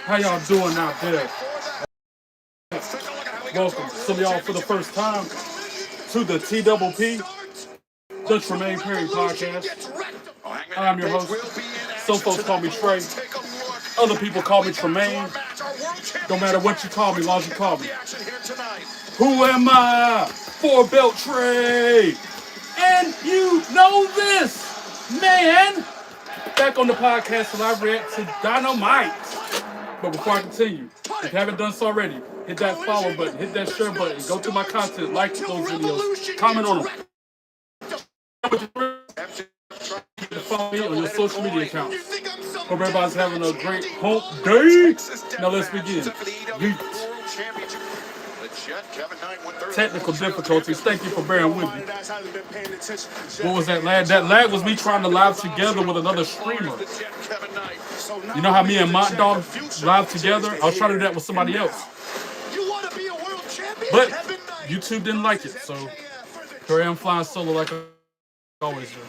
How y'all doing out there? Welcome, some of y'all for the first time to the TPP, the Tremaine Perry Podcast. I'm your host. Some folks call me Trey. Other people call me Tremaine. No matter what you call me, as long as you call me. Who am I? Four belt Trey. And you know this, man. Back on the podcast where I react to Dynamite. But before I continue, if you haven't done so already, hit that follow button, hit that share button, go to my content, like those videos, comment on them. Follow me on your social media accounts. Hope everybody's having a great hump day. Now let's begin. Technical difficulties. Thank you for bearing with me. What was that lag? That lag was me trying to live together with another streamer. You know how me and Mont Dog live together? I was trying to do that with somebody else. But YouTube didn't like it, so here I am flying solo like I always do.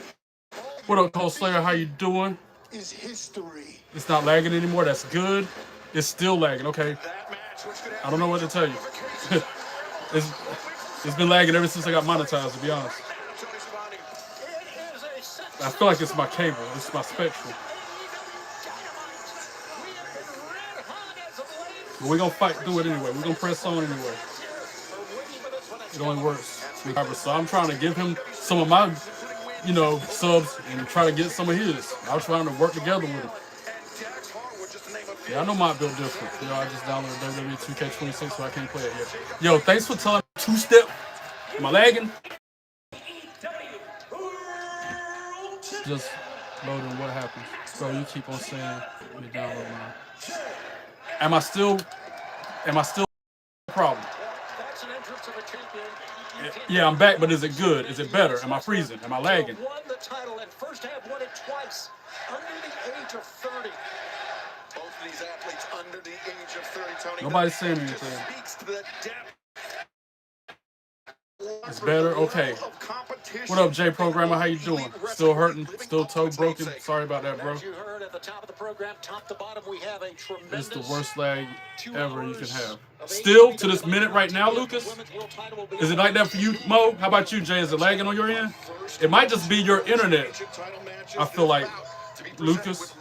What up, Cole Slayer? How you doing? It's not lagging anymore. That's good. It's still lagging. Okay. I don't know what to tell you. It's been lagging ever since I got monetized, to be honest. I feel like it's my cable. It's my Spectrum. But we're going to fight through it anyway. We're going to press on anyway. It only works. So I'm trying to give him some of my, subs and try to get some of his. I was trying to work together with him. Yeah, I know my build different. I just downloaded WWE 2K26, so I can't play it yet. Yo, thanks for telling me two-step. Am I lagging? Just loading. What happens? Bro, you keep on saying let me download mine. Am I still a problem? Yeah, I'm back, but is it good? Is it better? Am I freezing? Am I lagging? Won the title and first have won it twice under the age of 30. Both of these athletes under the age of 30, Tony. Nobody's saying anything. It's better? Okay. What up, Jay Programmer? How you doing? Still hurting? Still toe broken? Sorry about that, bro. It's the worst lag ever you can have. Still, to this minute right now, Lucas? Is it like that for you, Mo? How about you, Jay? Is it lagging on your end? It might just be your internet. I feel like, Lucas.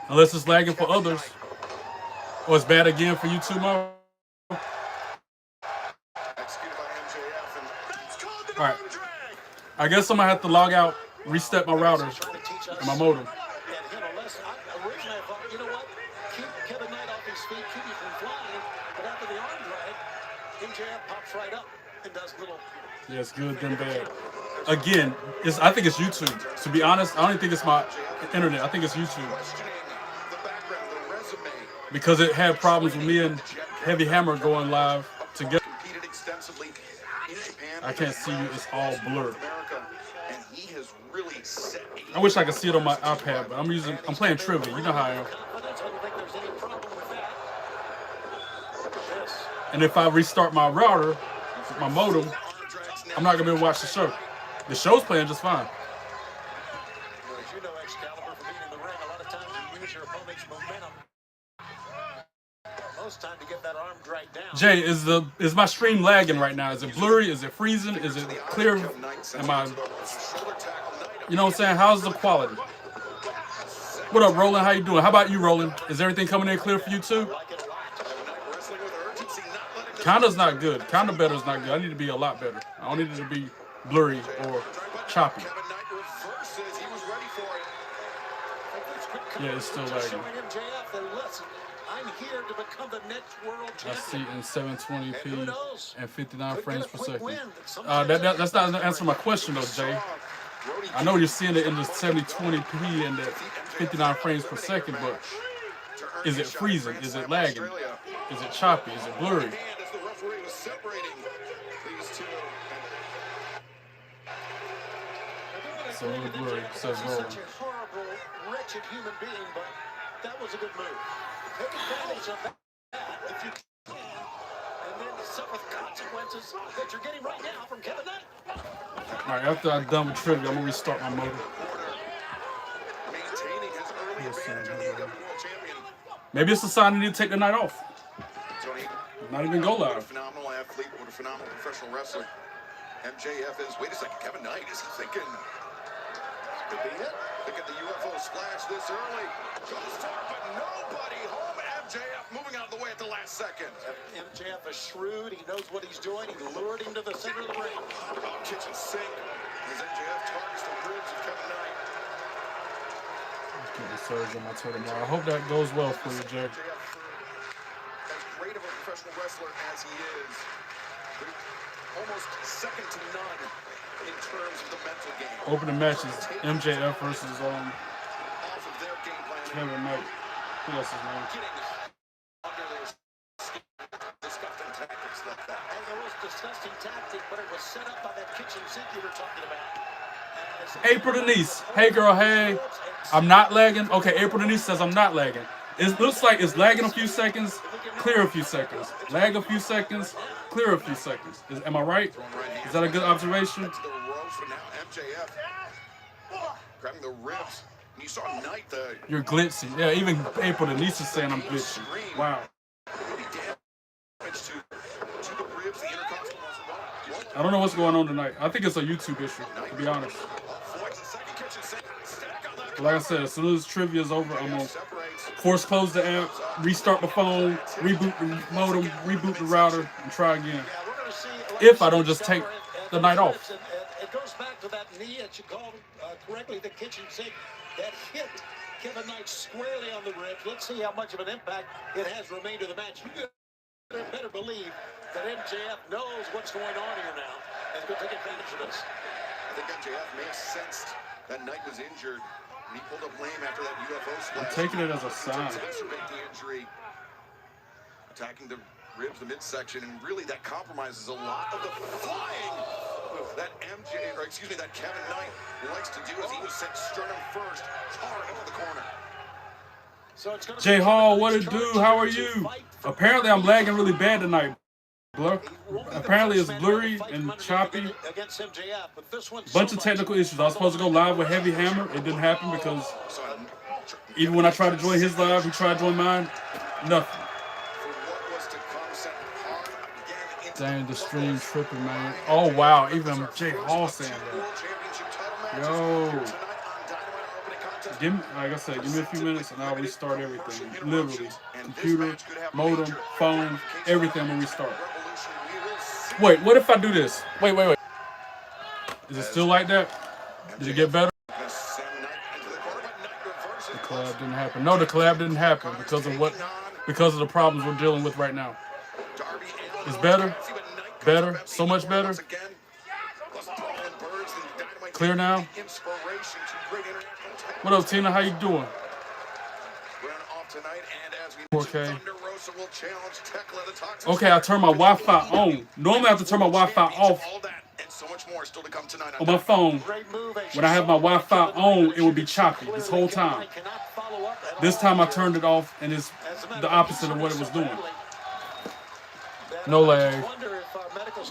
Unless it's lagging for others. Or it's bad again for you too, Mo? Alright. I guess I'm going to have to log out, reset my router and my modem. Yeah, it's good then bad. Again, I think it's YouTube. To be honest, I don't even think it's my internet. I think it's YouTube. Because it had problems with me and Heavy Hammer going live together. I can't see you. It's all blurred. I wish I could see it on my iPad, but I'm playing trivia. You know how I am. And if I restart my router, my modem, I'm not gonna be able to watch the show. The show's playing just fine. Time to get that arm dragged down. Jay, is my stream lagging right now? Is it blurry? Is it freezing? Is it clear? Am I, you know what I'm saying? How's the quality? What up, Roland? How you doing? How about you, Roland? Is everything coming in clear for you too? Kinda's not good. Kinda better is not good. I need to be a lot better. I don't need it to be blurry or choppy. Yeah, it's still lagging. I'm here to become the next world champion. I see in 720p and 59 frames per second. That's not answering my question though, Jay. I know you're seeing it in the 720p and the 59 frames per second, but is it freezing? Is it lagging? Is it choppy? Is it blurry? So a little blurry, says Roland. Such a horrible, wretched human being, but that was a good move. Take advantage of that if you can, and then suffer the consequences that you're getting right now from Kevin Knight. All right, after I'm done with trivia, I'm gonna restart my motor. Maybe it's a sign they need to take the night off. Tony, Not even go what a live. phenomenal athlete, what a phenomenal professional wrestler. MJF is. Wait a second, Kevin Knight, is he thinking? Could be it. Thinking the UFO splash this early. Goes for it, but nobody home. MJF moving out of the way at the last second. MJF is shrewd. He knows what he's doing. He lured him to the center of the ring. Kitchen sink as MJF targets the ribs of Kevin Knight. Getting a surge on my toe tomorrow. I hope that goes well for you, Jay. As great of a professional wrestler as he is, almost second to none in terms of the mental game. Opening match is MJF versus Off of their game plan. Kevin Knight. I think that's his name. Getting under their skin, disgusting tactics like that. And there was disgusting tactic, but it was set up by that kitchen sink you were talking about. April Denise. Hey, girl. Hey. I'm not lagging. Okay, April Denise says I'm not lagging. It looks like it's lagging a few seconds, clear a few seconds. Lag a few seconds, clear a few seconds. Am I right? Is that a good observation? To the ropes, but now MJF grabbing the ribs. And you saw Knight, the You're glitzy. Yeah, even April Denise is saying I'm glitzy. Wow. really damage to the ribs, the intercostal muscle. I don't know what's going on tonight. I think it's a YouTube issue, to be honest. Like I said, as soon as trivia is over, I'm going to force close the app, restart the phone, reboot the modem, reboot the router, and try again. If I don't just take the night off. It goes back to that knee that you called correctly, the kitchen sink that hit Kevin Knight squarely on the ribs. Let's see how much of an impact it has remained to the match. You better believe that MJF knows what's going on here now and is going to take advantage of this. I think MJF may have sensed that Knight was injured. And he pulled up lame after that UFO splash. I'm taking it as a sign. To exacerbate the injury. Attacking the ribs, the midsection, and really that compromises a lot of the flying that that Kevin Knight likes to do as he was sent sternum first, hard into the corner. So it's Jay Hall, what it do? How are you? Apparently I'm lagging really bad tonight. Blur. Apparently it's blurry and choppy. Bunch of technical issues. I was supposed to go live with Heavy Hammer. It didn't happen because even when I tried to join his live, he tried to join mine. Nothing. Dang, the stream tripping, man. Oh wow, even Jay Hall saying that. Yo. Give me, like I said, give me a few minutes and I'll restart everything. Literally. Computer, modem, phone, everything will restart. Wait, what if I do this? Wait. Is it still like that? Did it get better? The collab didn't happen. No, the collab didn't happen because of the problems we're dealing with right now. It's better. Better. So much better. Clear now. What up, Tina? How you doing? 4K. Okay, I turned my Wi-Fi on. Normally I have to turn my Wi-Fi off on my phone. When I have my Wi-Fi on, it would be choppy this whole time. This time I turned it off, and it's the opposite of what it was doing. No lag.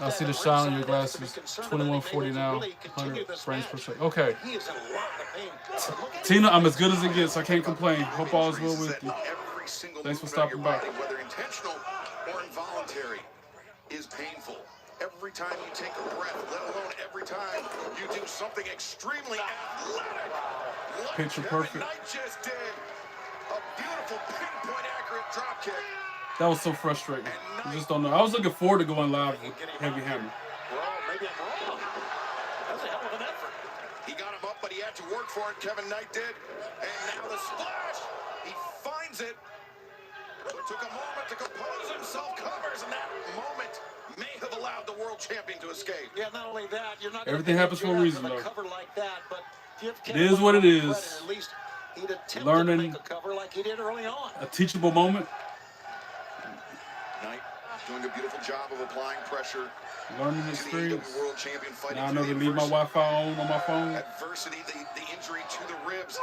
I see the shine on your glasses. 2140 now. 100 frames per second. Okay. Tina, I'm as good as it gets. I can't complain. Hope all is well with you. Thanks for stopping by. Whether intentional or involuntary is painful. Every time you take a breath, let alone every time you do something extremely athletic. Picture perfect. Knight just did a beautiful pinpoint accurate drop kick. That was so frustrating. I just don't know. I was looking forward to going live with Heavy Hammer. Well, maybe I'm wrong. That's a hell of an effort. He got him up, but he had to work for it. Kevin Knight did. And now the splash. He finds it. But it took a moment to compose himself. Covers, and that moment may have allowed the world champion to escape. Yeah, not only that, you're not everything happens for a reason, though. Cover like that, but it is what it is. At least he'd attempt learning to make a cover like he did early on. A teachable moment. Knight doing a beautiful job of applying pressure. Learning experience. World champion fighting. Now I know to leave my Wi-Fi on my phone. Adversity, the injury to the ribs.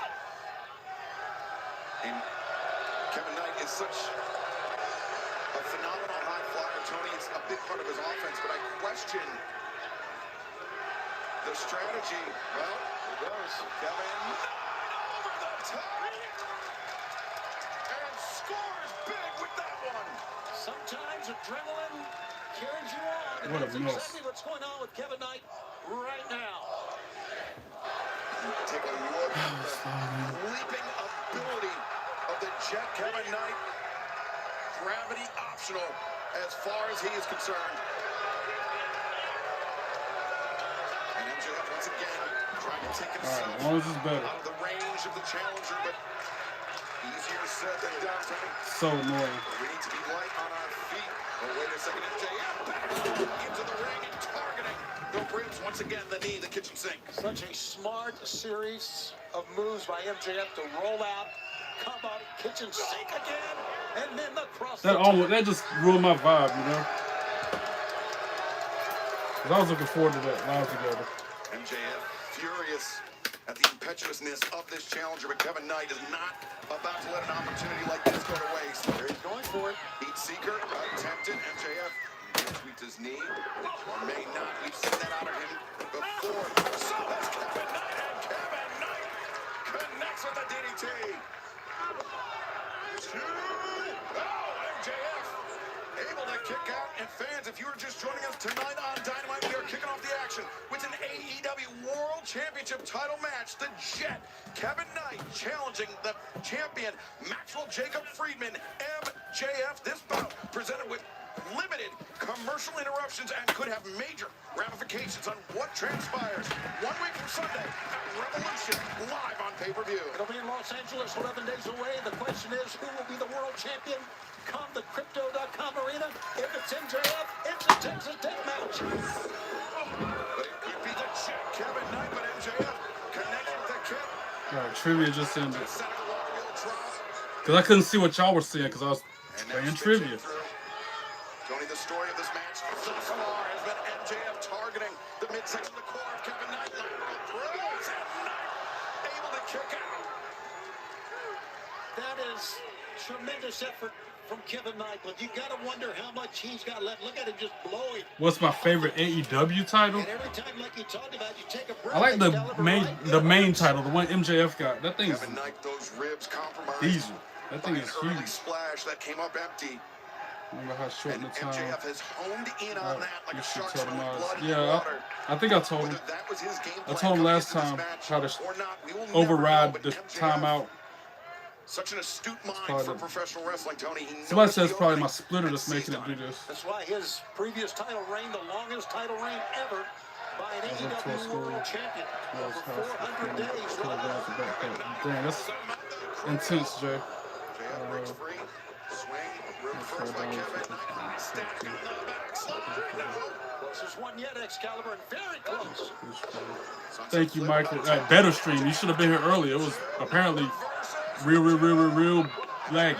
And Kevin Knight is such a phenomenal high flyer, Tony. It's a big part of his offense, but I question the strategy. Well, here goes Kevin Knight over the top and scores. Sometimes adrenaline carries you on, and What a that's mess. exactly what's going on with Kevin Knight right now. Take a look at the leaping ability of the Jet Kevin Knight. Gravity optional as far as he is concerned. And MJF once again trying to take himself As long as it's better. out of the range of the challenger, but easier said than done, Tony. So annoying. We need to be light on our feet. Oh, wait a second, MJF back into the ring and targeting the ribs once again, the knee, the kitchen sink. Such a smart series of moves by MJF to roll out, come up, kitchen sink again, and then the cross. That just ruined my vibe, you know. 'Cause I was looking forward to that live together. MJF furious at the impetuousness of this challenger, but Kevin Knight is not about to let an opportunity like this go to waste. There he's going for it. Heat seeker, attempted. MJF tweaked his knee, or may not. We've seen that out of him before. So that's Kevin Knight, and Kevin Knight connects with the DDT. MJF able to kick out. And fans, if you are just joining us tonight on Dynamite, we are kicking off the action with an AEW World Championship title match. The Jet, Kevin Knight, challenging the champion, Maxwell Jacob Friedman, MJF. This bout presented with limited commercial interruptions and could have major ramifications on what transpires 1 week from Sunday at Revolution, live on pay-per-view. It'll be in Los Angeles, 11 days away. The question is, who will be the world champion come the Crypto.com arena? If it's MJF, it's a Texas death match. But it could be the Jet, Kevin Knight, but MJF connects with the kick. Alright, trivia just ended. The center of the water wheel drop. Because I couldn't see what y'all were seeing because I was And playing that's trivia. through. Tony, the story of this match so far has been MJF targeting the midsection of the core of Kevin Knight. Lateral throws, and Knight able to kick out. That is tremendous effort from Kevin Knight, but you got to wonder how much he's got left. Look at him just blowing. What's my favorite AEW title? And every time, like you talked about, you take a breath. I like the Excalibur main right title, the one MJF got. That thing is Kevin Knight, those ribs compromised. diesel. That by thing an is early huge. splash that came up empty. Remember how short And the time. MJF has honed in on that like You a should shark tell him smelling I was- blood in yeah, water. I think I told him. Whether that was his game I plan told him coming last into this time match how to or not, we will never override know, but the MJF, timeout. Such an astute mind probably for the- professional wrestling, Tony. He Somebody knows says the probably my opening splitter and that's making seized it on do it. this. That's why his previous title reign, the longest title reign ever by an As up to a AEW school, World Champion. Over 400 days. Dang, that's intense, Jay. JF breaks free. Swing. Room first by Kevin Knight. Stack on the backslide. No. Closest one yet, Excalibur, and very close. Thank you, Michael. Better stream. You should have been here earlier. It was apparently real laggy.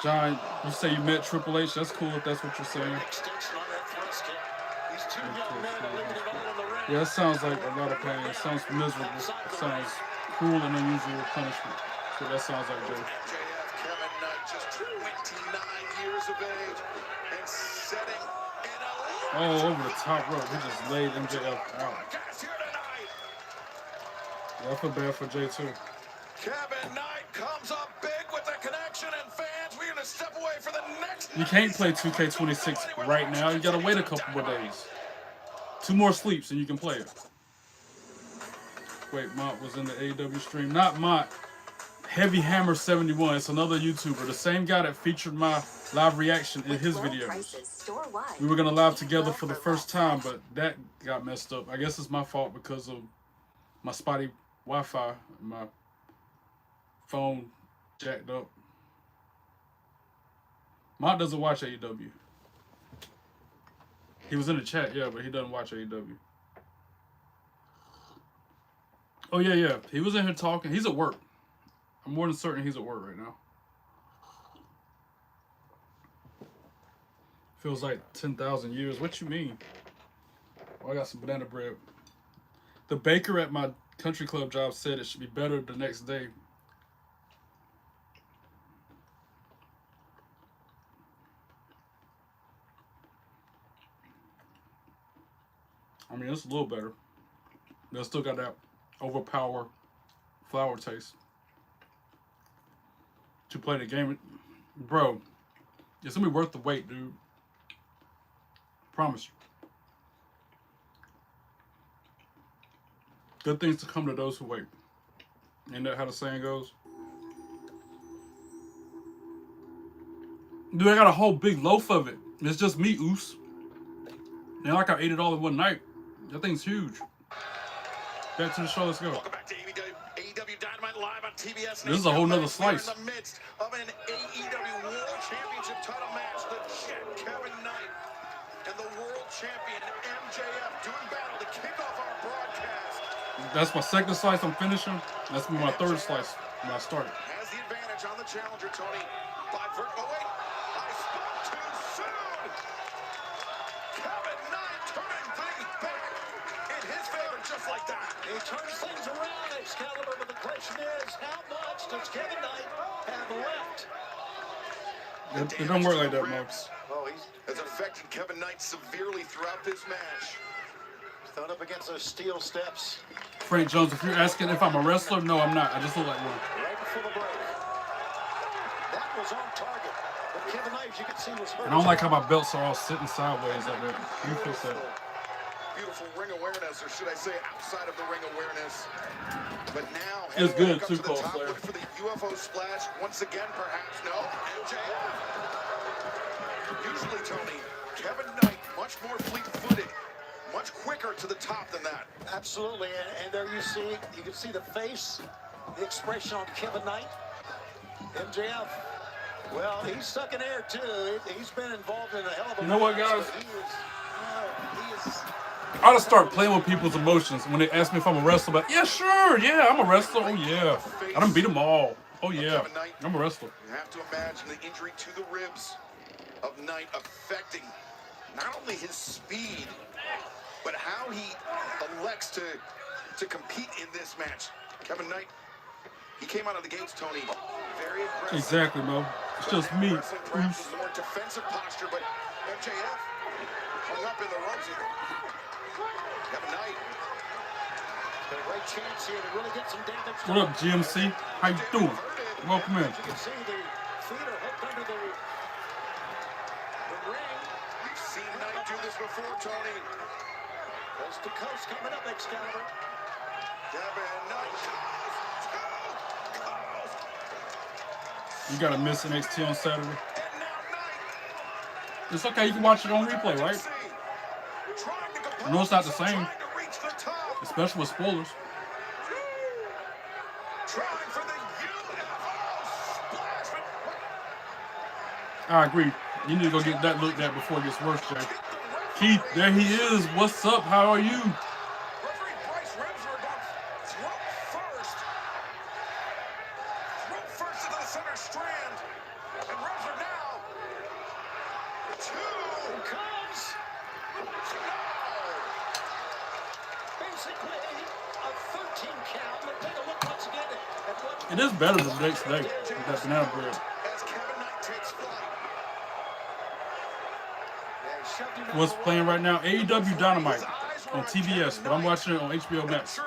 John, you say you met Triple H. That's cool if that's what you're saying. Extension on that thrust kick. These two young men are leaving it all in the ring. Yeah, that sounds like a lot of pain. It sounds miserable. It sounds cruel and unusual punishment. So that sounds like Jay. MJF, Kevin Knight, just 29 years of age and setting in a Oh, over the top rope. He just laid MJF out. broadcast here tonight. Yeah, I feel bad for Jay too. Kevin Knight comes up big with the connection, and fans, we're going to step away for the next. You can't play 2K26 right now. You gotta wait a couple more days. 2 more sleeps and you can play it. Wait, Mont was in the AEW stream. Not Mont. Heavy Hammer 71. It's another YouTuber. The same guy that featured my live reaction in his videos. We were gonna live together for the first time, but that got messed up. I guess it's my fault because of my spotty Wi-Fi and my phone jacked up. Mont doesn't watch AEW. He was in the chat, yeah, but he doesn't watch AEW. Oh, yeah. He was in here talking. He's at work. I'm more than certain he's at work right now. Feels like 10,000 years. What you mean? Oh, I got some banana bread. The baker at my country club job said it should be better the next day. I mean, it's a little better. But it still got that overpower flour taste. to play the game. Bro, it's going to be worth the wait, dude. Promise you. Good things to come to those who wait. Ain't that how the saying goes? Dude, I got a whole big loaf of it. It's just me, oos. And like I ate it all in one night. That thing's huge. Back to the show, let's go. Welcome back to AEW Dynamite live on TBS. This is a whole nother slice. We're in the midst of an AEW World Championship title match. The Jet Kevin Knight and the World Champion MJF doing battle to kick off our broadcast. That's my second slice I'm finishing. That's my third slice when I start. Has the advantage on the challenger, Tony. Oh, wait. I spoke too soon. Kevin Knight turning things back in his favor just like that. He turns things around, Excalibur, but the question is, how much does Kevin Knight have left? It don't work like that, Mo. Oh, has affected Kevin Knight severely throughout this match. Thrown up against those steel steps. Frank Jones, if you're asking if I'm a wrestler, no, I'm not. I just look like one. Right before the break. That was on target. But Kevin Knight, as you can see, was hurt. And I don't like how my belts are all sitting sideways like that. You fix that. Beautiful ring awareness, or should I say outside of the ring awareness. But now, it's good up too, to the Cole top, Slayer. looking for the UFO splash once again, perhaps. No, MJF. Usually, Tony, Kevin Knight, much more fleet-footed, much quicker to the top than that. Absolutely, and there you can see the face, the expression on Kevin Knight. MJF, well, he's stuck in air too. He's been involved in a hell of a. You know what, match, guys? but he is. I ought to start playing with people's emotions when they ask me if I'm a wrestler. But yeah, sure, yeah, I'm a wrestler. Oh yeah, I done beat them all. Oh yeah, I'm a wrestler. You have to imagine the injury to the ribs of Knight affecting not only his speed, but how he elects to compete in this match. Kevin Knight, he came out of the gates, Tony, very aggressive. Exactly, Mo. It's just me. Perhaps a more defensive posture, but MJF hung up in the ropes. Kevin Knight. Got a great chance here to really get some damage. What up, GMC? How you doing? Welcome in. As you can see, the feet are hooked under the ring. We've seen Knight do this before, Tony. Coast to coast coming up, Excalibur. Kevin Knight. You gotta miss NXT on Saturday. And now Knight. It's okay, you can watch it on replay, right? I know it's not the same, especially with spoilers. I agree. You need to go get that looked at before it gets worse, Jay. Keith, there he is. What's up? How are you? It is better than the next day with that banana bread. What's playing right now? AEW Dynamite on TBS, but I'm watching it on HBO Max.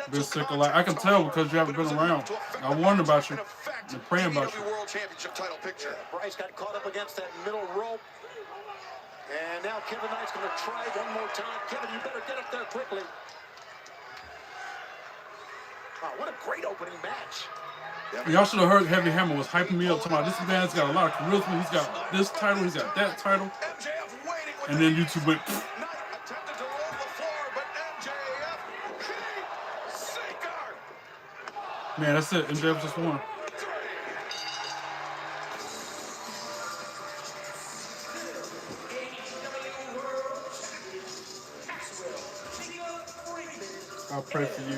Been sick a lot. I can tell because you haven't been around. I warned about you and praying about you. Bryce got caught up against that middle rope. And now Kevin Knight's going to try one more time. Kevin, you better get up there quickly. Wow, what a great opening match. Y'all should have heard Heavy Hammer was hyping me up, talking about this man's got a lot of charisma. He's got this title, he's got that title. And then YouTube went, pfft. Man, that's it. MJF just won. I'll pray for you.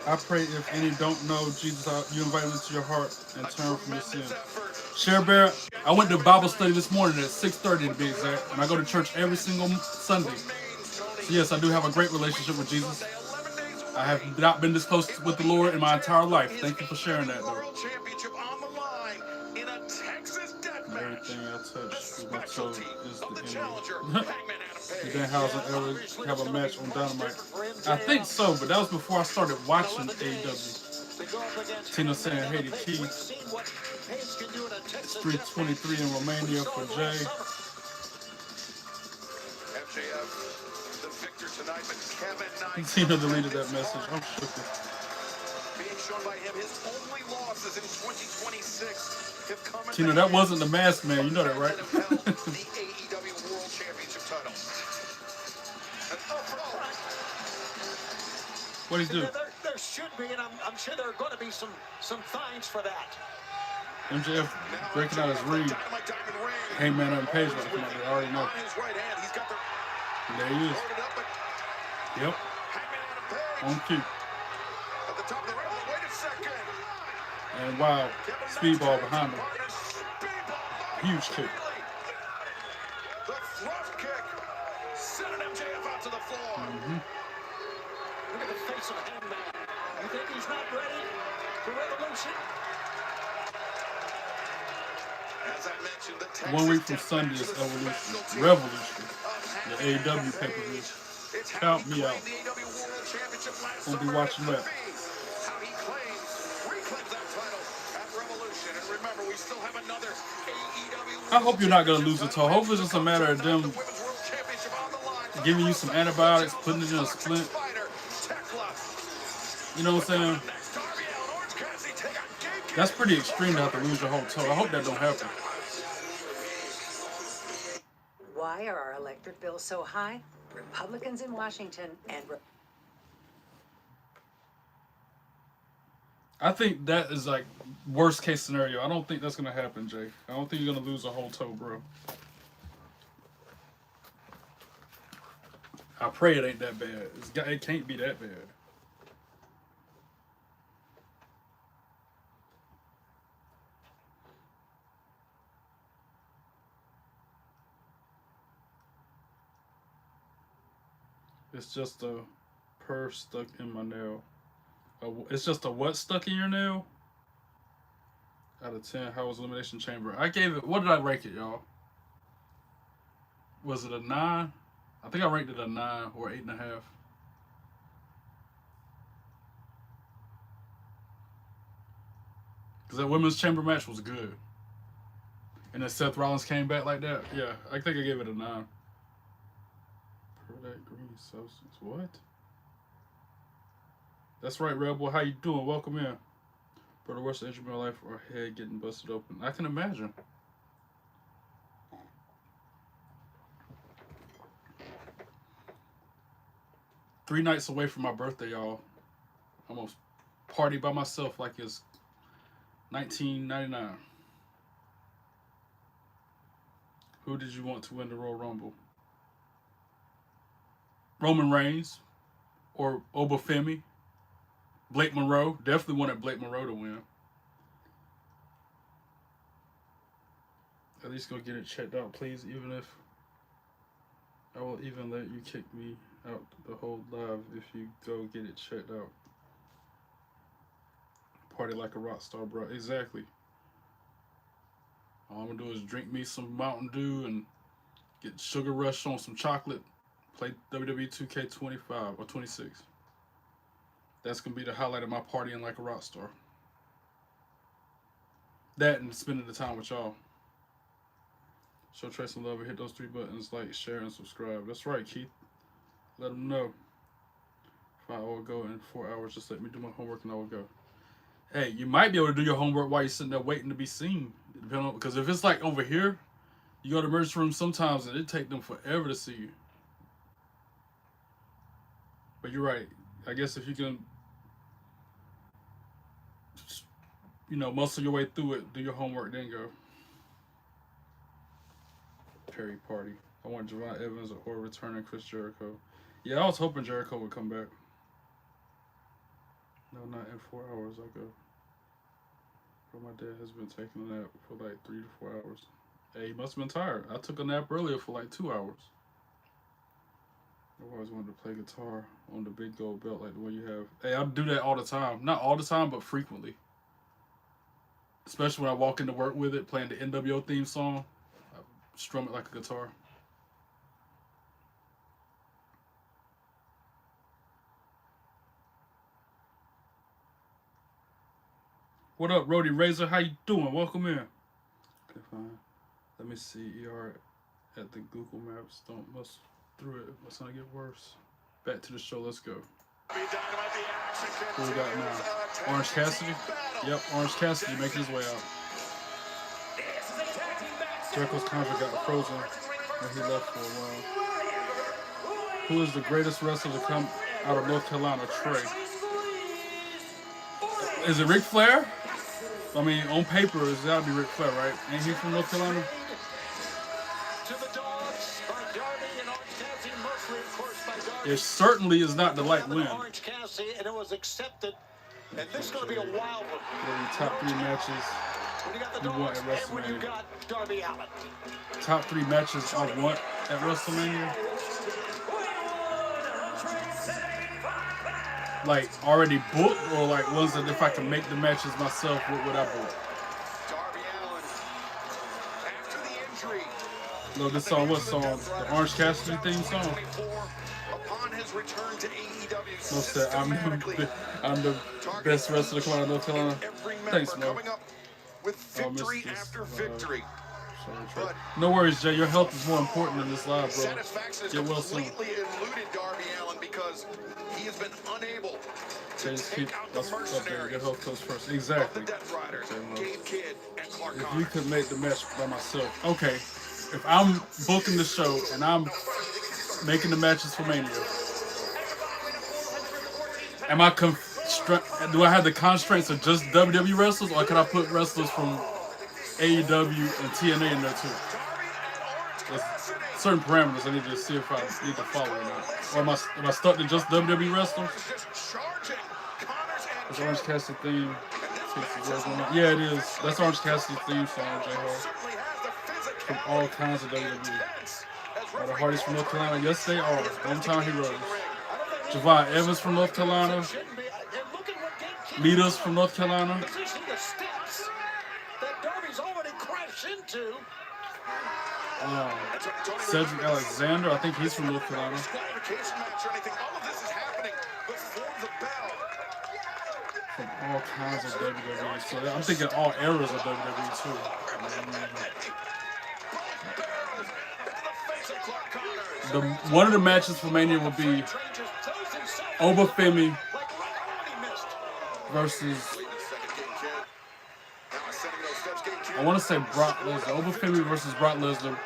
I pray if any don't know Jesus, you invite them into your heart and turn from your sin. Share Bear, I went to Bible study this morning at 6:30 to be exact, and I go to church every single Sunday. So yes, I do have a great relationship with Jesus. I have not been this close with the Lord in my entire life. Thank you for sharing that, though. Everything I touch with my toe is the enemy. Did Danhausen ever have a match on Dynamite? I think so, but that was before I started watching AEW. go up against Tina saying Haiti Paige. Keith. We've seen what Paige can do in a It's Texas 3:23 in Romania for Jay. MJF, the victor tonight, but Kevin Knight. Tina deleted that message. I'm shook. Being shown by him, his only losses in 2026 have come. Tina, that wasn't the masked man. You know that, right? The AEW World Championship title. What'd he do? There should be, and I'm sure there are going to be some fines for that. MJF breaking out his ring. Hangman and Page about to come out there. I already know. There he is. Yep. On cue. And wow, speedball behind him. Huge kick. The thrust kick sending MJF out to the floor. Look at the face of Hangman. You think he's not ready for Revolution? As I mentioned, the Texas 1 week from Sunday is Evolution. Revolution. The AEW pay-per-view. Count me out. We'll be watching that. How he reclaims that title at Revolution. And remember, we still have another AEW. I hope you're not going to lose it, Toe. Hopefully it's just a matter of them giving you some antibiotics, putting it in a splint. You know what I'm saying? That's pretty extreme to have to lose your whole toe. I hope that don't happen. Why are our electric bills so high? Republicans in Washington and... I think that is like worst case scenario. I don't think that's going to happen, Jay. I don't think you're going to lose a whole toe, bro. I pray it ain't that bad. It can't be that bad. It's just a purr stuck in my nail. It's just a what stuck in your nail? Out of 10, how was Elimination Chamber? I gave it, what did I rank it, y'all? Was it a 9? I think I ranked it a 9 or 8.5. Because that women's chamber match was good. And then Seth Rollins came back like that. Yeah, I think I gave it a 9. That green substance. What? That's right, Rebel. How you doing? Welcome in. Brother, worst injury of my life or head getting busted open. I can imagine. Three nights away from my birthday, y'all. I'm gonna party by myself like it's 1999. Who did you want to win the Royal Rumble? Roman Reigns or Obafemi. Blake Monroe. Definitely wanted Blake Monroe to win. At least go get it checked out, please. Even if I will even let you kick me out the whole live if you go get it checked out. Party like a rock star, bro. Exactly. All I'm gonna do is drink me some Mountain Dew and get Sugar Rush on some chocolate. Play WWE 2K25 or 26. That's going to be the highlight of my partying like a rock star. That and spending the time with y'all. Show Trey some love and hit those 3 buttons, like, share, and subscribe. That's right, Keith. Let them know. If I will go in 4 hours, just let me do my homework and I will go. Hey, you might be able to do your homework while you're sitting there waiting to be seen. Depending on, because if it's like over here, you go to the emergency room sometimes and it take them forever to see you. But you're right. I guess if you can, you know, muscle your way through it, do your homework, then go. Perry Party. I want Javon Evans or returning Chris Jericho. Yeah, I was hoping Jericho would come back. No, not in 4 hours. I go. But my dad has been taking a nap for like 3 to 4 hours. Hey, he must have been tired. I took a nap earlier for like 2 hours. I always wanted to play guitar on the big gold belt like the one you have. Hey, I do that all the time. Not all the time, but frequently. Especially when I walk into work with it, playing the NWO theme song. I strum it like a guitar. What up, Rody Razor? How you doing? Welcome in. Okay, fine. Let me see. ER at the Google Maps. Don't mess through it. Let's not get worse. Back to the show. Let's go. Who we got now? Orange Cassidy? Yep, Orange Cassidy making his way out. Jericho's contract got frozen when he left for a while. Who is the greatest wrestler to come out of North Carolina? Trey. Is it Ric Flair? I mean, on paper, it's got to be Ric Flair, right? Ain't he from North Carolina? It certainly is not the light wind. Orange Cassidy, and it was accepted. And this is going to be a wild one. Top 3 matches When you got the you want dogs, at and when you WrestleMania. got Darby Allin. Top 3 matches I want at WrestleMania. Like already booked, or like ones that if I can make the matches myself, what would I book? Darby Allin, after the injury, No, this song, what song? The Orange Cassidy theme song? 24, upon his return to AEW, No, sir, I'm the best wrestler to come out of North Carolina. every member Thanks, man. coming up with victory after victory. Sorry. No worries, Jay. Your health is more important than this live, bro. Satisfaction has Get well soon. completely eluded Darby Allin because he has been unable Jay, to just take keep out the us up there. mercenaries Your health comes first. of Exactly. the Death Riders, Okay, well, Gabe Kidd and Clark if you Connors. could make the match by myself, okay. If I'm booking the show and I'm making the matches for Mania, am I do I have the constraints of just WWE wrestlers, or can I put wrestlers from AEW and TNA in there too? There's certain parameters I need to see if I need to follow or not. Or am I stuck to just WWE wrestlers? It's Orange Cassidy theme. Yeah, it is. That's Orange Cassidy theme song, J-Ho. From all kinds of WWE. Are the Hardys from North Carolina? Yes, they are. Hometown heroes. Javon Evans from North Carolina. Leaders from North Carolina. Position the steps that Darby's already crashed into. Cedric Alexander, I think he's from North Carolina. From all kinds of WWE. So I'm thinking all eras of WWE too. One of the matches for Mania would be Obafemi versus, I want to say Brock Lesnar. Obafemi versus Brock Lesnar.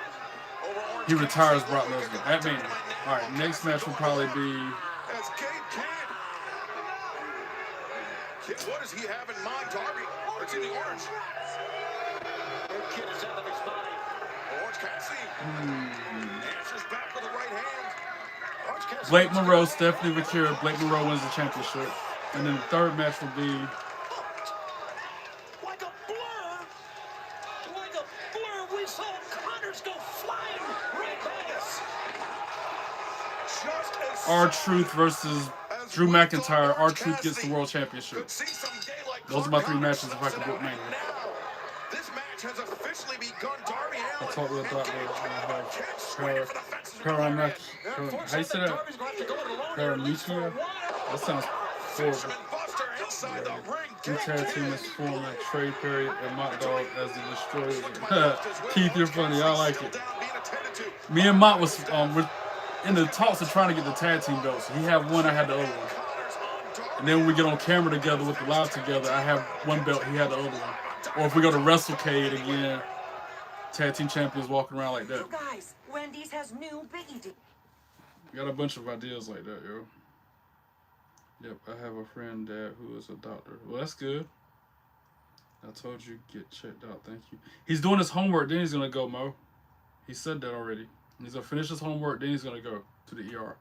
He retires Brock Lesnar at Mania. All right, next match will probably be. What does he have in mind, Darby? It's in the orange. Kid is out of his body. Orange Cassidy answers back with the right hand. Orange Cassidy. Blake Monroe, Stephanie Vakira. Blake Monroe wins the championship. And then the third match will be. Like a blur. Like a blur. We saw Connors go flying right by us. R-Truth versus Drew McIntyre. R-Truth gets the world championship. Those are my 3 matches if I can book Mania. This match has officially begun. Darby Allin. I'll talk real about how you say that? Paramecia? That sounds horrible. Two tag team is forming Trey Perry and Mott Dog as the Destroyers. Keith, you're funny. I like it. Me and Mott was we're in the talks of trying to get the tag team belts. He had one, I had the other one. And then when we get on camera together with the live together, I have one belt, he had the other one. Or if we go to WrestleCade again, tag team champions walking around like that. You guys, Wendy's has new Biggie D. Got a bunch of ideas like that, yo. Yep, I have a friend, Dad, who is a doctor. Well, that's good. I told you, get checked out. Thank you. He's doing his homework, then he's going to go, Mo. He said that already. He's going to finish his homework, then he's going to go to the ER.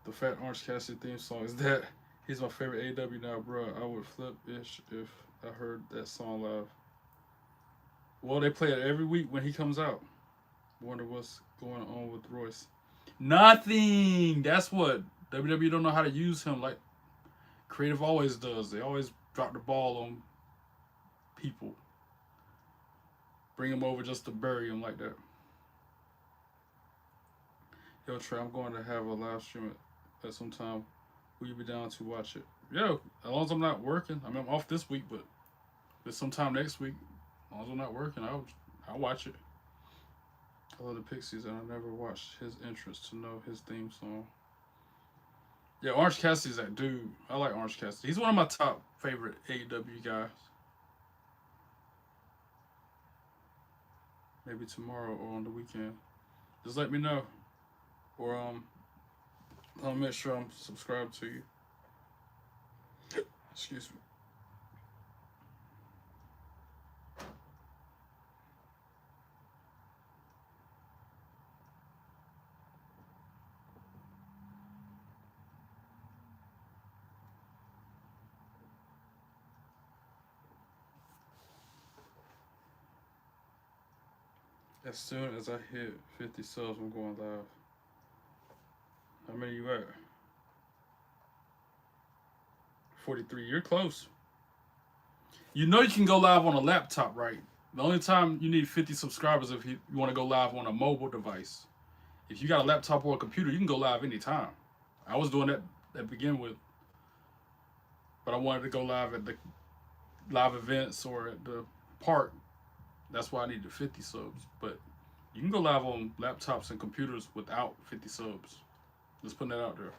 The Fat Orange Cassidy theme song is that. He's my favorite AEW now, bro. I would flip-ish if I heard that song live. Well, they play it every week when he comes out. Wonder what's going on with Royce. Nothing. That's what WWE don't know how to use him like creative always does. They always drop the ball on people. Bring him over just to bury him like that. Yo, Trey, I'm going to have a live stream at some time. Will you be down to watch it? Yo, as long as I'm not working. I mean, I'm off this week, but there's sometime next week. As long as I'm not working, I'll watch it. I love the Pixies, and I never watched his entrance to know his theme song. Yeah, Orange Cassidy's that dude. I like Orange Cassidy. He's one of my top favorite AEW guys. Maybe tomorrow or on the weekend. Just let me know. Or I'll make sure I'm subscribed to you. Excuse me. As soon as I hit 50 subs, I'm going live. How many you at? 43. You're close. You know you can go live on a laptop, right? The only time you need 50 subscribers if you want to go live on a mobile device. If you got a laptop or a computer, you can go live anytime. I was doing that to begin with. But I wanted to go live at the live events or at the park. That's why I needed 50 subs. But you can go live on laptops and computers without 50 subs. Just putting that out there.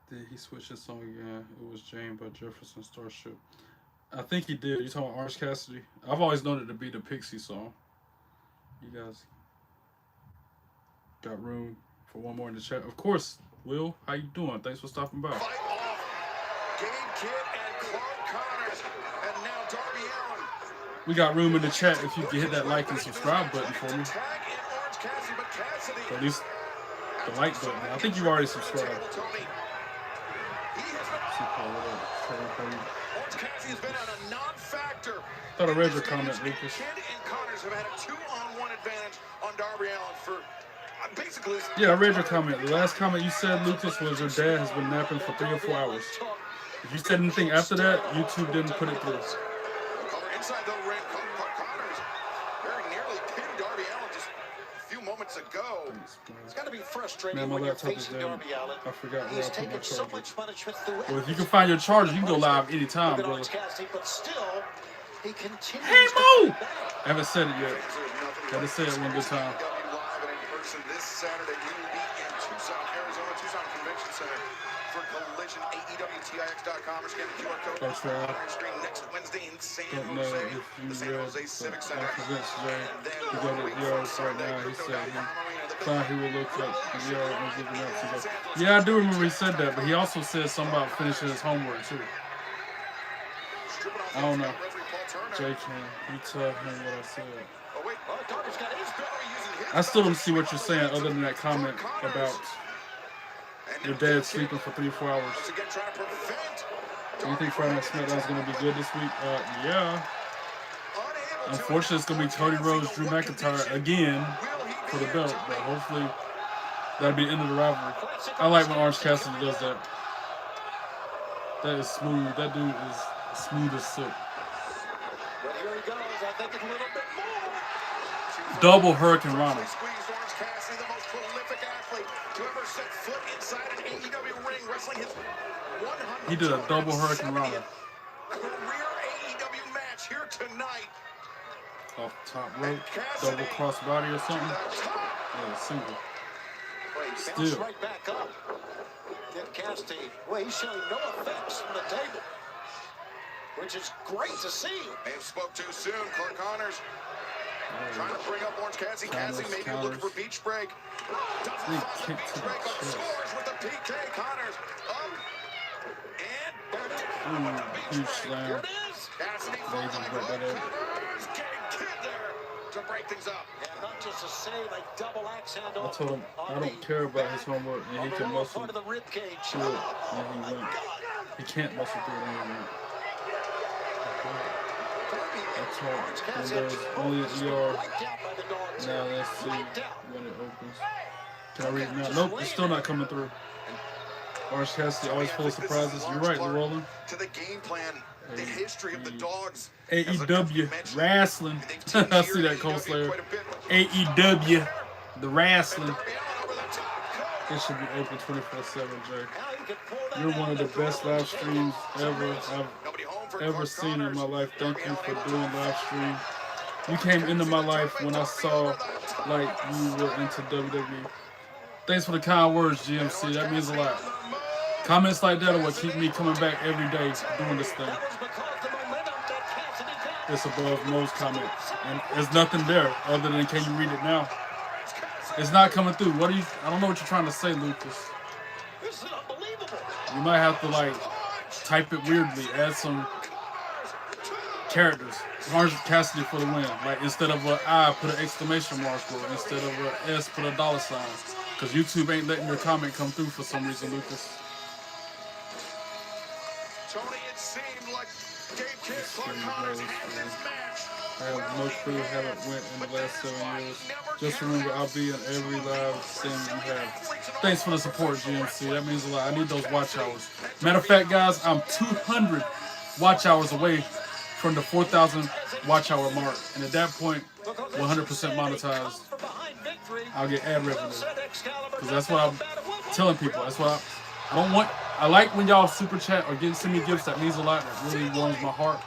Did he switch his song again? It was Jane by Jefferson Starship. I think he did. You talking about Orange Cassidy? I've always known it to be the Pixie song. You guys got room for one more in the chat? Of course. Will, how you doing? Thanks for stopping by. Fight off. Game Kid and Clark Connors. And now Darby Allin. We got room in the chat if you can hit that like and subscribe button for me. Or at least the like button. I think you already subscribed. Thought I read your comment, Lucas. Kid and Connors have had a 2-on-1 advantage on Darby Allin for basically. Yeah, I read your comment. The last comment you said, Lucas, was your dad has been napping for 3 or 4 hours. If you said anything after that, YouTube didn't put it through. Inside the ring, Connors very nearly pinned Darby Allin just a few moments ago. It's got to be frustrating Man, my when you're laptop is facing dead. Darby Allin. I forgot where I He's put my taken so charger. much punishment through Well, if you can find your charger, you can go live anytime, brother. But still, he continues Hey, to Mo! fight back. I haven't said it yet. Gotta say it one good time. Live and in person this Saturday. We will be in Tucson, Arizona, Tucson Convention Center for Collision. AEWTIX.com or scan the QR code. That's right. On screen next Wednesday in San Don't know Jose, if the San you Jose read Civic the Center. convince Jay And then to go to ERS right now. He said he will look up the ERS and give him out to go. Yeah, I do remember he said that, but he also said something about finishing his homework too. I don't know. Jay, can you tell him what I said? I still don't see what you're saying other than that comment about your dad sleeping for 3 or 4 hours. Do you think Friday Night SmackDown is going to be good this week? Yeah. Unfortunately, it's going to be Cody Rhodes, Drew McIntyre again for the belt, but hopefully that'll be the end of the rivalry. I like when Orange Cassidy does that. That is smooth. That dude is smooth as silk. But here he goes. I think it's a little bit more. Double Hurricane Rana. He did a double Hurricane Rana. Career AEW match here tonight. Off the top rope, double crossbody or something. Yeah, single. Still. Right back up. Get Cassidy. Well, he's showing no effects from the table, which is great to see. May have spoke too soon. Clark Connors trying to bring up Orange Cassidy. Cassidy maybe looking for beach break. Doesn't find the beach break, but scores with the PK. Connors up. And Huge slam. Here it is. Cassidy They even break that up. Connors getting Kid there to break things up. And not just a save, a double axe handle. I told him I don't care about his homework, and he can muscle part of the rib cage. through it, and he went. He can't muscle through it anymore. That's hard. And there's only an ER. Now let's see when it opens. Can I read it now? Nope, it's still not coming through. Orange Cassidy always full of surprises. You're right, Roland. To the game plan the history of the dogs. AEW wrestling. I see that, Cold Slayer. AEW, the wrestling. It should be open 24/7, Jay. You're one of the best live streams ever I've ever seen in my life. Thank you for doing live stream. You came into my life when I saw like you were into WWE. Thanks for the kind words, GMC. That means a lot. Comments like that are what keep me coming back every day doing this thing. It's above most comments. And there's nothing there other than can you read it now? It's not coming through. I don't know what you're trying to say, Lucas. You might have to like type it weirdly, add some characters. Orange Cassidy for the win. Like instead of an I, put an exclamation mark, or instead of an S, put a $. Because YouTube ain't letting your comment come through for some reason, Lucas. Tony, it seemed like Dave Kidd, Clark Connors and this match. I have no clue how it went in the last 7 years. Just remember, I'll be in every live thing you have. Thanks for the support, GMC. That means a lot. I need those watch hours. Matter of fact, guys, I'm 200 watch hours away from the 4,000 watch hour mark. And at that point, 100% monetized, I'll get ad revenue. Because that's what I'm telling people. That's what I don't want. I like when y'all super chat or send me gifts. That means a lot. That really warms my heart.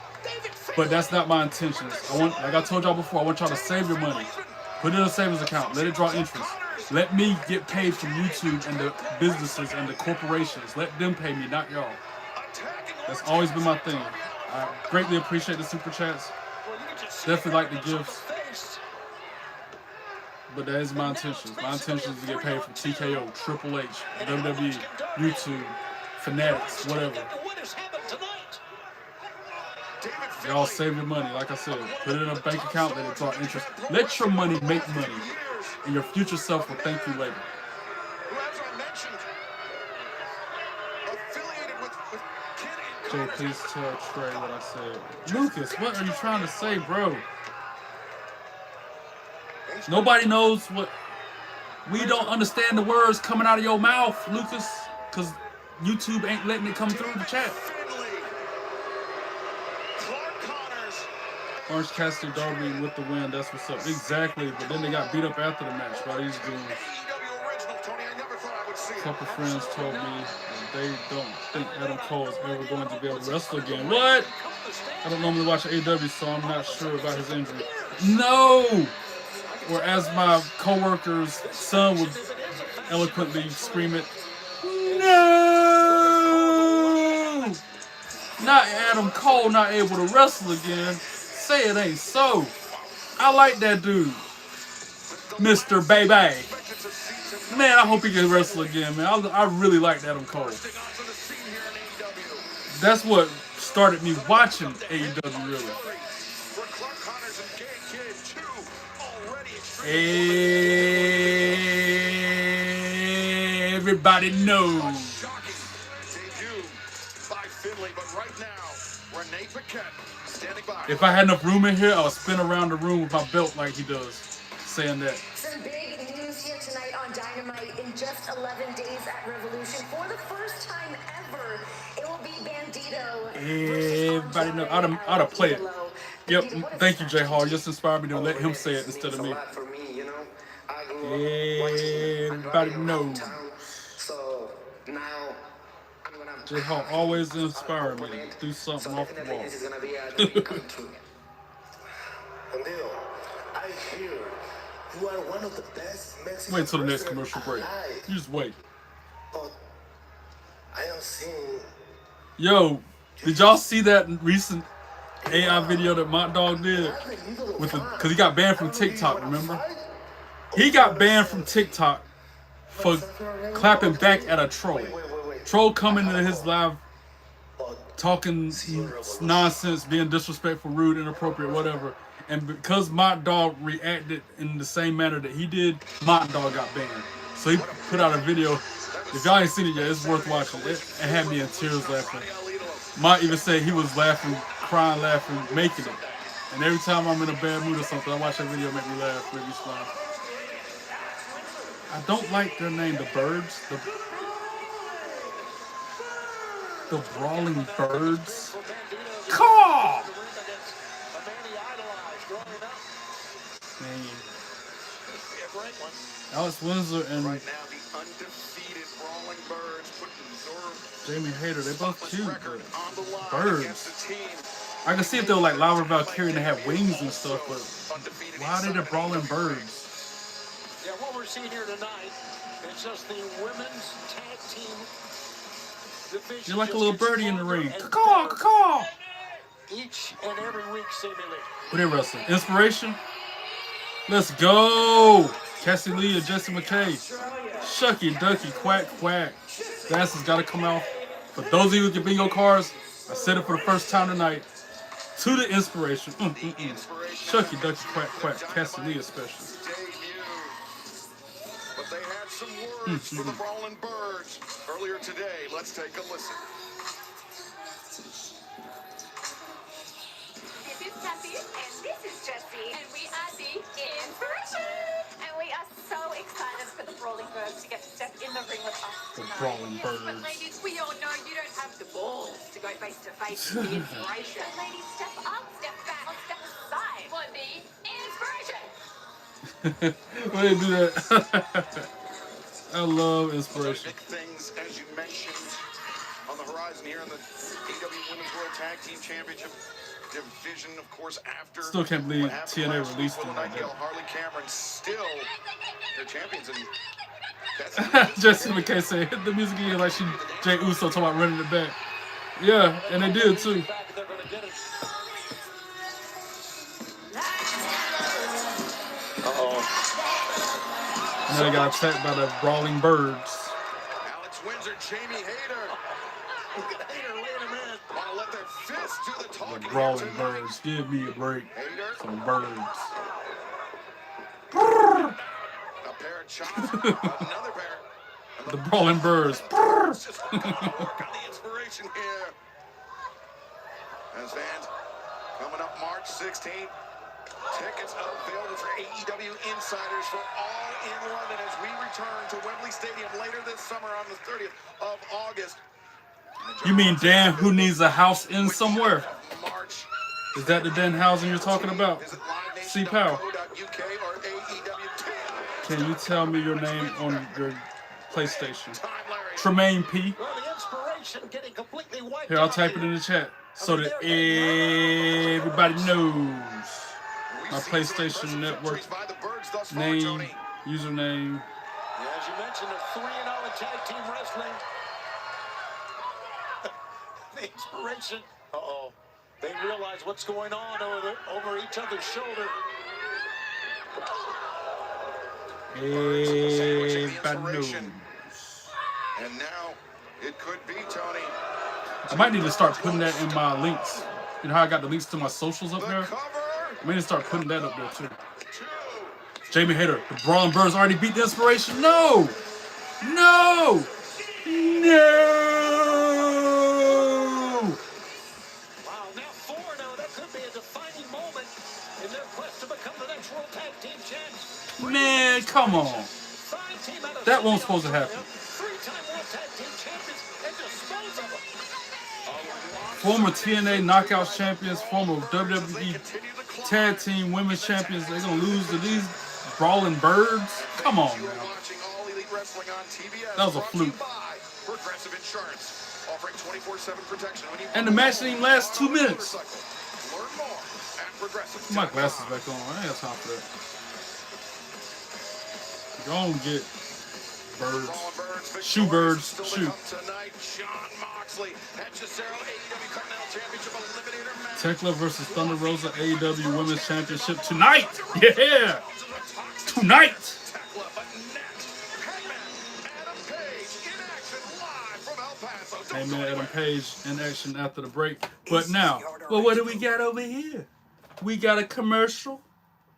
But that's not my intentions. Like I told y'all before, I want y'all to save your money. Put it in a savings account. Let it draw interest. Let me get paid from YouTube and the businesses and the corporations. Let them pay me, not y'all. That's always been my thing. I greatly appreciate the super chats. Definitely like the gifts. But that is my intentions. My intention is to get paid from TKO, Triple H, WWE, YouTube, Fanatics, whatever. Y'all save your money, like I said. Put it in a bank account, let it draw interest. Let your money make money, and your future self will thank you later. Jay, please tell Trey what I said. Lucas, what are you trying to say, bro? Nobody knows what... We don't understand the words coming out of your mouth, Lucas, because YouTube ain't letting it come through the chat. Orange Cassidy Darby with the win, that's what's up. Exactly, but then they got beat up after the match by these dudes. A couple friends told me that they don't think Adam Cole is ever going to be able to wrestle again. What? I don't normally watch AEW, so I'm not sure about his injury. No! Or as my co-worker's son would eloquently scream it, no! Not Adam Cole not able to wrestle again. Say it ain't so. I like that dude, Mr. Baby. Man, I hope he can wrestle again, man. I really like Adam Cole. That's what started me watching AEW, really. Everybody knows. If I had enough room in here, I would spin around the room with my belt like he does, saying that. Some big news here tonight on Dynamite. In just 11 days at Revolution, for the first time ever, it will be Bandito. Everybody knows. I'd have played it. Yep. Thank you, Jay Hall. You just inspired me to let him say it instead of me. Everybody knows. So now Jay Hall always inspiring me to do something off the wall. I hear you are one of the best Mexican Wait till the next commercial break. You just wait. But I am seeing. Yo, did y'all see that recent AI video that Mont Dog did? Because he got banned from TikTok, remember? He got banned from TikTok for clapping back at a troll. Troll coming into his live talking nonsense, being disrespectful, rude, inappropriate, whatever. And because Mont Dog reacted in the same manner that he did, Mont Dog got banned. So he put out a video. If y'all ain't seen it yet, it's worth watching. It had me in tears laughing. Mont even said he was laughing, crying, laughing, making it. And every time I'm in a bad mood or something, I watch that video, make me laugh, make me smile. I don't like their name, the Birds. The Brawling Birds. Call! Man. Alex Windsor and Right now, the undefeated Brawling Birds putting Jamie Hayter, they both cute, but on the line birds. against the team. I can see if they were like Lava Valkyrie and they have wings and stuff, but why are they the Brawling Birds? Yeah, what we're seeing here tonight is just the women's tag team division. You're like a little birdie in the ring. Caw, caw. Each and every week, seemingly. Who they wrestling? Inspiration? Let's go! Cassie Lee and Jesse McKay. Shucky, ducky, quack, quack. Glasses gotta come out. For those of you who can bingo cards, I said it for the first time tonight. To the Inspiration. Shucky, ducky, quack, quack. Cassie Lee especially. But they had some words for the Brawling Birds earlier today. Let's take a listen. This is Cassie, and this is Jessie, and we are the Inspiration. And we are so excited for the Brawling Birds to get to step in the ring with us The tonight. Brawling But Birds. ladies, we all know you don't have the balls to go face to face with the Inspiration. Ladies, step up, step back, or step aside for the Inspiration. Why they do that? I love Those Inspiration. big things, as you mentioned, on the horizon here in the AEW Women's World Tag Team Championship division, of course, after Still can't believe what happened TNA last week, released Will them like Nightingale, that. Harley Cameron, still their champions, and that's Jesse McKay said, hit the music again like she Jay Uso talking about running it back. Yeah, and they did too. They're going to get it. And then they got attacked by the Brawling Birds. Alex Windsor, Jamie Hayter. Hayter laying him in. Want to let that fist do the The talking. Brawling here tonight. Birds. Give me a break. Hayter, Some birds. a pair of chops, another pair. The Brawling Birds. Just work on the Inspiration here. As fans, coming up March 16th, tickets available for AEW insiders for All in London as we return to Wembley Stadium later this summer on the 30th of August. You mean Dan who needs a house in somewhere? March. Is that the Dan housing you're talking about? Visit See, pal. livenation.co.uk or AEW. Can you tell me your name on your PlayStation? Time, Larry. Tremaine P. Well, the Inspiration getting completely wiped Here, I'll out type it in the chat so that everybody knows. My PlayStation Network name, username. Yeah, as you mentioned, a 3-0 in tag team wrestling. The Inspiration. Uh-oh. They realize what's going on over each other's shoulder. Everybody knows. And now it could be Tony. I might need to start putting that in my links. You know how I got the links to my socials up The there? cover. I need to start putting that up there too. 2. Jamie Hayter, the Brawling Birds already beat the Inspiration. No! No! No! Wow, now 4-0. That could be a defining moment in their quest to become the next World Tag Team Champions. Man, come on. That wasn't supposed to happen. 3-time World Tag Team Champions and dispose of them. Former TNA Knockouts champions, former WWE Tag Team Women's champions, they're going to lose to these Brawling Birds? Come on, You are man. watching All Elite Wrestling on TBS. That was a brought to you fluke. by Progressive Insurance, offering 24/7 protection when you And the match didn't even last 2 minutes. Learn more at Progressive. Put my glasses back on. I ain't got time for that. Go on, get birds. Shoe birds. Shoe. Tonight, John Moxley and Cesaro AEW Continental Championship Eliminator match. Tekla versus Thunder Rosa AEW Women's Championship tonight. Yeah. Tonight. Tekla, but next, Hangman Adam Page in action live from El Paso. Hey man, Adam Page in action after the break. But now, well, what do we got over here? We got a commercial.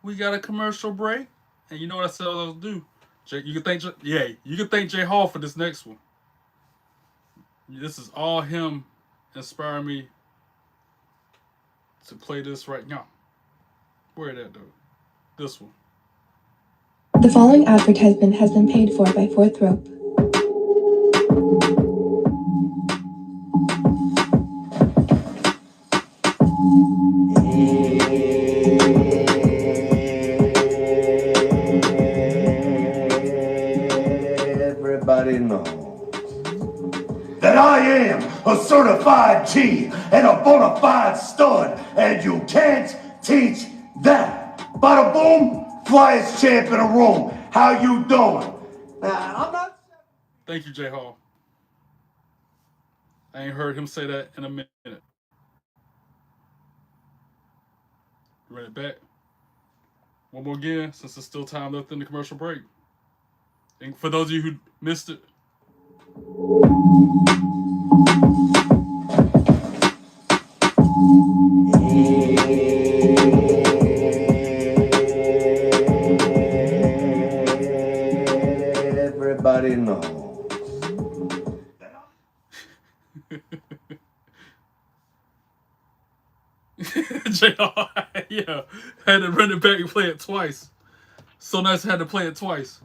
We got a commercial break. And you know what I said I was gonna do? You can thank you can thank Jay Hall for this next one. This is all him inspiring me to play this right now. Where that though? This one. The following advertisement has been paid for by Fourth Rope. that I am a certified G and a bona fide stud, and you can't teach that. Bada boom, flyest champ in the room. How you doing? Now, I'm not... Thank you, J Hall. I ain't heard him say that in a minute. Run it back. One more again, since there's still time left in the commercial break. And for those of you who missed it, everybody knows. JR, yeah, had to run it back and play it twice. So nice I had to play it twice.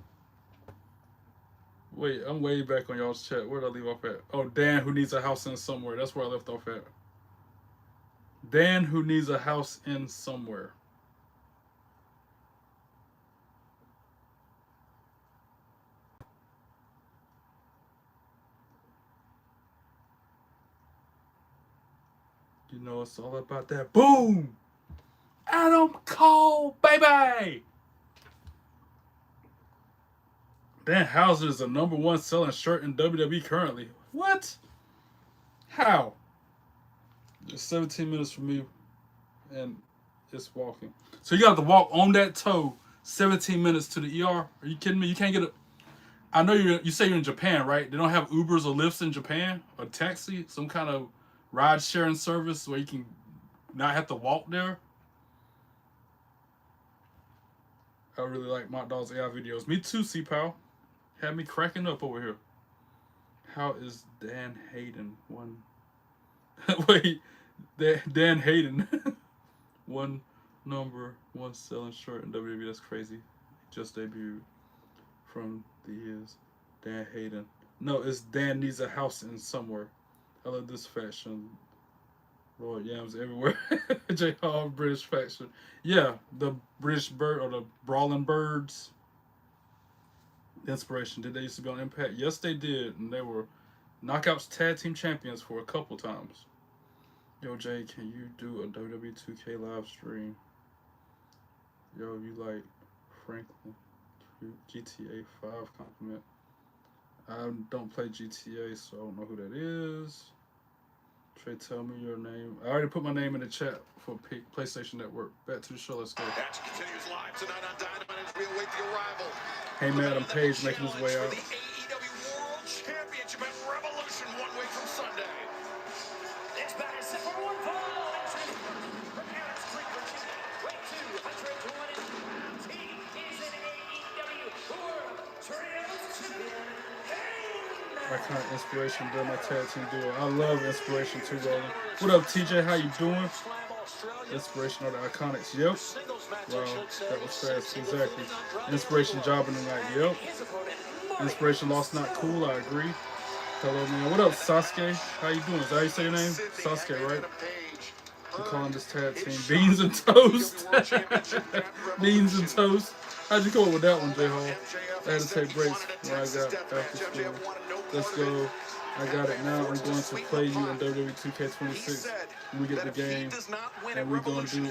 Wait, I'm way back on y'all's chat. Where did I leave off at? Oh, Dan, who needs a house in somewhere. That's where I left off at. Dan, who needs a house in somewhere. You know it's all about that. Boom! Adam Cole, baby! Dan Houser is the #1 selling shirt in WWE currently. What? How? It's 17 minutes from me, and it's walking. So you got to walk on that toe 17 minutes to the ER? Are you kidding me? You can't get a... I know you say you're in Japan, right? They don't have Ubers or Lyfts in Japan? Or taxi? Some kind of ride-sharing service where you can not have to walk there? I really like Mock Dog's AI videos. Me too, C-Pow. Had me cracking up over here. How is Dan Hayden one? Wait, Dan Hayden #1 selling shirt in WWE. That's crazy. Just debuted from the years. Dan Hayden. No, it's Dan needs a house in somewhere. I love this fashion. Lord Yams everywhere. J Hall British faction. Yeah, the British Bird or the Brawling Birds. Inspiration. Did they used to be on Impact? Yes, they did, and they were Knockouts Tag Team Champions for a couple times. Yo, Jay, can you do a WWE 2K live stream? Yo, you like Franklin GTA 5 compliment. I don't play GTA, so I don't know who that is. Trey, tell me your name. I already put my name in the chat for PlayStation Network. Back to the show. Let's go. Action continues live tonight on Dynamite as we await the arrival. Hey, Madam Page making his way out. For the AEW World Championship at Revolution 1 week from Sunday. It's back to set for one fall. Prepare to streak for weight 220 pounds. He is an AEW World Champion. Iconic Inspiration, they're my tag team duo. I love Inspiration too, Roland. What up, TJ? How you doing? Inspiration are the Iconics. Yep. Wow, that was fast. Exactly. Inspiration jobbing tonight. Yep. Inspiration lost not cool. I agree. Hello, man. What up, Sasuke? How you doing? Is that how you say your name? Sasuke, right? I'm calling this tag team Beans and Toast. Beans and Toast. How'd you come up with that one, J-Hall? I had to take breaks when I got after school. Let's go. I got it now. I'm going to play you in WWE 2K26 when we get the game. And we're going to do a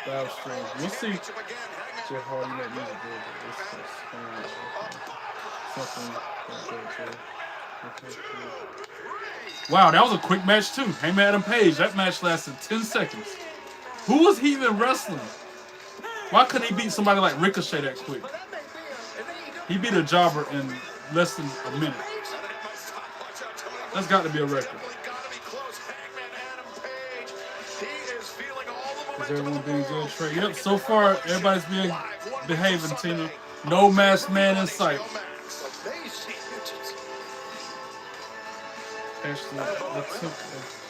live stream. We'll see. J-Hall, you make music good, but this is something like that, okay. Wow, that was a quick match too. Hey, Madam Page, that match lasted 10 seconds. Who was he even wrestling? Why couldn't he beat somebody like Ricochet that quick? He beat a jobber in less than a minute. That's got to be a record. Is everyone being good, Trey? Yep, so far everybody's behaving, Tina. No masked man in sight. Actually, I took a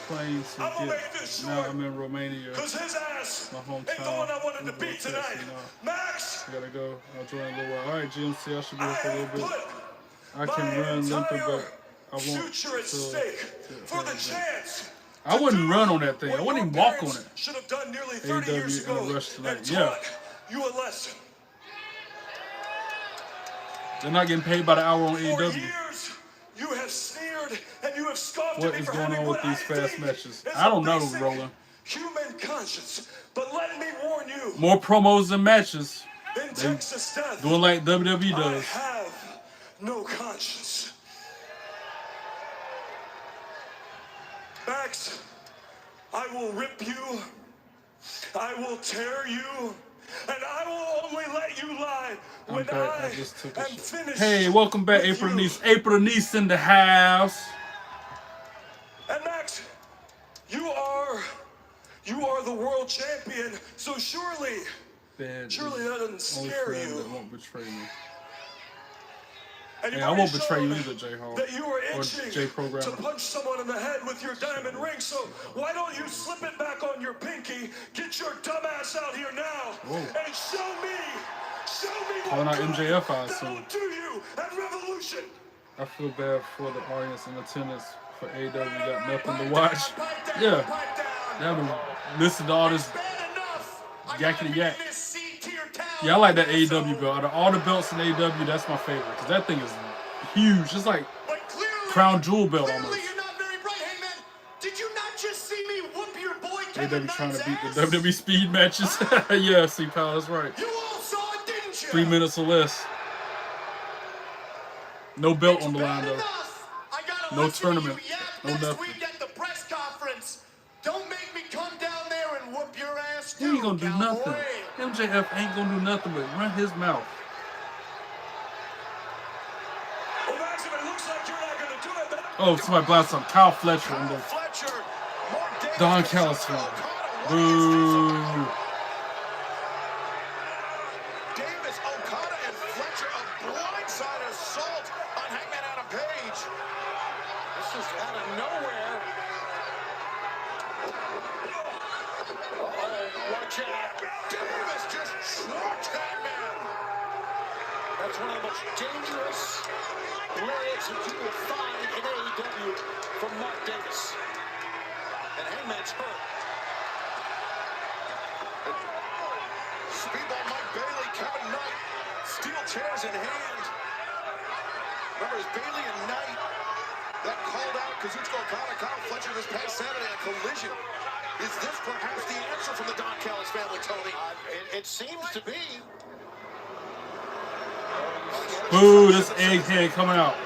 plane to get. Now I'm in Romania, my hometown. I wanted to beat tonight. Max, I gotta go. I'll join a little while. All right, GMC, I should be here for a little bit. I can run limping, but I won't. For the chance. I wouldn't run on that thing. I wouldn't even walk on it. Should have done nearly 30 years AEW ago. in a rush tonight. Yeah. You a lesson. They're not getting paid by the hour on For AEW. years, you have sneaked sneered and you have scoffed What at me is for going having on with what I these fast think matches? is I don't a know, basic Roland. human conscience. But let me warn you. More promos than matches. In Texas death, Doing like WWE I does. have no conscience. Max, I will rip you, I will tear you, and I will only let you lie when I am finished. Hey, welcome back, with April you. Niece. April Niece in the house. And Max, you are the world champion, so surely that doesn't scare you. That won't betray me. And Hey, I won't betray you either, J Hall. that you were Or itching J to Programmer. punch someone in the head with your diamond ring, so why don't you slip it back on your pinky, get your dumb ass out here now, and show me Calling out what MJF, I that'll assume. do you at Revolution. I feel bad for the audience in attendance for AEW. Got nothing to watch. Yeah. They haven't listened to all this yakety yak. Yeah, I like that AEW belt. Out of all the belts in AEW, that's my favorite. Because that thing is huge. It's like crown jewel belt almost. You're not very bright, hey man. Did you not just see me whoop your boy AEW trying to beat the WWE speed matches. Yeah, see, pal, that's right. You all saw it, didn't you? 3 minutes or less. No belt on the line, though. No tournament. No nothing. Week at the press conference. Don't make me come down there and whoop your ass. He ain't gonna do nothing. MJF ain't gonna do nothing but run his mouth. Well, Max, if it looks like you're not gonna do it, then Oh, somebody blasted some Kyle Fletcher in the Don Callis film. Boo. Davis, Okada, and Fletcher a blindside assault on Hangman Adam Page. This is out of nowhere. Watch out. Davis just trucked Hangman. That's one of the most dangerous blades that you will find in AEW from Mark Davis. And Hangman's hurt. Speedball Mike Bailey, Kevin Knight, steel chairs in hand. Remember, it's Bailey and Knight that called out Kazuchika Okada, Kyle Fletcher this past Saturday on Collision. Is this perhaps the answer from the Don Callis family, Tony? It seems to be. Boo, this egghead coming out.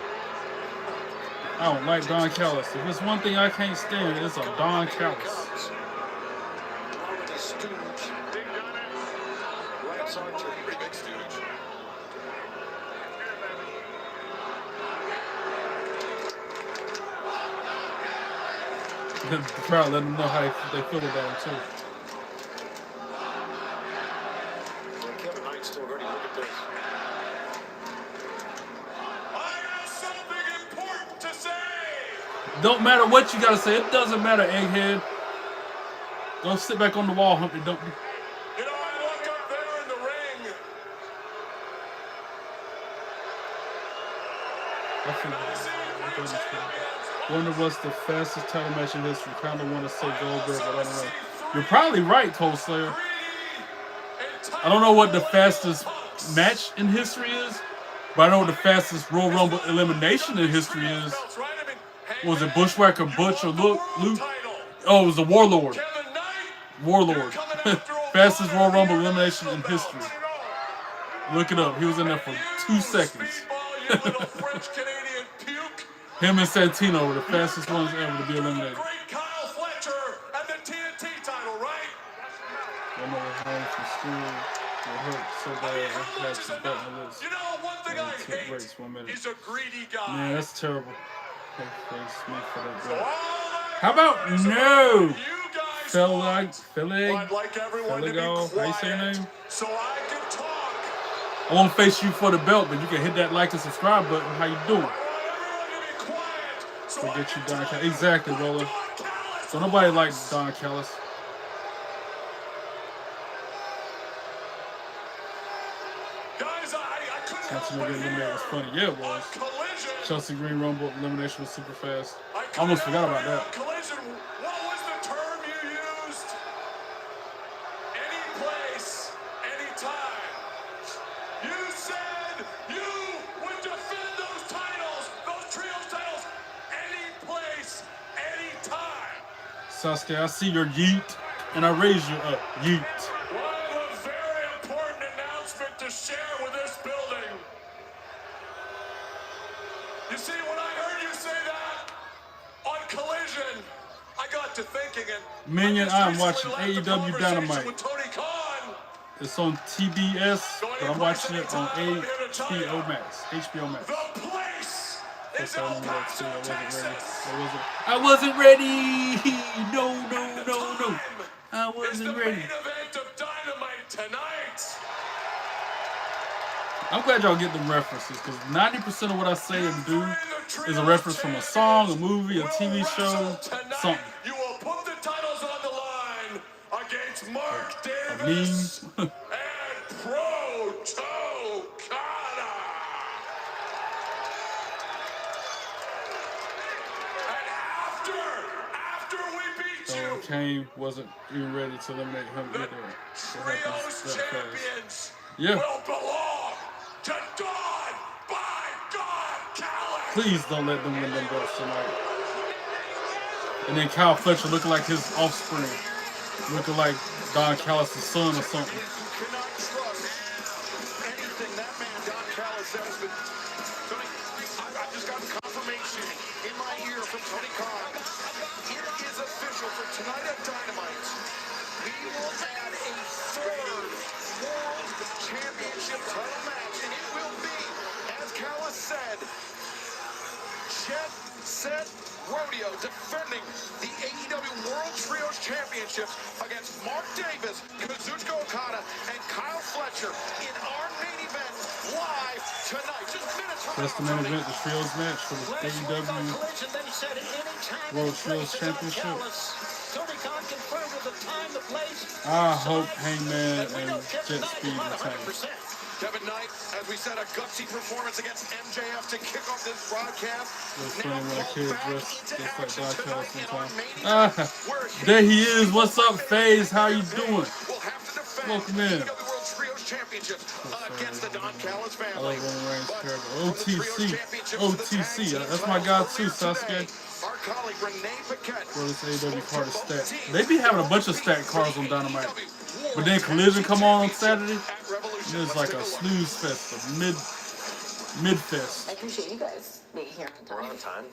I don't like Don Callis. If there's one thing I can't stand, it's a Don Callis. Big stooge. The crowd let them know how they feel about him, too. Kevin Knight's still ready. Look at this. I have something important to say. Don't matter what you gotta say. It doesn't matter, egghead. Go sit back on the wall, Humpty Dumpty. You know, I look up there in the ring. I feel wonder what's the fastest title match in history. Kind of want to say Goldberg, but I don't know. You're probably right, Cold Slayer. I don't know what the fastest match in history is, but I know what the fastest Royal Rumble elimination in history is. Was it Bushwhacker Butch or Luke? Oh, it was the Warlord. Warlord. Fastest Royal Rumble elimination in history. Look it up. He was in there for 2 seconds. Him and Santino were the fastest ones ever to be eliminated. Great Kyle Fletcher and the TNT title, right? One of the home from school. It hurt so bad I had to bet my lips. You know, one thing I hate breaks 1 minute. is a greedy guy. Man, that's terrible. Hey, thanks me for that. So Break. all How about no? you guys want, Philly, I'd like everyone to be how you say your quiet name? so I can talk. I won't face you for the belt, but you can hit that like and subscribe button. How you doing? I want everyone to be quiet so To I get you can Don talk. Callis. Exactly, Roller. Don Callis. So nobody likes Don Callis. Guys, I couldn't help Santino but getting eliminated hear was funny. Yeah, it was. on Collision. Chelsea Green Rumble elimination was super fast. I I almost couldn't forgot help about but hear that. on Collision, what was the term you used? Any place, any time. You said you would defend those titles, those trios titles, Sasuke, I see your yeet, and I raise you up. Yeet. Well, I have a very important announcement to share with this building. You see, when I heard you say that on Collision, I got to thinking, and Minion, I I'm just watching recently left a AEW conversation Dynamite. with Tony Khan. It's on TBS, but I'm watching it on HBO Max. HBO Max. The place is I El knew that Paso, too. Texas. I wasn't ready. No. I Is the wasn't main ready. event of Dynamite tonight. I'm glad y'all get them references, because 90% of what I say and do is a reference from a song, a movie, a TV show, something. You will put the titles on the line against Mark A Davis meme. and Protocana. And after we beat So you, Kane wasn't even ready to eliminate him the either. Trios champions Yeah. will belong to Dawn by God Callis. Please don't let them win them belts tonight. And then Kyle Fletcher looking like his offspring. Looking like Don Callis' son or something. You cannot trust anything that man Don Callis says, but Tony, I've just gotten confirmation in my ear from Tony Khan. It is official for tonight at Dynamite. We will add a third World Championship title match, and it will be, as Callis said, Jet Set Rodeo defending the AEW World Trios Championship against Mark Davis, Kazuchika Okada, and Kyle Fletcher in our main event live tonight. Just minutes from That's the main event, the Trios match for the AEW World Trios Championship. I hope Hangman and Jet Speed return. Kevin Knight, as we said, a gutsy performance against MJF to kick off this broadcast. It's funny when a kid dressed just like Don Callis sometimes. There he is. What's up, FaZe? How you doing? Welcome in. Against the Don Callis I family. love Roman Reigns' character. OTC. That's my guy too, Sasuke. Our colleague Renee Paquette. Well, this AEW card is stacked. They be having a bunch of stacked cards on Dynamite. But then Collision come on Saturday, and it's like a snooze fest, a mid fest. I appreciate you guys being here on time. We're on time.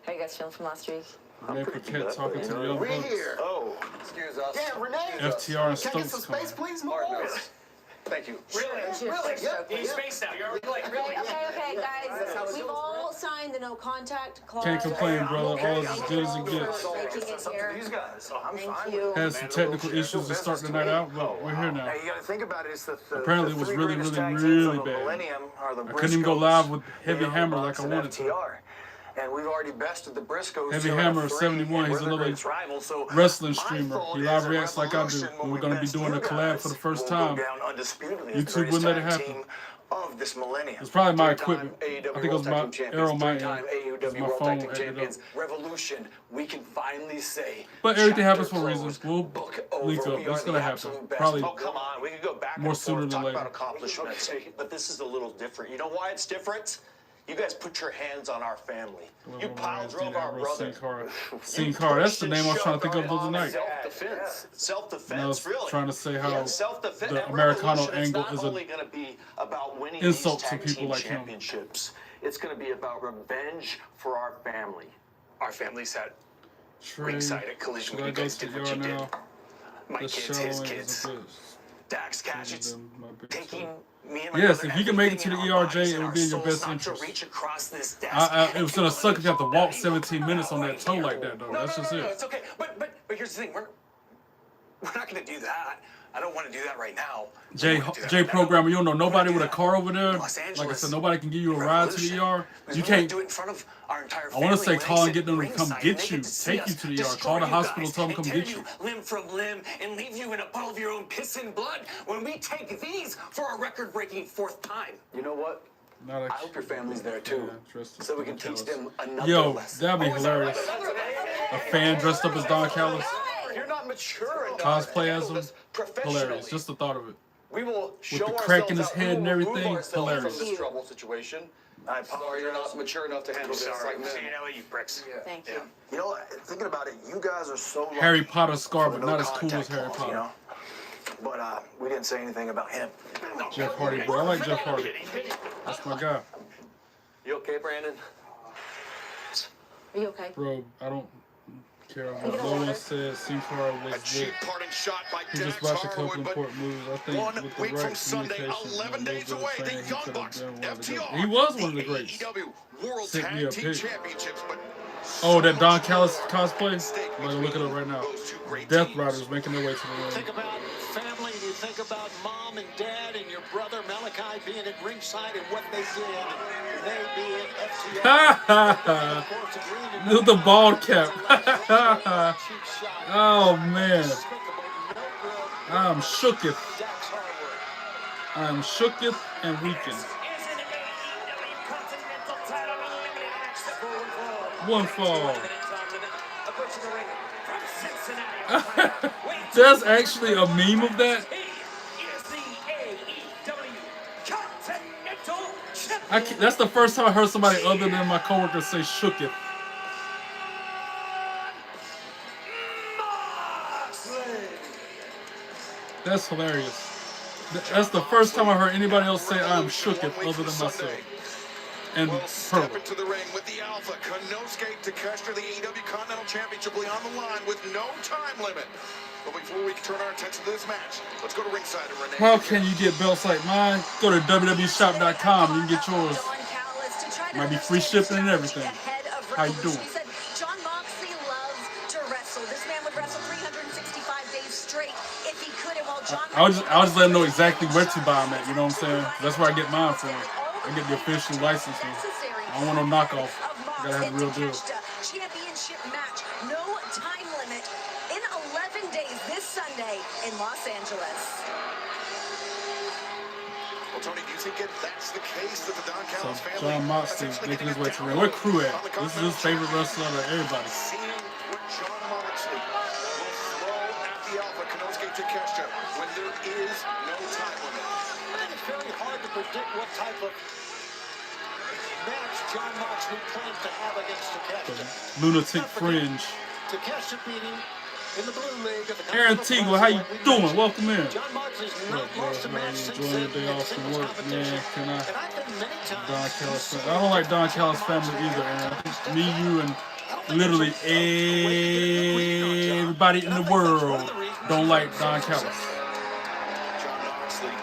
How you guys feeling from last week? Renee Paquette talking to the Young Bucks. Oh, excuse us. Yeah, Renee. FTR and Stokes coming. please? Partners. Thank you. Really? Yep. Need space now. You're already late. Really? Okay, guys. We've all signed the no contact clause. Can't complain, brother. All is as good as it gets. Making it here. These guys. I'm Thank fine. you. Had some technical issues to start the night out, but we're here now. Now you got to think about it. It's the Apparently it was three really, greatest really, tag teams really of the bad. millennium are the I couldn't even go Briscoes, live with Heavy the Young Hammer like Bucks, I and wanted to. FTR. And we've already bested the Briscoes. Heavy 2 out of Hammer 3, 71, and he's we're their another greatest rival. So wrestling my streamer. thought He is live at reacts like I do. Revolution, And when we're we going to be best doing a you collab guys, for the first we'll go time. down undisputedly as the YouTube wouldn't let it greatest happen. tag team of this millennium. It's probably my Three-time equipment. AEW I think it was World Tag my Team champions, arrow mic. three-time It was AEW my World phone Tag Team acting champions. up. Revolution, we can finally say. But everything happens chapter for a reason. closed, We'll book link over. up. We It's are going the to happen. absolute best. Probably Oh, come on. We could go back more and sooner forth, than talk later. about accomplishments. But this is a little different. You know why it's different? You guys put your hands on our family. You pile drove our brother. Sin Cara. That's the name I was trying to think of the other night. Self-defense. Self-defense, And I was really. trying to say how Yeah, self-defense. the At Americano Revolution, it's angle not is only a going to be about winning insult these to tag people team like him. championships. It's going to be about revenge for our family. Our family's had Trey. ringside at Collision Should when I you go guys to did what ER you did. now? My The kids, his shadowing is kids, a bitch. Dax Catchets, My bitch. taking me and my Yes, brother, if you can make it to everything the in our ERJ, bodies it and would be in your our best souls not to interest. reach across this desk It was gonna and suck if you have to walk kill 17 minutes on that right toe here. like that, though. That's just no, it. it's okay. But here's the thing. We're not going to do that. I don't want to do that right now. J Programmer, you don't know nobody with a car over there. Like I said, nobody can give you a ride to the ER. You can't. Do it in front of our entire I want to say family call when and they get them to sit come ringside get and they you, to see take you us, to the ER. destroy Call the you hospital, guys, tell them and come tear get you. limb from limb and leave you in a puddle of your own piss and blood when we take these for a record-breaking 4th time. You know what? Not I hope your family's there too, dressed so we as can Don teach Callis. them another Yo, lesson. that'd be hilarious. A fan dressed up as Don Callis. You're not mature enough Cosplay to as handle him. this professionally. Hilarious. Just the thought of it. We will show with the crack in his ourselves out. head and We will remove everything. ourselves Hilarious. from this trouble situation. I'm sorry you're not mature enough to handle this like men. you bricks. Thank you. You know, thinking about it, you guys are so lucky Harry Potter scar, for but the not no as cool as contact Harry clause, Potter. you know? But we didn't say anything about him. Jeff Hardy, bro. I like Jeff Hardy. That's my guy. You okay, Brandon? Are you okay? Bro, I don't care what no one said. C-Car was A cheap good. parting shot by He just Dax watched a couple Harwood, but important moves. I think 1 with the week right from Sunday, communication, 11 and a days little away, bit the of training, he Young could have Bucks, been one of the great. FTR, He was one of the the greats. AEW World Sent me Tag a Team pic. Championships, but Oh, that Don so Callis much cosplay? stake I'm gonna look it up between right now. those two great Death teams. Riders making their way to the Think ring. about family, and you think about mom and dad and your brother Malachi being at ringside and what they did. They being FTR. Ha ha ha! With the bald cap. Oh man. I'm shooketh. I'm shooketh and weakened. One fall. There's actually a meme of that. That's the first time I heard somebody other than my coworker say shooketh. That's hilarious. That's the first time I heard anybody else say I'm shooketh other than myself. And We'll step Pearl. into the ring with the Alpha, Konosuke Takeshita, the AEW Continental Championship will be on the line with no time limit. But before we turn our attention to this match, let's go to ringside and Renee. How can you get belts like mine? Go to www.shop.com. You can get yours. Might be free shipping and everything. How you doing? John Moxley loves to wrestle. This man would wrestle 365 days straight if he could. And while John I'll just let them know exactly where to buy them at. You know what I'm saying? That's where I get mine from. I get the official licensing. I don't want no knockoff. I gotta have the real deal. Championship match, no time limit, in 11 days this Sunday in Los Angeles. Well, Tony, do you think that's the case that the Don So Callis family John Moxley making his way to the ring. Where Crew at? This is his favorite wrestler out of everybody. Seeing what John Moxley will throw at the Alpha, Konosuke Takeshita, when there is no time limit. It's very hard to predict what type of match John Moxley plans to have against Takeshita. Lunatic Fringe. Takeshita beat him in the Blue League of the Aaron Teagle, how you doing? Welcome in. John Moxley's What not up, lost a bro? match Man, since enjoying your then day in off from singles work, competition. man. Can I? And I've been many times. Don Callis. I don't like Don Callis family either, Aaron. I think me, you, and literally everybody in the world don't like Don Callis. John Moxley,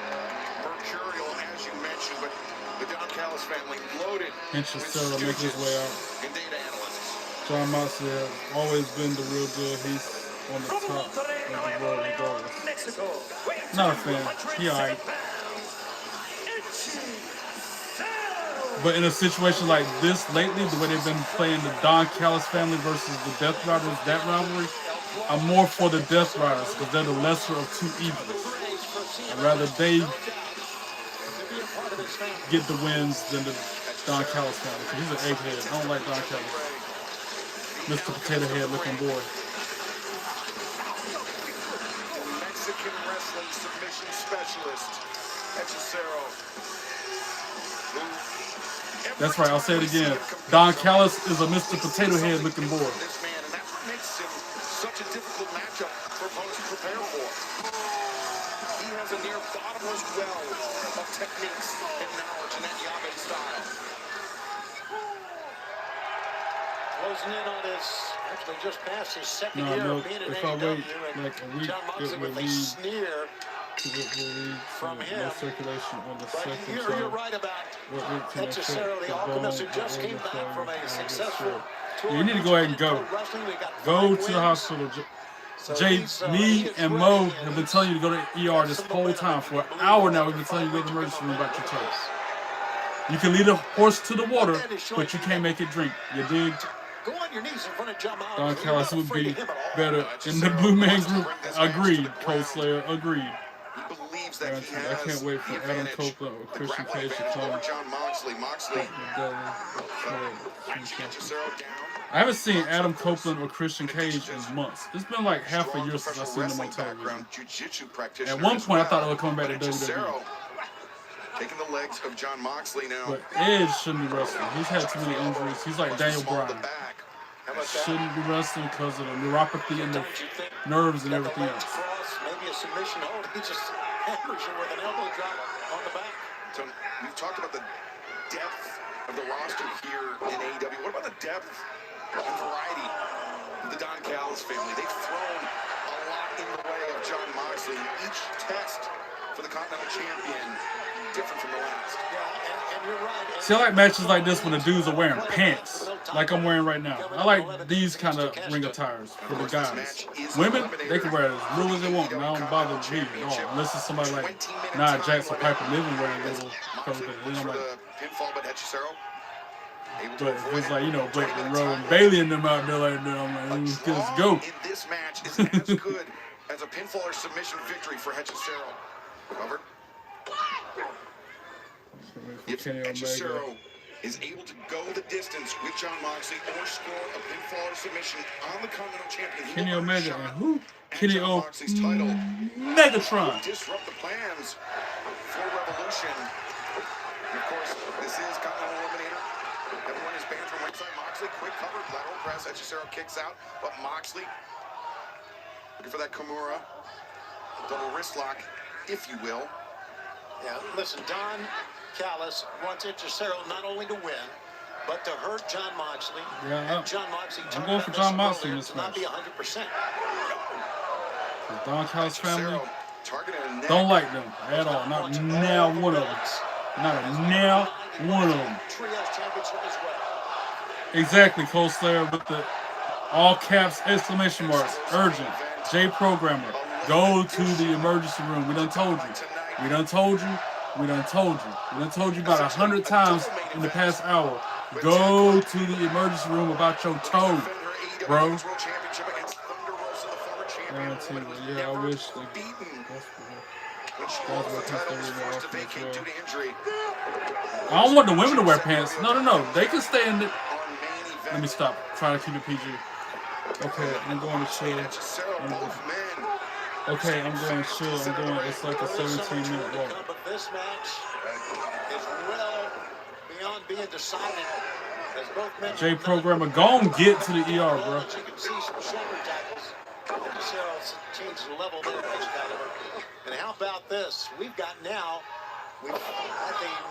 mercurial, as you mentioned, but the Don Callis family loaded Hence with Sarah making his way out. stooges and data analysts. John Moxley has always been the real deal. He's on the top of the world regardless. Not a fan. He alright. But in a situation like this lately, the way they've been playing the Don Callis family versus the Death Riders, that rivalry, I'm more for the Death Riders because they're the lesser of two evils. I'd rather they get the wins than the Don Callis family. 'Cause he's an egghead. I don't like Don Callis. Mr. Potato Head looking boy. Mexican wrestling submission specialist, Hechicero. That's right, I'll say it again. Don Callis is a Mr. Potato Head looking boy. This man, and that's what makes him such a difficult matchup for opponents to prepare for. He has a near bottomless well of techniques and knowledge in that Yabe style. Closing in on his, actually just past his second No, year no, of being in if I wait AEW. like a week, John Moxley it will with a lead sneer. from him. No circulation on the But second you're show. right about What week can I check Hechicero, the the Alchemist, who bone just on came the back phone? from a I get successful sure. tour. You need to go ahead and go. Go to the hospital. Jay, me, and Mo have been telling you to go to ER this whole time. For an hour now, we've been telling you to go to the emergency room about your toes. You can lead a horse to the water, but you can't make it drink. You dig? Go on your knees in front of John Moxley. Don Callis would be better in the Blue Man Group. Agreed, Cold Slayer. Agreed. He believes believes that he I has can't wait for the Adam advantage, Copeland or the Christian grappling Cage to advantage come. over John Moxley. Moxley I haven't seen Adam Copeland or Christian Cage in months. It's been like half a year since I've seen them on television. At one point, I thought they were coming back to WWE. Taking the legs of John Moxley now. But Edge shouldn't be wrestling. He's had too many injuries. He's like Daniel Bryan. Shouldn't be wrestling because of the neuropathy and the nerves and everything else. Maybe a submission hold. He just hammers you with an elbow drop on the back. So we've talked about the depth of the roster here in AEW. What about the depth and variety of the Don Callis family? They've thrown a lot in the way of John Moxley. Each test for the Continental Champion different from the last. Yeah, and you're right. See, I like matches like this when the dudes are wearing pants, like I'm wearing right now. I like these kind of ring attires for the guys. Women, they can wear it as real as they want, and I don't bother me at all. Unless it's somebody like Nia Jax or Piper Niven wearing little clothes. But if it's like, you know, Blake Monroe and Bailey and them out there like that, I'm like, let's go. In this match is as good as a pinfall or submission victory for Hechicero. Covered. If Hechicero is able to go the distance with John Moxley or score a pinfall or submission on the Continental Champion, Kenny Omega and who? Kenny O. Moxley's title. Megatron. Disrupt the plans for Revolution. And of course, this is Continental Eliminator. Everyone is banned from ringside. Moxley, quick cover, lateral press. Hechicero kicks out, but Moxley looking for that Kimura. Double wrist lock, if you will. Yeah, listen, Don Callis wants Hechicero not only to win, but to hurt John Moxley. Yeah, John Moxley. I'm going for John Moxley in this Not match. be 100%. The Don Callis family don't like them at all. Not now one of them. Not a now one of them. Trios championship as well. Exactly, Cole Slayer with the all caps exclamation marks. Urgent. J Programmer. Go to the emergency room. We done told you. We done told you. We done told you. We done told you about 100 times in the past hour. Go to the emergency room about your toe, bro. Yeah, I wish they I don't want the women to wear pants. No. They can stay in the... Let me stop. Try to keep it PG. Okay, I'm going to chill. Okay, I'm going to chill. I'm going... It's like a 17-minute walk. But this match is well beyond being decided. As both men J Programmer, go and get to the ER, bro. You can see some shoulder tackles. Hechicero's changed the level there, Excalibur. And how about this? We've had the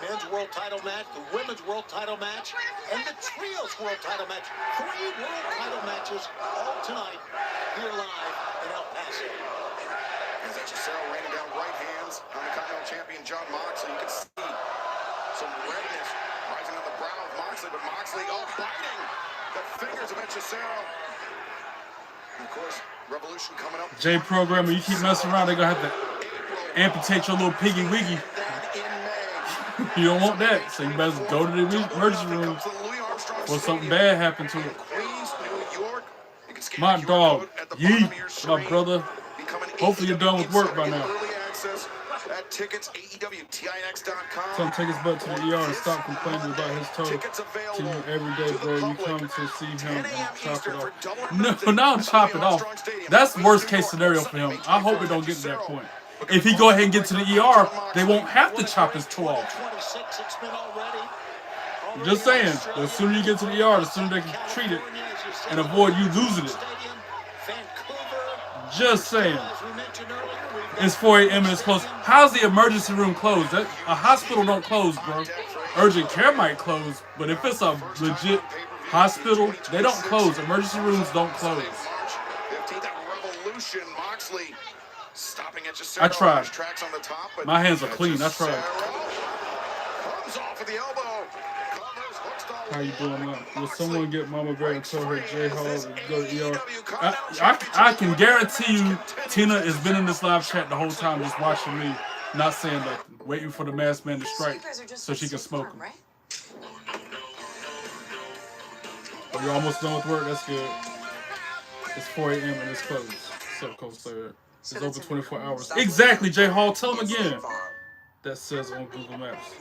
men's world title match, the women's world title match, and the trios world title match. 3 world title matches all tonight here live in El Paso. As Hechicero raining down right hands on the Continental Champion John Moxley, you can see some redness rising on the brow of Moxley, but Moxley biting the fingers of Hechicero. Of course, Revolution coming up. J Programmer, you keep messing around, they're gonna have to amputate your little piggy wiggy. You don't want that, so you better go to the emergency room before something bad happened to it. My dog, Yeet, my brother. Hopefully you're done with work by now. Tell him take his butt to the ER and stop complaining about his toe to you every day, bro. You come to see him and chop it off. No, now chop it off. That's worst case scenario for him. I hope it don't get to that point. If he go ahead and get to the ER, they won't have to chop his toe off. Just saying, the sooner you get to the ER, the sooner they can treat it and avoid you losing it. Just saying. It's 4 a.m. and it's closed. How's the emergency room closed? A hospital don't close, bro. Urgent care might close, but if it's a legit hospital, they don't close. Emergency rooms don't close. I tried. My hands are clean. I tried. How you doing now? Will someone get Mama Bear and tell her J Hall to go to ER? I can guarantee you Tina has been in this live chat the whole time just watching me, not saying nothing, waiting for the masked man to strike so she can smoke him. Oh, you're almost done with work? That's good. It's 4 a.m. and it's closed. So close to it. It's over 24 hours. Exactly, J Hall. Tell him again. That says on Google Maps.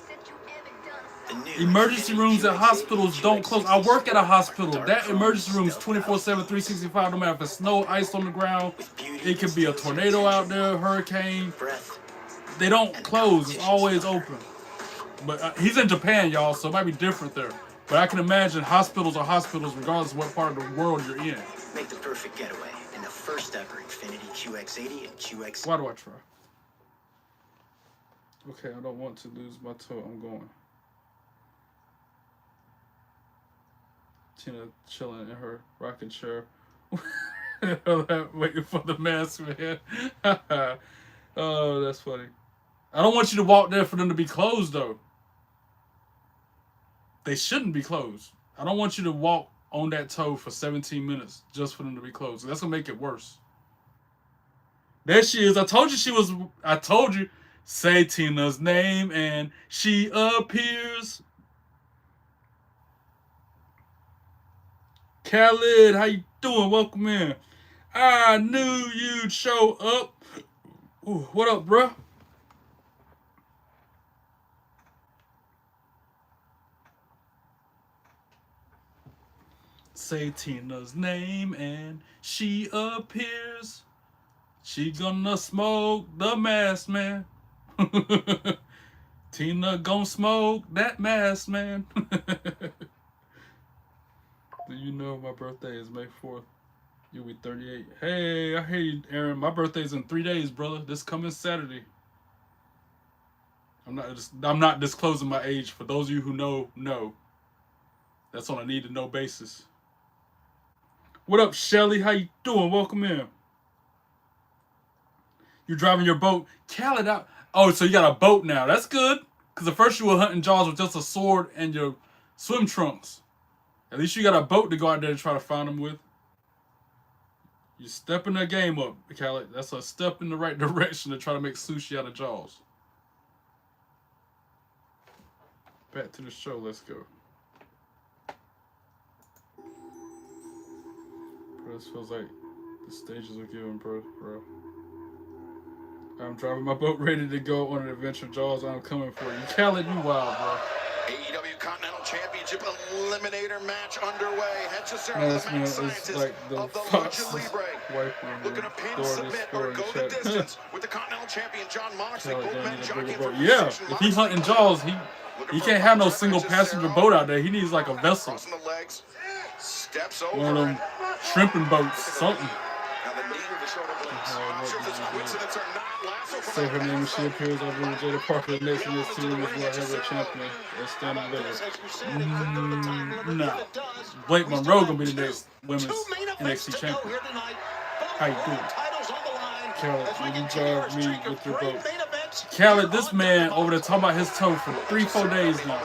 Emergency rooms at hospitals don't close. I work at a hospital. That emergency room is 24/7, 365. No matter if it's snow, ice on the ground. It could be a tornado out there, hurricane. They don't close. It's always open. But he's in Japan, y'all, so it might be different there. But I can imagine hospitals are hospitals regardless of what part of the world you're in. Make the perfect getaway in the first ever Infinity QX80 and QX. Why do I try? Okay, I don't want to lose my toe. I'm going. Tina chilling in her rocking chair. Waiting for the mask, man. Oh, that's funny. I don't want you to walk there for them to be closed, though. They shouldn't be closed. I don't want you to walk on that toe for 17 minutes just for them to be closed. That's going to make it worse. There she is. I told you she was... I told you. Say Tina's name and she appears. Callis, how you doing? Welcome in. I knew you'd show up. Ooh, what up, bruh? Say Tina's name and she appears. She gonna smoke the mask, man. Tina gonna smoke that mask, man. Do you know my birthday is May 4th? You'll be 38. Hey, I hear you, Aaron. My birthday's in 3 days, brother. This coming Saturday. I'm not disclosing my age. For those of you who know. That's on a need-to-know basis. What up, Shelly? How you doing? Welcome in. You driving your boat? Callis out. Oh, so you got a boat now. That's good. Because at first you were hunting jaws with just a sword and your swim trunks. At least you got a boat to go out there to try to find them with. You're stepping the game up, Callis. That's a step in the right direction to try to make sushi out of jaws. Back to the show. Let's go. Bro, this feels like the stages are given, bro. I'm driving my boat ready to go on an adventure, Jaws. I'm coming for you. Callis, you wild, bro. AEW Continental Championship Eliminator match underway. It's like the Fox looking to pin, submit, or go the distance with the Continental Champion John Moxley. Both men jockeying for yeah, if he's hunting Jaws, he can't have no single passenger boat out there. He needs like a vessel. Steps over. One of them shrimping boats, something. Say her name when she appears. I believe Jada Parker next in this team is World Heavyweight Champion and standing there. Nah. Blake Monroe gonna be the next women's NXT champion. How you doing? Callis, will you drive me with your boat? Callis, this man over there talking about his toe for 3-4 days now.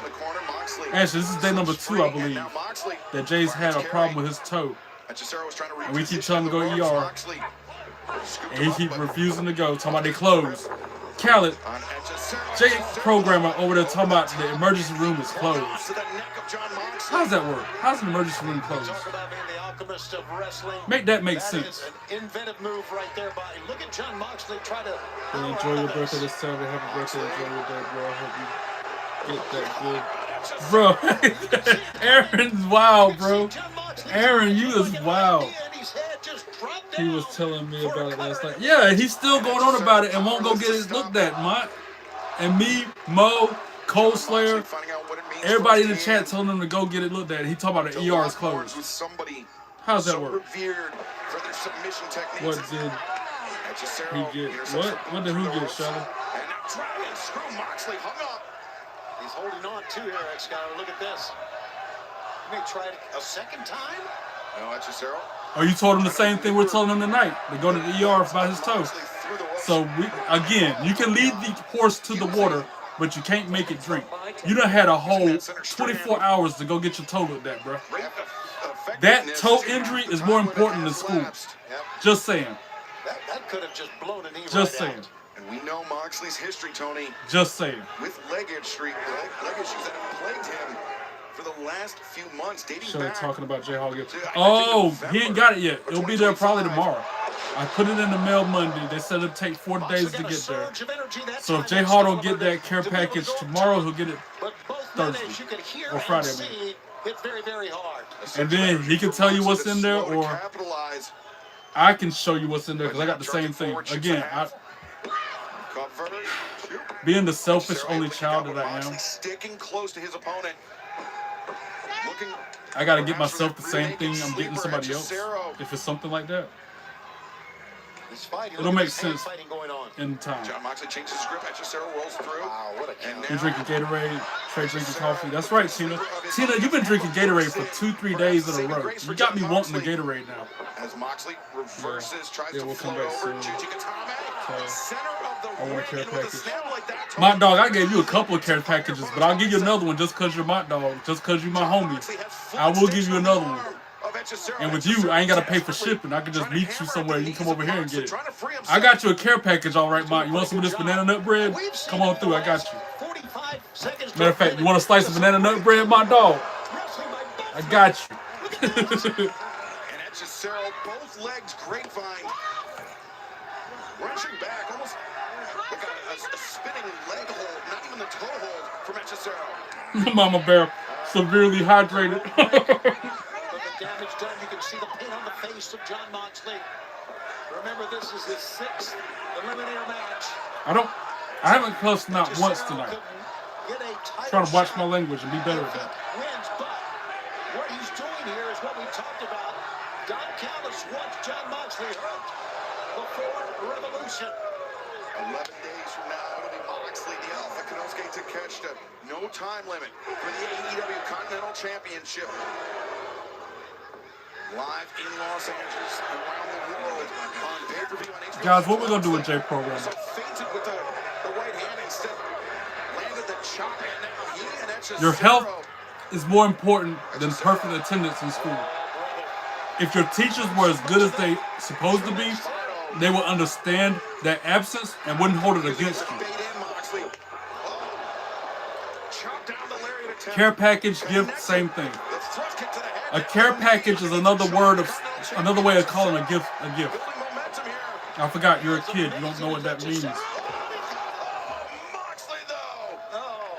Actually, this is day number 2, I believe, that Jay's had a problem with his toe. And we keep telling him to go ER. And he keeps refusing to go, talking about they closed. Callis, Jay programmer over there talking about the emergency room is closed. How does that work? How's an emergency room closed? Make that make sense. Inventive move right there by. Look at John Moxley try to. Enjoy your birthday this Saturday. Happy birthday. Enjoy your day, bro. I hope you get that good. Bro, Aaron's wild, bro. Aaron, you is wild. He was telling me about it last night. Yeah, he's still going on about it and won't go get it looked at, Mont. And me, Mo, Cold Slayer, everybody in the chat told him to go get it looked at. He talking about the ER is closed. How's that work? What did he get? What did who get, Shelly? He's holding on to here, Excalibur. Look at this. He may try it a second time. No, that's just Cesaro. Oh, you told him the same thing we're telling him tonight. To go to the ER by his toe. So, you can lead the horse to the water, but you can't make it drink. You done had a whole 24 hours to go get your toe looked at, bro. That toe injury is more important than school. Just saying. That could have just blown a knee Just saying. And we know Moxley's history, Tony. Just saying. With leg issues that have plagued him for the last few months, dating back. back. Talking about J Hall. Oh, he ain't got it yet. It'll be there probably tomorrow. I put it in the mail Monday. They said it'd take 4 days to get there. So if Jay Hall don't get that care package tomorrow, he'll get it Thursday or Friday. I mean. And then he can tell you what's in there, or I can show you what's in there because I got the same thing. Again, being the selfish only child that I am, I got to get myself the same thing I'm getting somebody else. If it's something like that, it'll make sense in time. John Moxley changes his grip. Cicero rolls through. Wow, what a you're drinking Gatorade, Trey drinking coffee. That's right, Tina. Tina, you've been drinking Gatorade for 2-3 days in a row. You got me wanting the Gatorade now. As Moxley reverses, tries we'll come back soon. So, I want a care package. My dog, I gave you a couple of care packages, but I'll give you another one just because you're my dog, just because you're my homie. I will give you another one. And with you, I ain't got to pay for shipping. I can just meet you somewhere. You can come over here and get it. I got you a care package, all right, Mike. You want some of this banana nut bread? Come on through. I got you. Matter of fact, you want a slice of banana nut bread, my dog? I got you. And Cicero, both legs grapevine. Rushing back, almost like a spinning leg hold, not even the toe hold from Cicero. Mama Bear, severely hydrated. Damage done. You can see the pain on the face of John Moxley. Remember, this is his 6th eliminator match. I haven't cussed not once tonight. Trying to watch my language and be better at that. Wins, but what he's doing here is what we talked about. Don Callis wants John Moxley hurt before Revolution. 11 days from now, it'll be Moxley, the Alpha Konosuke Takeshita. No time limit for the AEW Continental Championship. Live in Los Angeles, around the world, on pay-per-view on HBO. Guys, what we're going to do with J Program? So fainted with the right hand instead, landed the chop, and now he and Cicero. Your health is more important than perfect attendance in school. If your teachers were as good as they supposed to be, they would understand that absence and wouldn't hold it against you. Care package, gift, same thing. A care package is another way of calling a gift a gift. I forgot you're a kid. You don't know what that means. Moxley, though. Oh,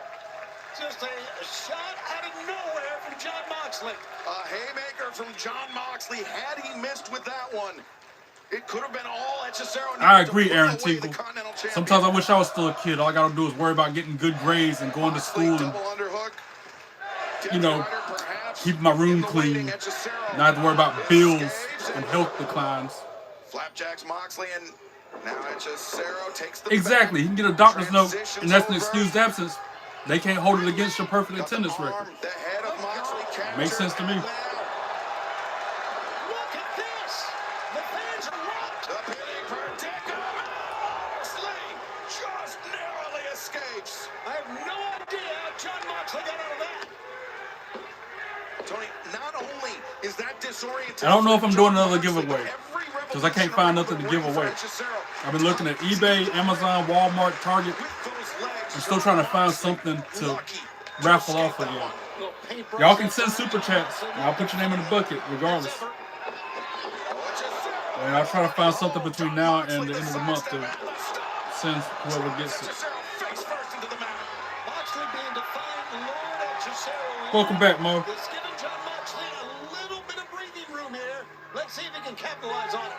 just a shot out of nowhere from John Moxley. A haymaker from John Moxley. Had he missed with that one, it could have been all Cicero. I agree, Aaron Teagle. Sometimes I wish I was still a kid. All I got to do is worry about getting good grades and going to school and, you know, keep my room clean. Not have to worry about bills and health declines. Flapjacks Moxley, and now Cicero takes the exactly. He can get a doctor's note, and that's an excused absence. They can't hold it against your perfect attendance record. Makes sense to me. Look at this. The fans are rocked. The pinning predicament. Moxley just narrowly escapes. I have no idea how John Moxley got out of that. Tony, not only is that disorienting. I don't know if I'm doing another giveaway because I can't find nothing to give away. I've been looking at eBay, Amazon, Walmart, Target. I'm still trying to find something to raffle off again. Y'all can send super chats, and I'll put your name in the bucket regardless. And I'll try to find something between now and the end of the month to send whoever gets it. Welcome back, Mo. It's giving John Moxley a little bit of breathing room here. Let's see if he can capitalize on it.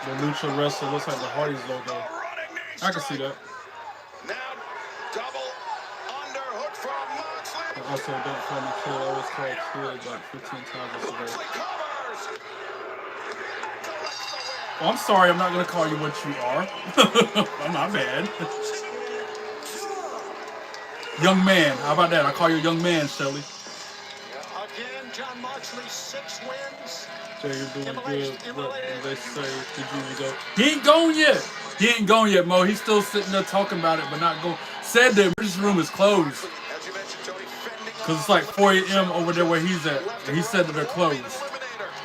The Lucha Wrestler looks like the Hardy's logo. I can see that. Now, double underhook from Moxley. And also, don't call me kid. I was called kid like 15 times yesterday. Well, I'm sorry. I'm not going to call you what you are. I'm not bad. Young man. How about that? I call you a young man, Shelly. Again, John Moxley, 6 wins. Jay, you're doing good. What they say? Did you go? He ain't gone yet. He ain't gone yet, Mo. He's still sitting there talking about it, but not going. Said the emergency room is closed. Because it's like 4 a.m. over there where he's at. And he said that they're closed.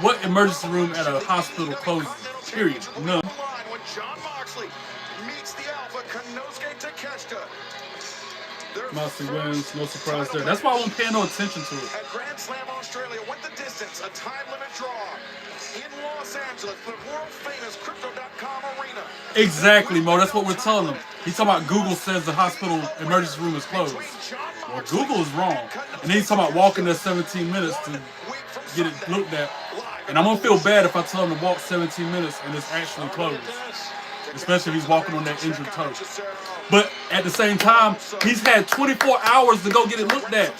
What emergency room at a hospital closes? Period. None. When John Moxley meets the Alpha Konosuke Takeshita. Moxley wins, no surprise there. That's why I wasn't paying no attention to it. At Grand Slam Australia went the distance, a time limit draw in Los Angeles, the world famous Crypto.com arena. Exactly, Mo. That's what we're telling them. He's talking about Google says the hospital emergency room is closed. Well, Google is wrong. And then he's talking about walking there 17 minutes to get it looked at. And I'm going to feel bad if I tell him to walk 17 minutes and it's actually closed. Especially if he's walking on that injured toe. But at the same time, he's had 24 hours to go get it looked at.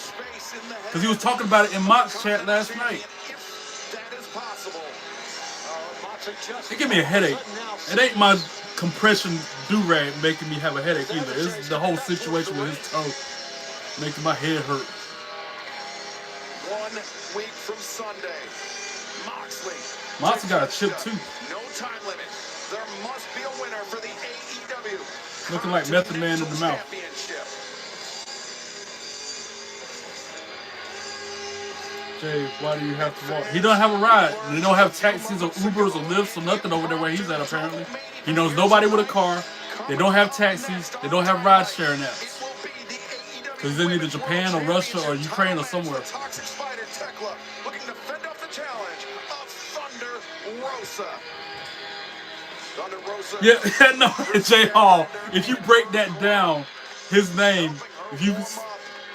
Because he was talking about it in Mott's chat last night. It give me a headache. It ain't my compression do-rag making me have a headache either. It's the whole situation with his toe making my head hurt. 1 week from Sunday, Moxley got a chip too. No time limit. There must be a winner for the AEW. Looking like Method Man in the mouth. Jay, why do you have to walk? He don't have a ride. They don't have taxis or Ubers or Lyfts or nothing over there where he's at apparently. He knows nobody with a car. They don't have taxis. They don't have ride sharing apps. Because he's in either Japan or Russia or Ukraine or somewhere. Toxic Spider Tekla looking to fend off the challenge of Thunder Rosa. Thunder Rosa. Yeah, no, Jay Hall. If you break that down, his name, if you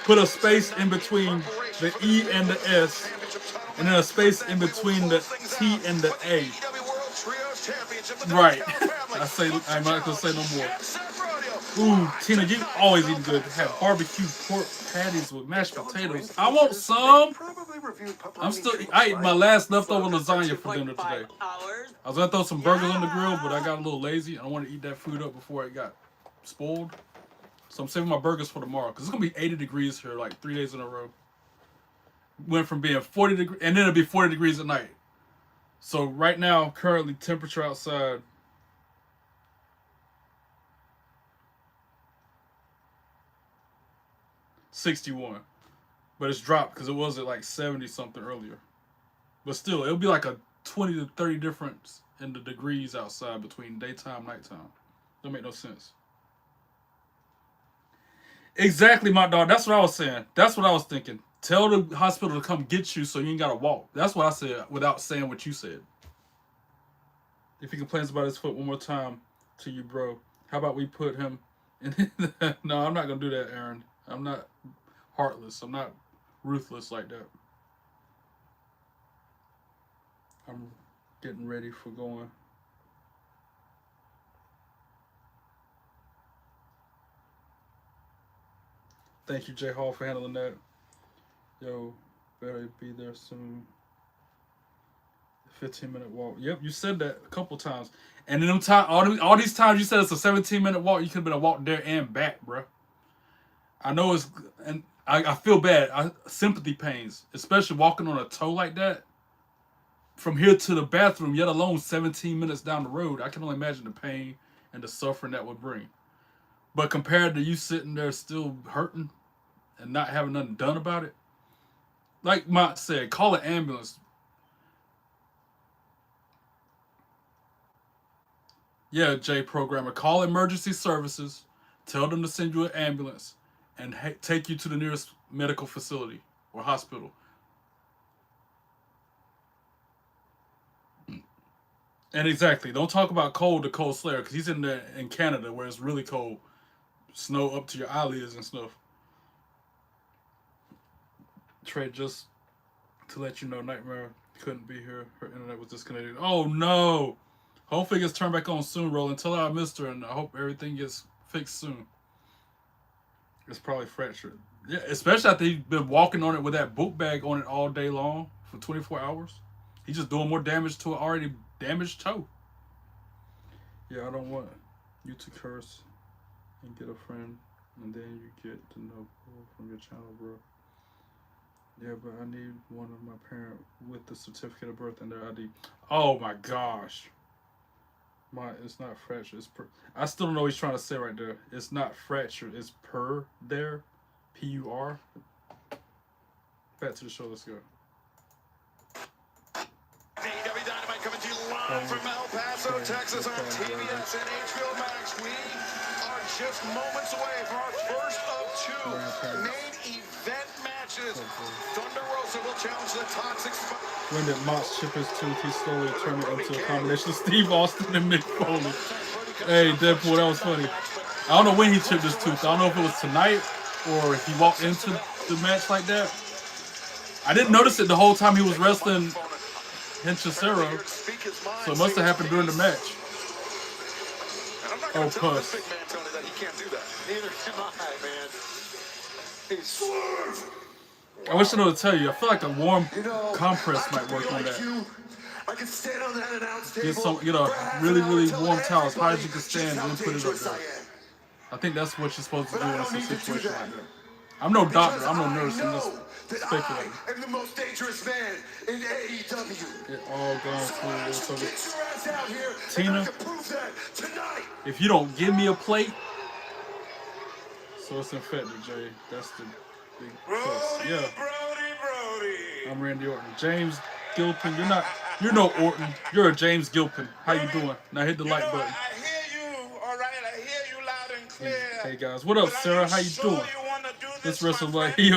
put a space in between the E and the S, and then a space in between the T and the A. Right. I'm not gonna say no more. Ooh, Tina, you always eat good. Have barbecue pork patties with mashed potatoes. I want some. I ate my last leftover lasagna for dinner today. I was gonna throw some burgers on the grill, but I got a little lazy. I want to eat that food up before it got spoiled. So I'm saving my burgers for tomorrow because it's gonna be 80 degrees here like 3 days in a row. Went from being 40 degrees, and then it'll be 40 degrees at night. So right now, currently temperature outside 61, but it's dropped because it was at like 70 something earlier. But still, it'll be like a 20 to 30 difference in the degrees outside between daytime, nighttime. Don't make no sense. Exactly, my dog. That's what I was saying. That's what I was thinking. Tell the hospital to come get you so you ain't gotta walk. That's what I said without saying what you said. If he complains about his foot one more time to you, bro, how about we put him in? No, I'm not gonna do that, Aaron. I'm not heartless. I'm not ruthless like that. I'm getting ready for going. Thank you, Jay Hall, for handling that. Yo, better be there soon. 15-minute walk. Yep, you said that a couple times. And then all these times you said it's a 17-minute walk, you could have been a walk there and back, bro. I know it's, and I feel bad. Sympathy pains, especially walking on a toe like that. From here to the bathroom, yet alone 17 minutes down the road, I can only imagine the pain and the suffering that would bring. But compared to you sitting there still hurting and not having nothing done about it, like Mott said, call an ambulance. Yeah, Jay Programmer, call emergency services, tell them to send you an ambulance, and take you to the nearest medical facility or hospital. And exactly, don't talk about cold to Cold Slayer, because he's in there in Canada where it's really cold. Snow up to your eyelids and stuff. Trey, just to let you know, Nightmare couldn't be here. Her internet was disconnected. Oh no! Hopefully it gets turned back on soon, Roland. Tell her I missed her, and I hope everything gets fixed soon. It's probably fractured. Yeah, especially after he's been walking on it with that boot bag on it all day long for 24 hours. He's just doing more damage to an already damaged toe. Yeah, I don't want you to curse and get a friend, and then you get to know from your channel, bro. Yeah, but I need one of my parents with the certificate of birth and their ID. Oh my gosh. It's not fractured. It's per. I still don't know what he's trying to say right there. It's not fractured. It's per there. P-U-R. Back to the show. Let's go. AEW Dynamite coming to you live from El Paso, Texas on TBS and HBO Max. We are just moments away from our first of two main event matches. Thunder Rosa will challenge the Toxic. When did Mox chip his tooth, he slowly turned it into a combination of Steve Austin and Mick Foley. Hey, Deadpool, that was funny. I don't know when he chipped his tooth. I don't know if it was tonight or if he walked into the match like that. I didn't notice it the whole time he was wrestling Hinchicero, so it must have happened during the match. Oh, puss. Neither can I, man. I wish I knew what to tell you. I feel like a warm compress might work on that. I can stand on that announce table. Get some, really, really warm towel as high as you can stand and then put it up there. I think that's what you're supposed to do in a situation like that. I'm no doctor. I'm no nurse. I'm just speculating. I am the most dangerous man in AEW. It all goes through. So Get your ass out here. Tina, I can prove that tonight. if you don't give me a plate, so it's infected, Jay. That's the big plus. Yeah. I'm Randy Orton. James Gilpin. You're no Orton. You're a James Gilpin. How you doing? Now hit the like button. I hear you, all right? I hear you loud and clear. Hey guys, what up, Sarah? How you doing? This wrestler like he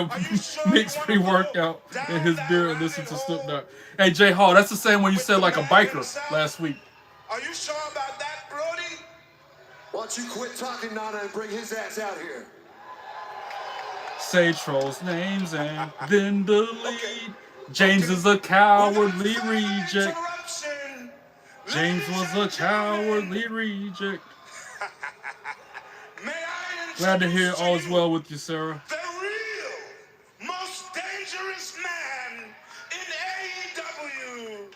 mixed pre-workout in his beer and listen to Snoop Dogg. Hey, Jay Hall, that's the same one you said like a biker last week. Are you sure about that, Brody? Why don't you quit talking, Nana, and bring his ass out here? Say trolls' names and then delete. James is a cowardly reject. James was a cowardly reject. Glad to hear all is well with you, Sarah. The real, most dangerous man in AEW.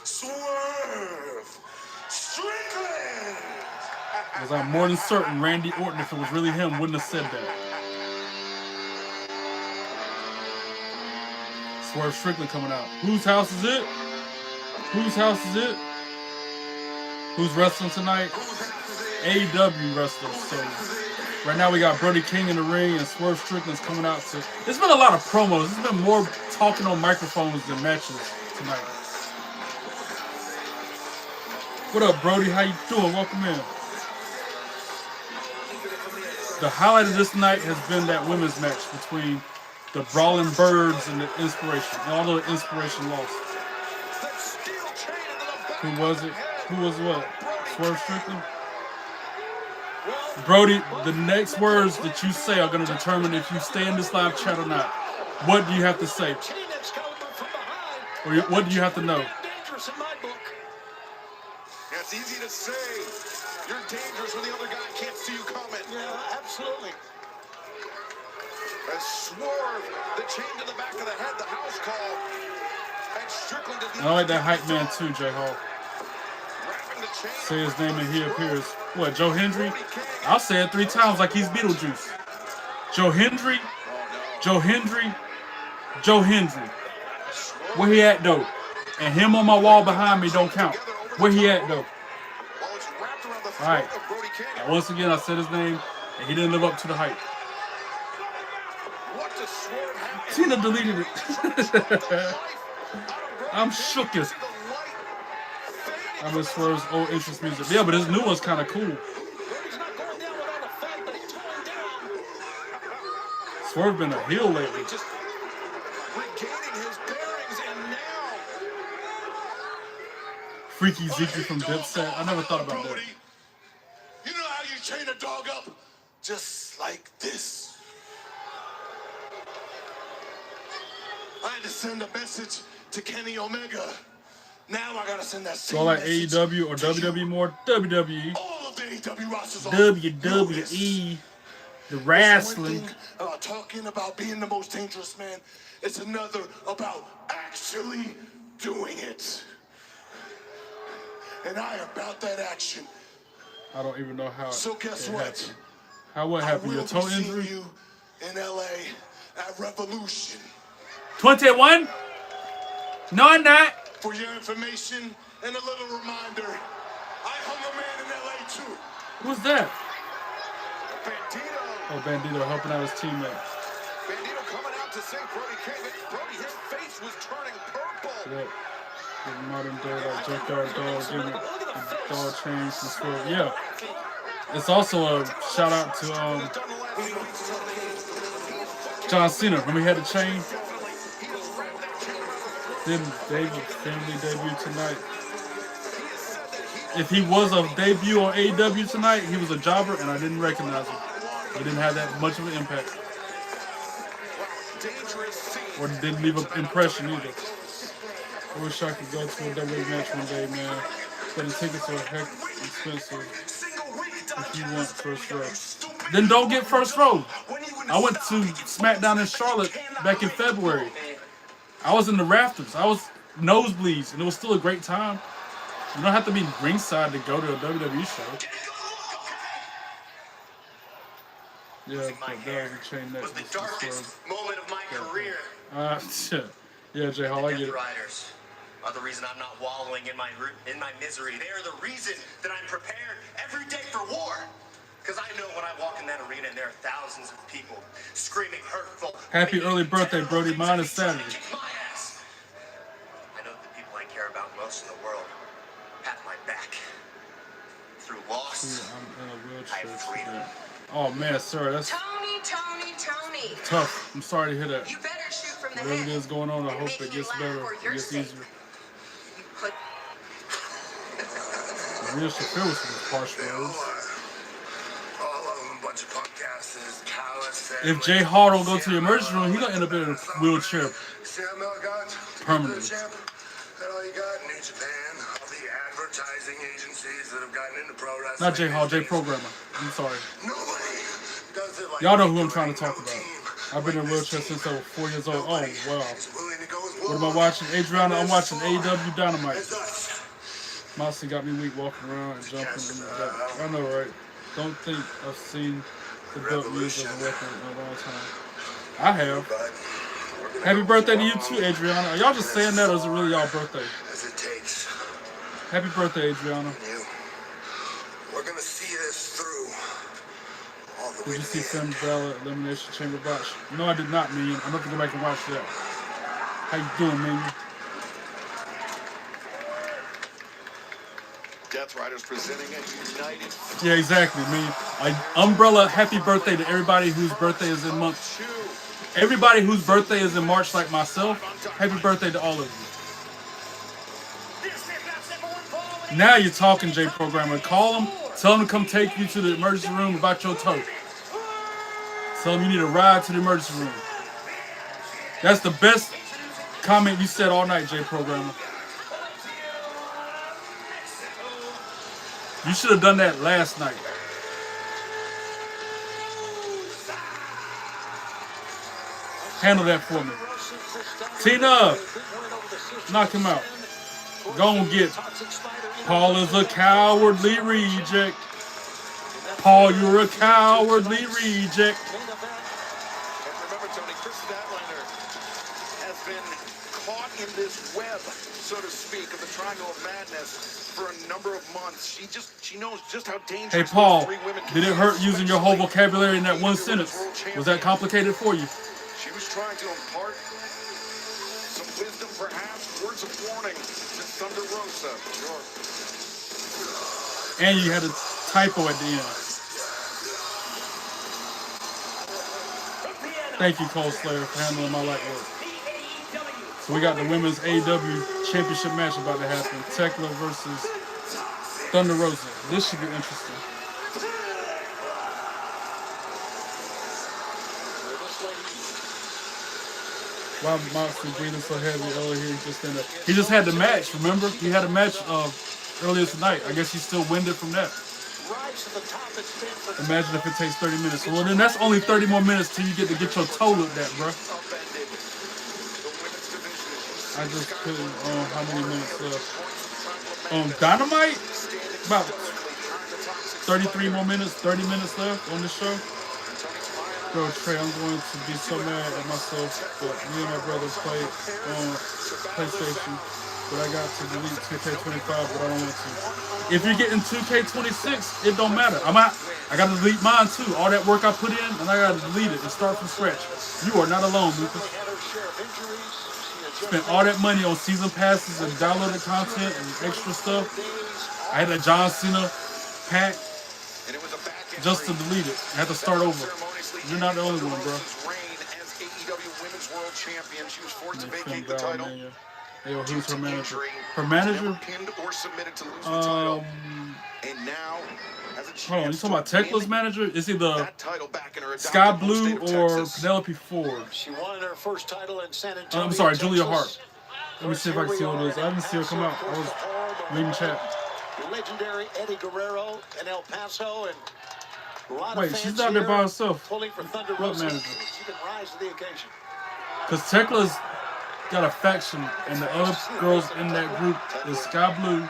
Swerve Strickland. Because I'm more than certain Randy Orton, if it was really him, wouldn't have said that. Swerve Strickland coming out. Whose house is it? Whose house is it? Who's wrestling tonight? AEW wrestlers. So right now we got Brody King in the ring and Swerve Strickland's coming out. So there's been a lot of promos. There's been more talking on microphones than matches tonight. What up, Brody? How you doing? Welcome in. The highlight of this night has been that women's match between the Brawling Birds and the Inspiration. And although the Inspiration lost. Who was it? Who was what? Swerve Strickland? Brody, the next words that you say are going to determine if you stay in this live chat or not. What do you have to say? Or what do you have to know? Yeah, it's easy to say you're dangerous when the other guy can't see you coming. Yeah, absolutely. As Swerve, the chain to the back of the head, the house call. And Strickland does not. I like that hype man too, J Hall. Say his name and he appears. What, Joe Hendry? I'll say it 3 times like he's Beetlejuice. Joe Hendry? Joe Hendry? Joe Hendry. Where he at though? And him on my wall behind me don't count. Where he at though? Alright. Once again I said his name and he didn't live up to the hype. Tina deleted it. I'm shookest. I miss Swerve's old interest music. Yeah, but his new one's kind of cool. Swerve been a heel lately. Freaky Zeke from Dipset. I never thought about that. You know how you chain a dog up? Just like this. I had to send a message to Kenny Omega. Now I gotta send that same So like message AEW or WWE more? WWE. all of the AEW rosters on WWE. The wrestling. Talking about being the most dangerous man. It's another about actually doing it. And I am about that action. I don't even know how So guess what? happened. How what happened? Your toe injury? You in LA at Revolution. 21? No, I'm not. For your information and a little reminder, I hung a man in LA too. Who's that? Bandito. Oh, Bandito helping out his teammate. Bandito coming out to save Brody King. Brody, his face was turning purple. Yep. The modern day like junkyard dog gimmick. Dog change from Swerve. Yeah. It's also a shout out to John Cena. Remember he had the chain? Then David's family debut tonight. If he was a debut on AEW tonight, he was a jobber and I didn't recognize him. He didn't have that much of an impact. Or didn't leave an impression either. I wish I could go to a WWE match one day, man. But the tickets are heck expensive if you want first row. Then don't get first row. I went to SmackDown in Charlotte back in February. I was in the rafters. I was nosebleeds, and it was still a great time. You don't have to be ringside to go to a WWE show. Yeah, but that was a chain that was the darkest moment of my career. Shit. Yeah, J Hall, I get it. Riders are the reason I'm not wallowing in my misery. They are the reason that I'm prepared every day for war. Because I know when I walk in that arena and there are thousands of people screaming hurtful. Happy early birthday, Brody. Mine is Saturday. I know the people I care about most in the world have my back. Through loss, I have freedom. Oh man, sir, that's Tony. tough. I'm sorry to hear that. You better shoot from the Whatever head. it is going on, I hope it gets better. It gets easier. Real Shafir was some harsh words. If Jay Hall don't go to the emergency room, he's gonna end up in a wheelchair permanently. Not Jay Hall, Jay Programmer. I'm sorry. Y'all know who I'm trying to talk about. I've been in a wheelchair since I was 4 years old. Oh, wow. What am I watching? Adriana, I'm watching AEW Dynamite. Mossy got me weak walking around and jumping in the belt. I know, right? Don't think I've seen the belt used as a weapon in a long time. I have. Happy birthday to you too, Adriana. Are y'all just saying that or is it really y'all birthday? Happy birthday, Adriana. We're gonna see this through. Did you see Finn Balor Elimination Chamber botch? No, I did not, man. I'm going to go back and watch that. How you doing, man? Death Riders presenting a united. Yeah, exactly, man. Umbrella, happy birthday to everybody whose birthday is in month. Everybody whose birthday is in March, like myself. Happy birthday to all of you. Now you're talking, J Programmer. Call them. Tell them to come take you to the emergency room about your toe. Tell them you need a ride to the emergency room. That's the best comment you said all night, J Programmer. You should have done that last night. Handle that for me. Tina, knock him out. Go and get Paul is a cowardly reject. Paul, you're a cowardly reject. And remember, Tony, Chris Statlander has been caught in this web, so to speak, of the Triangle of Madness for a number of months. She knows just how dangerous. Hey, Paul, did it hurt using your whole vocabulary in that one sentence? Was that complicated for you? She was trying to impart some wisdom, perhaps, words of warning to Thunder Rosa. Sure. And you had a typo at the end. Thank you, Cole Slayer, for handling my light work. So we got the women's AEW championship match about to happen. Tekla versus Thunder Rosa. This should be interesting. Why Moxley breathing so heavy earlier? He just had the match, remember? He had a match earlier tonight. I guess he's still winded from that. Imagine if it takes 30 minutes. Well, then that's only 30 more minutes till you get to get your toe looked at, bro. I just couldn't. How many minutes left? Dynamite? About 33 more minutes, 30 minutes left on the show. Bro, Trey, I'm going to be so mad at myself, but me and my brother played on PlayStation. But I got to delete 2K25, but I don't want to. If you're getting 2K26, it don't matter. I got to delete mine too. All that work I put in, and I got to delete it and start from scratch. You are not alone, Lucas. Spent all that money on season passes and downloaded content and extra stuff. I had that John Cena pack just to delete it. I had to start over. You're not the only one, bro. Yo, who's her manager? Her manager? Hold on, you talking about Tekla's manager? Is he the Sky Blue or Penelope Ford? She won her first title in San Antonio. I'm sorry, Julia Hart. Let me see if I can see what it is. I didn't see her come out. I was reading chat. Legendary Eddie Guerrero in El Paso, and a lot wait, of she's not there by herself. Pulling for Thunder What Rosa. manager? She can rise to the occasion. Because Tekla's got a faction, and the other girls in that group is Sky Blue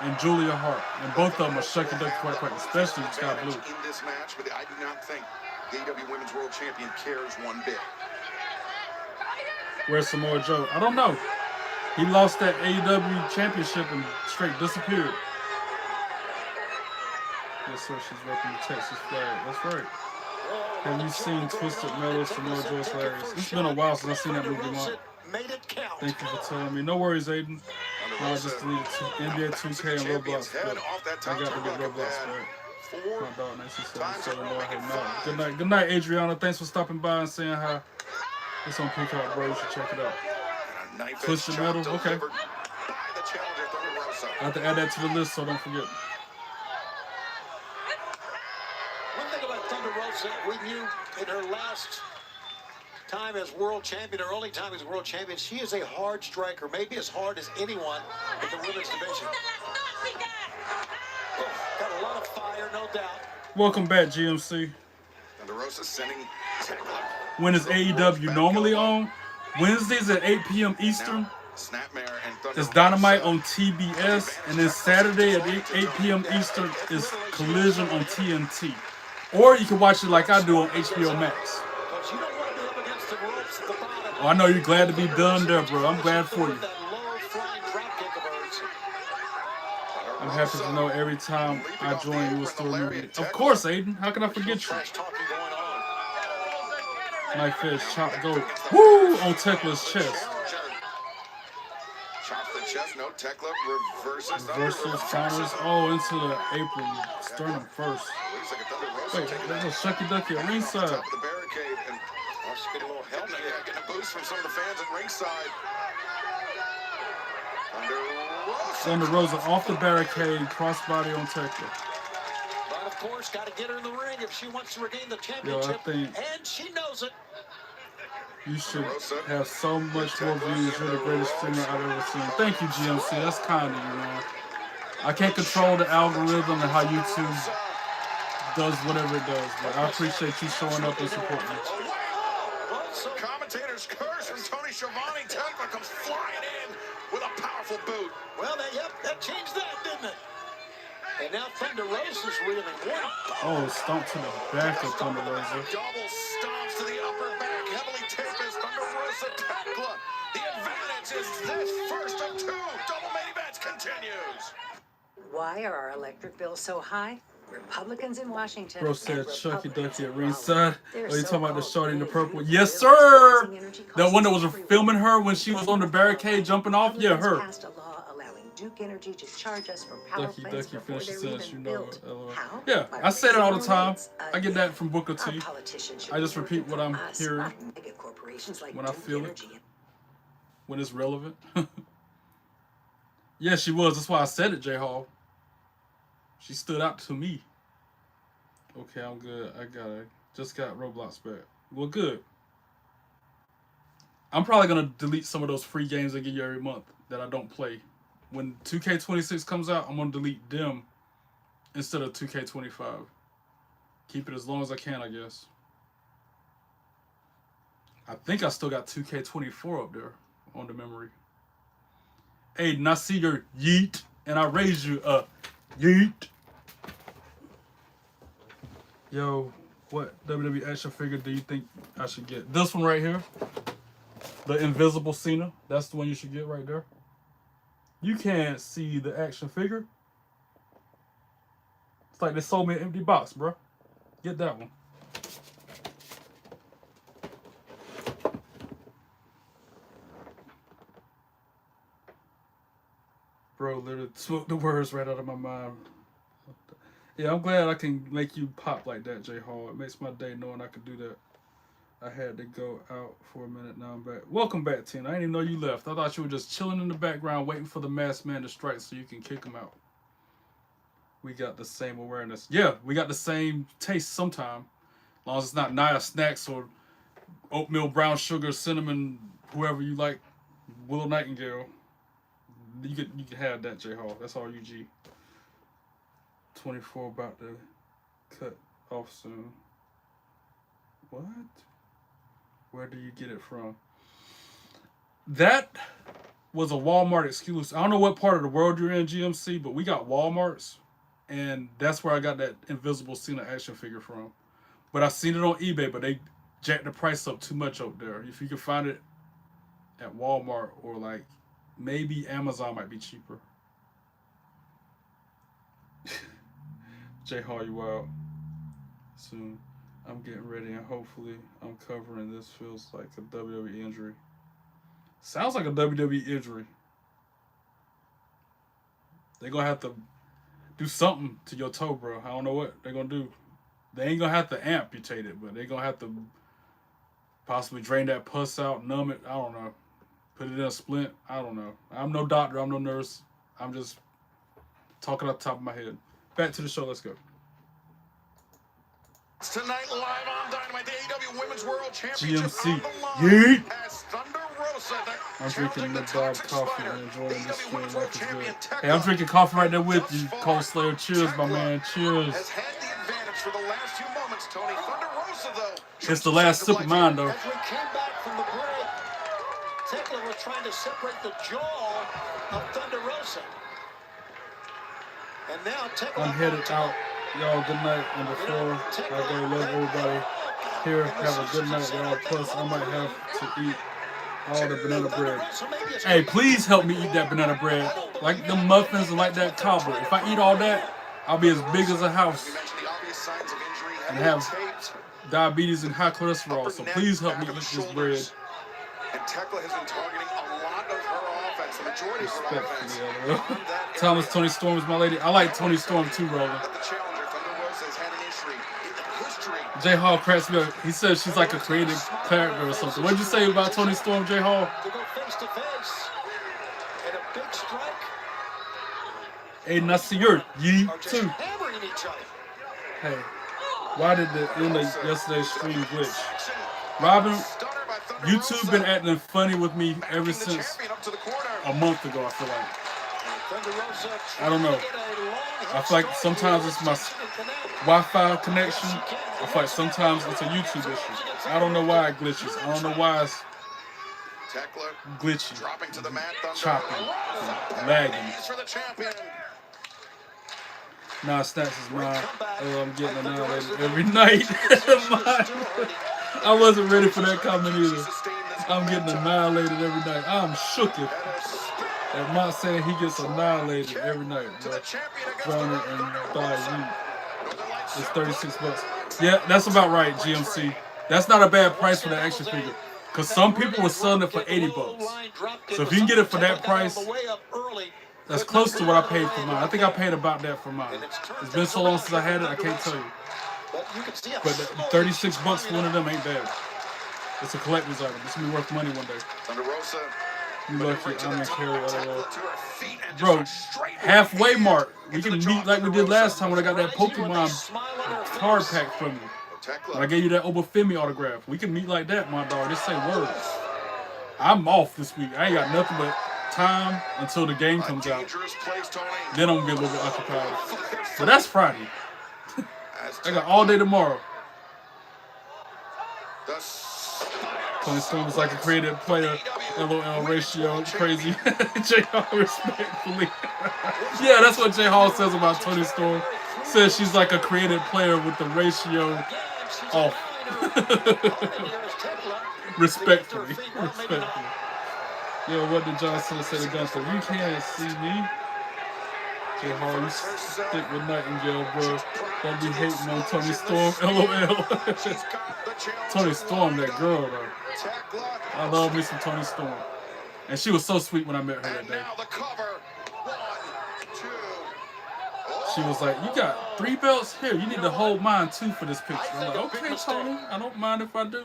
and Julia Hart, and both of them are shucking duck quite, especially Sky Blue. In this match, but I do not think the AEW Women's World Champion cares one bit. Where's Samoa Joe? I don't know. He lost that AEW championship and straight disappeared. Yes, sir. She's repping the Texas flag. That's right. Have you seen Twisted Metal? Samoa Joe's hilarious. It's been a while since I've seen that movie. Mark. Thank you for telling me. No worries, Aiden. I just deleted NBA 2K and Roblox. But I got to get Roblox back. My dog, 1977. No, I have not. Good night. Good night, Adriana. Thanks for stopping by and saying hi. It's on Peacock, bro. You should check it out. Twisted Metal. Okay. I have to add that to the list so I don't forget. One thing about Thunder Rosa, we knew in her last time as world champion, her only time as world champion, she is a hard striker, maybe as hard as anyone in the women's division. Oh, got a lot of fire, no doubt. Welcome back, GMC. Thunder Rosa sending Tekla. When is AEW normally on? Wednesdays at 8 p.m. Eastern. It's Dynamite on TBS, and then Saturday at 8 p.m. Eastern is Collision on TNT. Or you can watch it like I do on HBO Max. Oh, I know you're glad to be done there, bro. I'm glad for you. I'm happy to know every time I join you will still remember me. Of course, Aiden. How can I forget you? My fish, chop goat. Woo! On Tekla's chest. Chops the chest, no Tekla reverses. Reverses, counters. Oh, into the apron. Sternum first. Wait, there's a Shucky Ducky at ringside. Top of the barricade, and she get a little help. Yeah, getting a boost from some of the fans at ringside. Thunder Rosa off the barricade, crossbody on Tekla. But of course, got to get her in the ring if she wants to regain the championship. Yo, I think and she knows it. You should have so much more views. You're the greatest streamer I've ever seen. Thank you, GMC. That's kind of you, man. I can't control the algorithm and how YouTube does whatever it does, but I appreciate you showing up and supporting me. Commentators curse from Tony Schiavone. Tekla comes flying in with a powerful boot. Well, that changed that, didn't it? And now Thunder Rosa's reeling. Oh, stomp to the back of Thunder Rosa. Double stomps to the upper back. Heavily taped as Thunder Rosa Tekla. The advantage is this first of two. Double main events continues. Why are our electric bills so high? Republicans in Washington. Bro said Chucky Ducky at ringside. Oh, you talking about the shorty in the purple? Yes, sir. That one that was filming her when she was on the barricade jumping off. Yeah, her. Duke Energy to charge us for power plants before they're even built. How? Yeah, I say that all the time. I get that from Booker T. I just repeat what I'm hearing when I feel it, when it's relevant. Yeah, she was. That's why I said it, J Hall. She stood out to me. Okay, I'm good. Just got Roblox back. Well, good. I'm probably gonna delete some of those free games they give you every month that I don't play. When 2K26 comes out, I'm going to delete them instead of 2K25. Keep it as long as I can, I guess. I think I still got 2K24 up there on the memory. Aiden, I see your yeet, and I raise you a yeet. Yo, what WWE action figure do you think I should get? This one right here. The Invisible Cena. That's the one you should get right there. You can't see the action figure. It's like they sold me an empty box, bro. Get that one. Bro, literally took the words right out of my mind. Yeah, I'm glad I can make you pop like that, J Hall. It makes my day knowing I could do that. I had to go out for a minute. Now I'm back. Welcome back, Tina. I didn't even know you left. I thought you were just chilling in the background waiting for the masked man to strike so you can kick him out. We got the same awareness. Yeah, we got the same taste sometime. As long as it's not Naya Snacks or oatmeal, brown sugar, cinnamon, whoever you like, Willow Nightingale. You can have that, J Hall. That's all you G. 24 about to cut off soon. What? Where do you get it from? That was a Walmart exclusive. I don't know what part of the world you're in, GMC, but we got Walmarts, and that's where I got that Invisible Cena action figure from. But I seen it on eBay, but they jacked the price up too much up there. If you can find it at Walmart or like maybe Amazon might be cheaper. J Hall, you out soon. I'm getting ready and hopefully I'm covering this. Feels like a WWE injury. Sounds like a WWE injury. They're going to have to do something to your toe, bro. I don't know what they're going to do. They ain't going to have to amputate it, but they're going to have to possibly drain that pus out, numb it. I don't know. Put it in a splint. I don't know. I'm no doctor. I'm no nurse. I'm just talking off the top of my head. Back to the show. Let's go. Tonight live on Dynamite, the AEW Women's World Championship GMC. on the line as Thunder Rosa, I'm drinking the Bob coffee and enjoying this stream. Life is good. Hey, I'm drinking coffee right there with you, Cold Slayer. Cheers, my man. Cheers. Has had the advantage for the last few moments, Tony. Thunder Rosa, though. It's the last sip of mine, though. As we came back from the break, Tekla was trying to separate the jaw of Thunder Rosa. And now Tekla. I'm headed out. Y'all, good night. And before I go, love everybody here. Have a good night, y'all. Plus, I might have to eat all the banana bread. Hey, please help me eat that banana bread. Like the muffins and like that cobbler. If I eat all that, I'll be as big as a house and have diabetes and high cholesterol. So please help me eat this bread. And Tekla has been targeting a lot of her offense, the majority of her offense. Thomas, Tony Storm is my lady. I like Tony Storm too, Roland. J Hall cracks me up. He says she's like a creative character or something. What'd you say about Tony Storm, J Hall? To go face to face. And a big strike. Hey, Nasir, ye too. Hammering each other. Hey, why did the end of yesterday's stream glitch? Robin, YouTube been acting funny with me ever since a month ago, I feel like. I don't know. I feel like sometimes it's my Wi-Fi connection. I feel like sometimes it's a YouTube issue. I don't know why it glitches. I don't know why it's glitchy, chopping, lagging. Nah, Snacks is mine. Oh, I'm getting annihilated every night. I wasn't ready for that comment either. I'm getting annihilated every night. I'm shook it. That Mont saying he gets annihilated every night, bro. Drowning and die. It's 36 bucks. Yeah, that's about right, GMC. That's not a bad price for the action figure. Because some people were selling it for 80 bucks. So if you can get it for that price, that's close to what I paid for mine. I think I paid about that for mine. It's been so long since I had it, I can't tell you. But 36 bucks for one of them ain't bad. It's a collector's item. It's going to be worth money one day. You lucky I'm in carry LOL. Bro, halfway mark. We can meet like we did last time when I got that Pokemon card pack from you. When I gave you that Obafemi autograph. We can meet like that, my dog. Just say words. I'm off this week. I ain't got nothing but time until the game comes out. Then I'm going to be a little bit occupied. But that's Friday. I got all day tomorrow. Tony Storm is like a creative player. LOL ratio crazy. J Hall respectfully. Yeah, that's what J Hall says about Tony Storm. Says she's like a creative player with the ratio off. Respectfully. Respectfully. Yo, what did John Cena say to Gunther? You can't see me. J Hall, you stick with Nightingale, bro. Don't be hating on Tony Storm. LOL. Tony Storm, that girl, though. I love me some Tony Storm. And she was so sweet when I met her that day. she was like, "You got 3 belts here. You need to hold mine too for this picture." I'm like, "Okay, Tony. I don't mind if I do.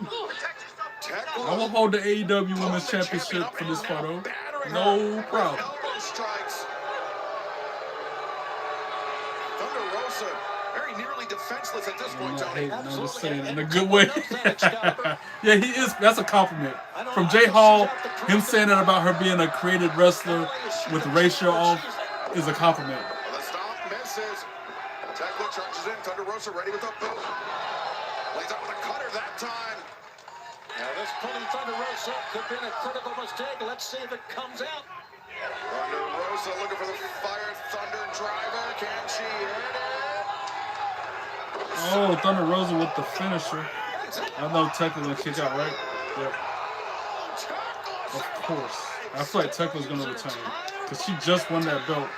I will hold the AEW Women's Championship for this photo. No problem." Thunder Rosa, very nearly defenseless at this point, Tony. I'm just saying in a good way. Yeah, he is. That's a compliment from Jay Hall. Him saying that about her being a creative wrestler with the ratio off is a compliment. The stomp misses. Tekla charges in. Thunder Rosa ready with the boot. Lays out with a cutter that time. Now this pulling Thunder Rosa could be a critical mistake. Let's see if it comes out. Thunder Rosa looking for the Fire Thunder driver. Can she hit it? Oh, Thunder Rosa with the finisher. I know Tekla gonna kick out, right? Yep. Of course. I feel like Tekla's gonna retain because she just won that belt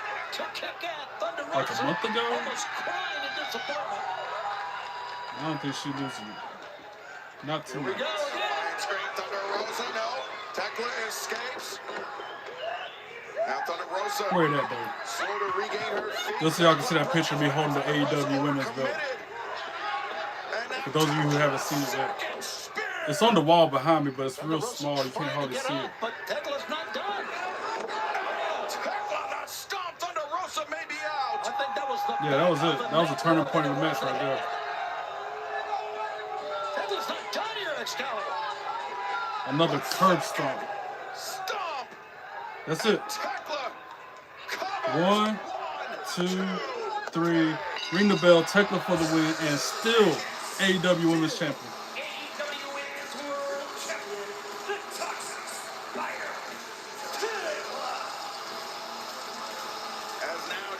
like a month ago. I don't think she's losing it. Not too much. Thunder Rosa, no. Tekla escapes. Now Thunder Rosa. Where that though? Slow to regain her feet. Just so y'all can see that picture of me holding the AEW Women's belt. For those of you who haven't seen it yet. It's on the wall behind me, but it's real small. You can't hardly see it. But Tekla's not done. Tekla not stomped. Thunder Rosa may be out. I think that was the Yeah, that was it. That was a turning point of the match right there. Tekla's not done here, Excalibur. Another curb stomp. Stomp. That's it. 1, 2, 3. Ring the bell. Tekla for the win, and still AEW Women's Champion.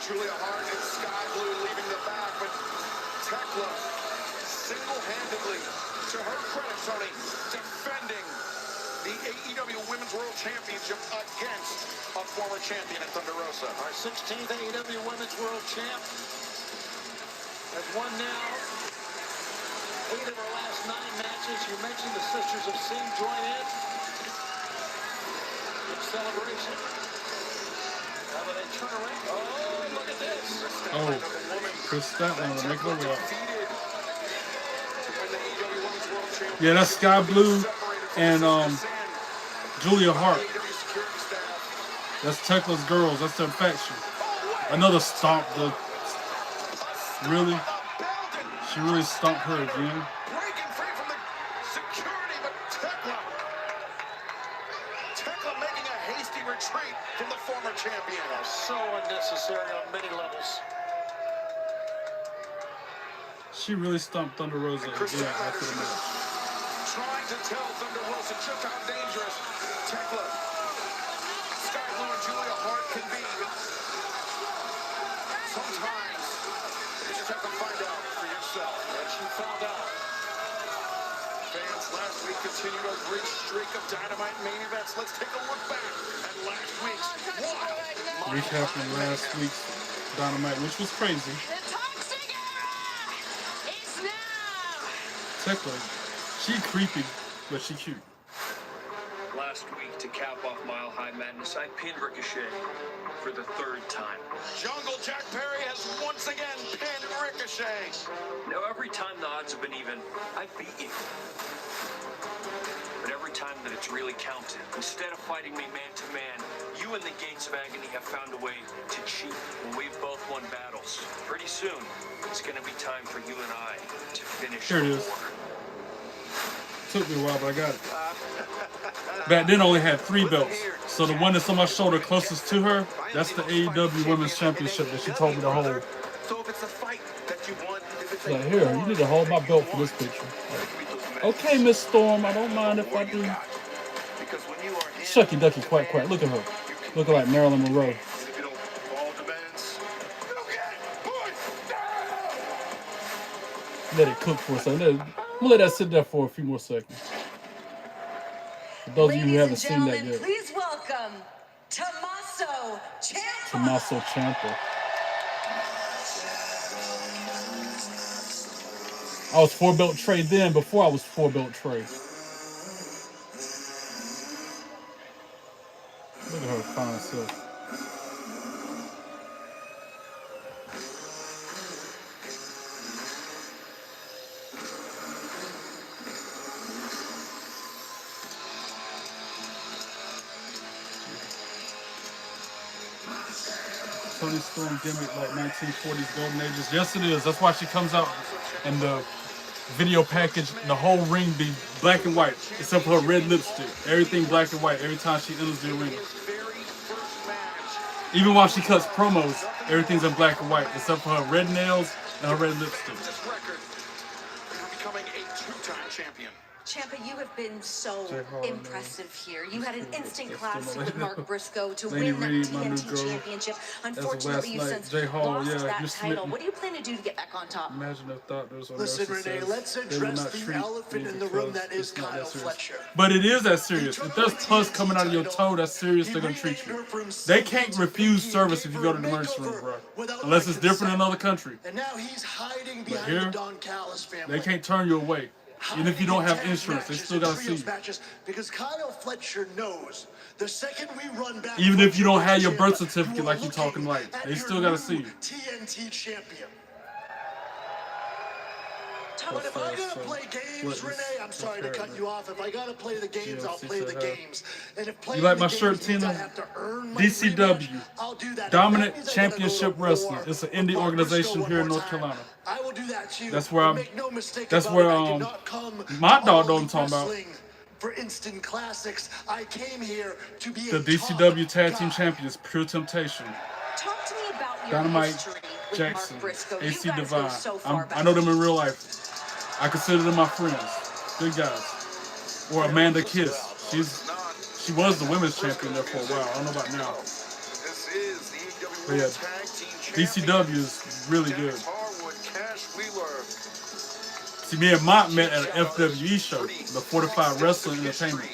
Julia Hart in sky blue leaving the back, but Tekla single-handedly, to her credit, Tony, defending the AEW Women's World Championship against a former champion at Thunder Rosa. Our 16th AEW Women's World Champ has won now 8 of her last 9 matches. You mentioned the Sisters of Sin join in. Good celebration. How about they turn around? Oh, look at this. Oh, Chris Statlander will make it up. Yeah, that's Sky Blue and Julia Hart. That's Tekla's girls. That's their faction. Another stomp. Really? She really stomped her again. Breaking free from the security, but Tekla making a hasty retreat from the former champion. So unnecessary on many levels. She really stomped Thunder Rosa again after the match. Trying to tell Thunder Rosa just how dangerous Tekla, Sky Blue, and Julia Hart can be. Sometimes you just have to find out for yourself. And she found out. Fans last week continued a rich streak of Dynamite main events. Let's take a look back at last week's one. Recapping last week's Dynamite, which was crazy. The toxic era is now. Tekla, she creepy, but she cute. Last week, to cap off Mile High Madness, I pinned Ricochet for the 3rd time. Jungle Jack Perry has once again pinned Ricochet. Now, every time the odds have been even, I beat you. But every time that it's really counted, instead of fighting me man-to-man, you and the Gates of Agony have found a way to cheat when we've both won battles. Pretty soon, it's going to be time for you and I to finish Here it the is. war. Took me a while, but I got it. Back then, I only had 3 belts. So the one that's on my shoulder closest to her, that's the AEW Women's Championship that she told me to hold. So if it's a fight that you won, if it's Like, here, you need to hold my belt for this picture. Like, okay, Miss Storm, I don't mind if I do. Shucky Ducky, quack, quack. Look at her. Looking like Marilyn Monroe. Let it cook for a second. I'm gonna let that sit there for a few more seconds. For those of you who haven't seen that yet. Please welcome Tommaso Ciampa. Tommaso Ciampa. I was 4-belt Trey then, before I was 4-belt Trey. Look at her fine self. Tony Storm gimmick like 1940s golden ages? Yes, it is. That's why she comes out in the video package. The whole ring be black and white, except for her red lipstick. Everything black and white every time she enters the arena. Even while she cuts promos, everything's in black and white, except for her red nails and her red lipstick. Becoming a two-time champion. Ciampa, you have been so impressive here. You had an instant classic with Mark Briscoe to win that TNT championship. Unfortunately, you since lost that title. What do you plan to do to get back on top? Imagine if thought there was on Listen, Renee, let's address the elephant in the room that is Kyle Fletcher. But it is that serious. If there's pus coming out of your toe, that's serious. They're gonna treat you. They can't refuse service if you go to the emergency room, bro. Unless it's different in another country. And now he's hiding behind the Don Callis family. They can't turn you away. Even if you don't have insurance, they still gotta see you. Because Kyle Fletcher knows the second we run back. Even if you don't have your birth certificate like you talking like, they still gotta see you. TNT champion. But if I gotta play games, Renee, I'm sorry to cut you off. If I gotta play the games, I'll play the games. And if playing you like my shirt, Tina? DCW, Dominant Championship Wrestling. It's an indie organization here in North Carolina. I will do that too. That's where my dog don't talk about. For instant classics, I came here to be the DCW Tag Team Champions, Pure Temptation. Talk to me about your Dynamite, Jackson, AC Divine. I know them in real life. I consider them my friends. Good guys. Or Amanda Kiss. She was the women's champion there for a while. I don't know about now. But yeah, DCW is really good. See, me and Mott met at an FWE show, the Fortified Wrestling Entertainment,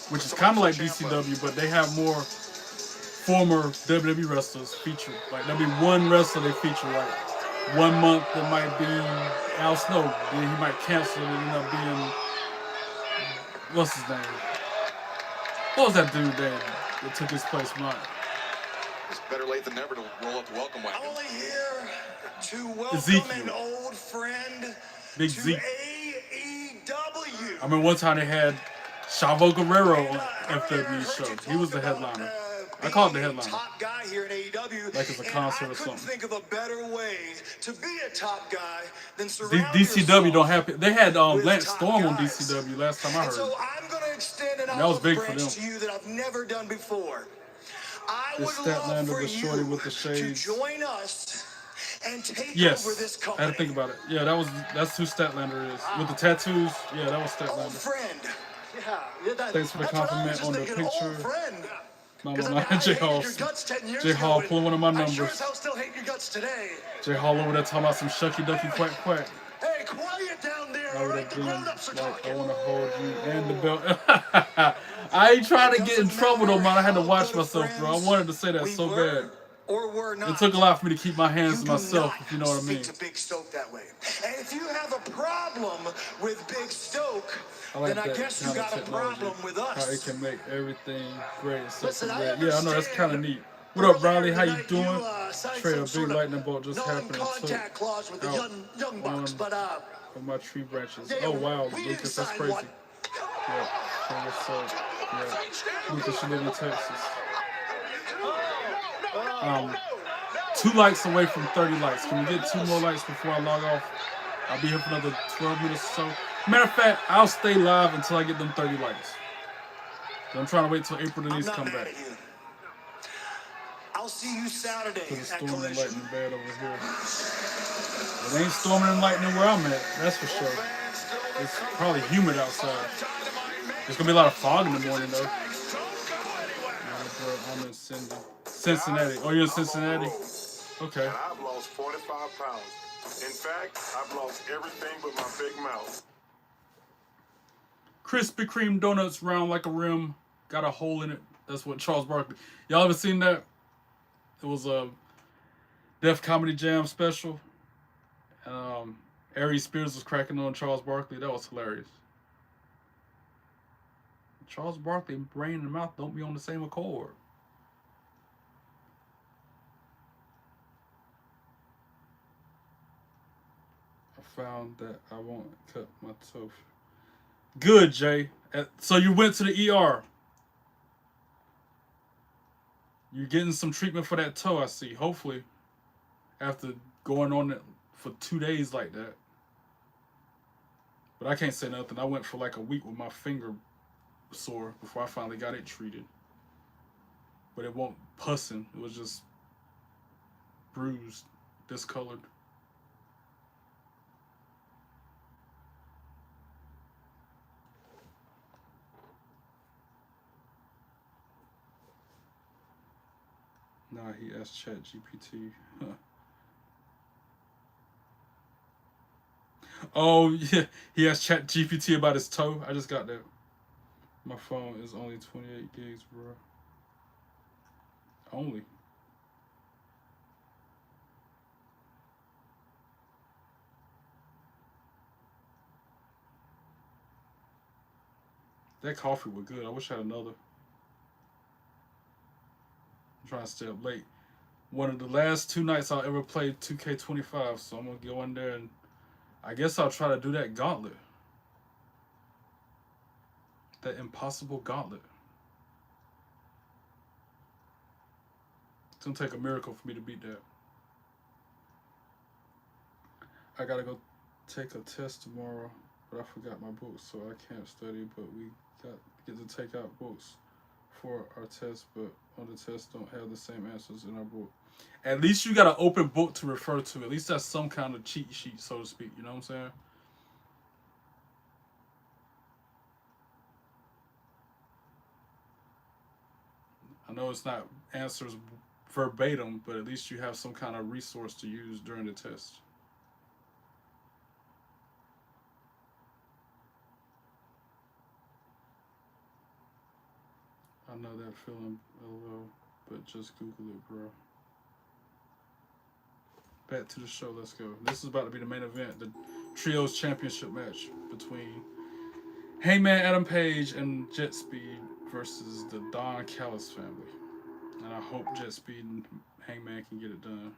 which is kind of like DCW, but they have more former WWE wrestlers featured. Like, there'll be one wrestler they feature, like, 1 month it might be Al Snow, then he might cancel it and end up being, what's his name? What was that dude that took his place, Mott? It's better late than never to roll up the welcome wagon. Only here to welcome Ezekiel. An old friend Big to Zeke. AEW. I remember one time they had Chavo Guerrero on FWE show. He was the headliner. I call it the headliner. Top guy here in AEW. Like it's a concert or I couldn't something. think of a better way to be a top guy than DCW don't have. They had Lance Storm on DCW last time I heard. So I'm going to extend an that was big for branch them. to you that I've never done before. I This would love Statlander, for the shorty you with the shades. to join us and take Yes, over this I company. had to think about it. Yeah, that's who Statlander is. With the tattoos, yeah, that was Statlander. Friend. Thanks for the compliment on the picture. Friend. J Hall. J Hall pulling one of my I sure numbers. as hell still hate your guts today. J Hall over there talking about some shucky ducky quack quack. Hey, quiet down there. All right, the grown-ups are talking. I want to hold you and the belt. I ain't trying to get in trouble though, man. I had to watch myself, bro. I wanted to say that so bad. Or were not. It took a lot for me to keep my hands to myself, if you know what I mean. To Big Stoke that way. And if you have a problem with Big Stoke, then I guess you got a problem with us. How it can make everything great. Listen, yeah, I know that's kind of neat. What up, Riley? How you doing? Trey, a big lightning bolt just happened. Non-contact clause with the young bucks, but of my tree branches. Oh wow, Lucas, that's crazy. Yeah, yeah. Lucas, you live in Texas. 2 likes away from 30 likes. Can we get 2 more likes before I log off? I'll be here for another 12 minutes or so. Matter of fact, I'll stay live until I get them 30 likes. I'm trying to wait till April Denise come back. I'll see you Saturday Because at it's storming and Collision. lightning bad over here. It ain't storming and lightning where I'm at, that's for sure. It's probably humid outside. There's going to be a lot of fog in the morning, though. I'm in Cincinnati. Oh, you're in Cincinnati? Okay. And I've lost 45 pounds. In fact, I've lost everything but my big mouth. Krispy Kreme donuts round like a rim, got a hole in it. That's what Charles Barkley. Y'all ever seen that? It was a Def Comedy Jam special. Aries Spears was cracking on Charles Barkley. That was hilarious. Charles Barkley, brain and mouth don't be on the same accord. I found that I won't cut my toe. Good, Jay. So you went to the ER. You're getting some treatment for that toe, I see. Hopefully, after going on it for 2 days like that. But I can't say nothing. I went for like a week with my finger sore before I finally got it treated. But it won't pussing. It was just bruised, discolored. Nah, he asked ChatGPT. Huh. Oh, yeah. He asked ChatGPT about his toe. I just got that. My phone is only 28 gigs, bro. Only. That coffee was good. I wish I had another. I'm trying to stay up late. One of the last 2 nights I'll ever play 2K25, so I'm going to go in there and I guess I'll try to do that gauntlet. That impossible gauntlet. It's going to take a miracle for me to beat that. I got to go take a test tomorrow, but I forgot my books, so I can't study, but we get to take out books for our test, but on the test don't have the same answers in our book. At least you got an open book to refer to. At least that's some kind of cheat sheet, so to speak. You know what I'm saying? I know it's not answers verbatim, but at least you have some kind of resource to use during the test. I know that feeling, LOL, but just Google it, bro. Back to the show, let's go. This is about to be the main event, the Trios Championship match between Hangman Adam Page and Jet Speed versus the Don Callis family. And I hope Jet Speed and Hangman can get it done.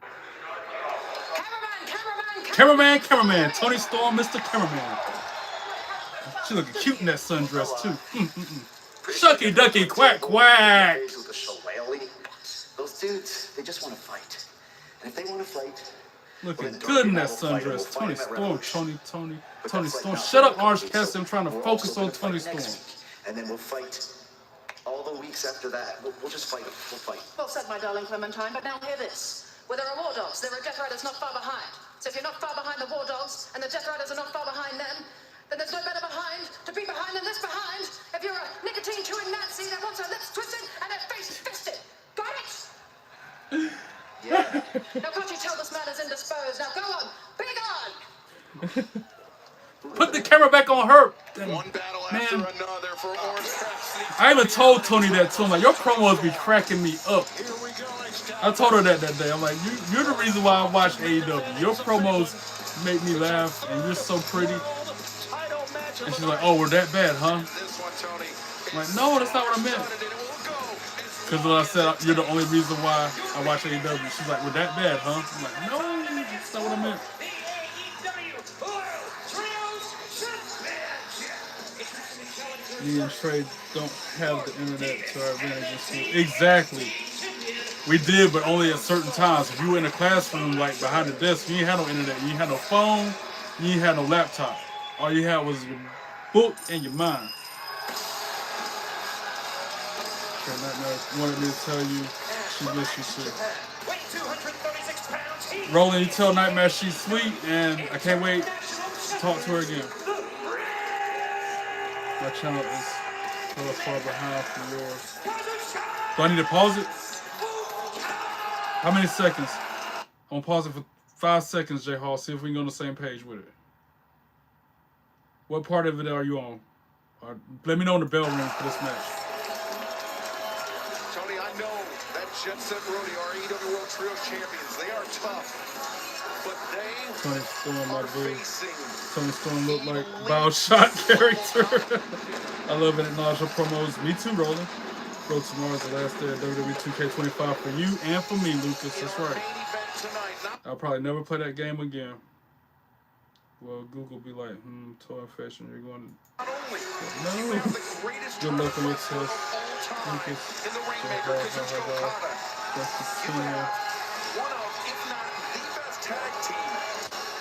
Cameraman! Tony Storm, Mr. Cameraman. She looking cute in that sundress, too. Shucky ducky quack quack! Those dudes, they just want to fight. And if they want to fight... Looking good in that sundress. Tony Storm, Tony Storm. Shut up, Orange Cassidy. I'm trying to focus on Tony Storm. And then we'll fight all the weeks after that. We'll just fight them. We'll fight. Well said, my darling Clementine, but now hear this. Where there are war dogs, there are Death Riders not far behind. So if you're not far behind the war dogs, and the Death Riders are not far behind them, then there's no better behind to be behind than this behind. If you're a nicotine-chewing Nazi that wants her lips twisted and her face fisted. Got it? Yeah. Now can't you tell this man is indisposed? Now go on, big on! Put the camera back on her. One battle after another for Orange Cassidy. I even told Tony that too. I'm like, your promos be cracking me up. I told her that day. I'm like, you're the reason why I watch AEW. Your promos make me laugh, and you're so pretty. And she's like, oh, we're that bad, huh? I'm like, no, that's not what I meant. Because when I said you're the only reason why I watch AEW, she's like, we're that bad, huh? I'm like, no, that's not what I meant. Me and Trey don't have the internet to our advantage. Exactly. We did, but only at certain times. If you were in a classroom, like behind the desk, you ain't had no internet. You ain't had no phone. You ain't had no laptop. All you had was your book and your mind. Nightmare wanted me to tell you she wishes she should. Roland, you tell Nightmare she's sweet, and I can't wait to talk to her again. My channel is so far behind from yours. Do I need to pause it? How many seconds? I'm gonna pause it for 5 seconds, J Hall. See if we can go on the same page with it. What part of it are you on? Let me know in the bell ring for this match. Tony, I know that Jet Set Rodeo are AEW World Trio Champions. They are tough, but they Tony Storm, my are boo. facing... Tony Storm look like Bioshock character. I love it. Acknowledge your promos. Me too, Roland. Bro, tomorrow's the last day of WWE 2K25 for you and for me, Lucas. That's right. I'll probably never play that game again. Well, Google be like, toe infection, you're going to... No. Good luck on your test. time in the Rainmaker, Kazuchika Okada. You have one of, if not the best tag team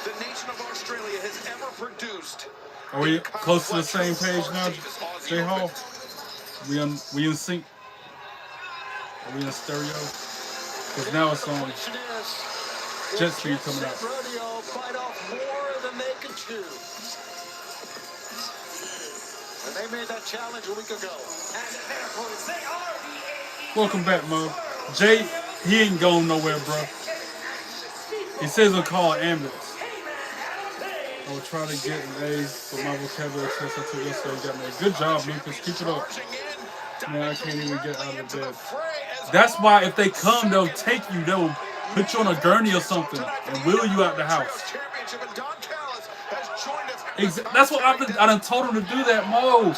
the nation of Australia has ever produced. Are we close to the same page now, J Hall? We in sync? Are we in stereo? Because now it's on jet speed coming out. Rodeo bite off more than they can chew. And they made that challenge a week ago. Welcome back, Mo. Jay, he ain't going nowhere, bro. He says he'll call an ambulance. I will try to get an A for my vocabulary test I took yesterday. Got me. Good job, Lucas. Keep it up. Man, I can't even get out of bed. That's why if they come, they'll take you. They'll put you on a gurney or something and wheel you out the house. That's what I done told him to do that, Mo.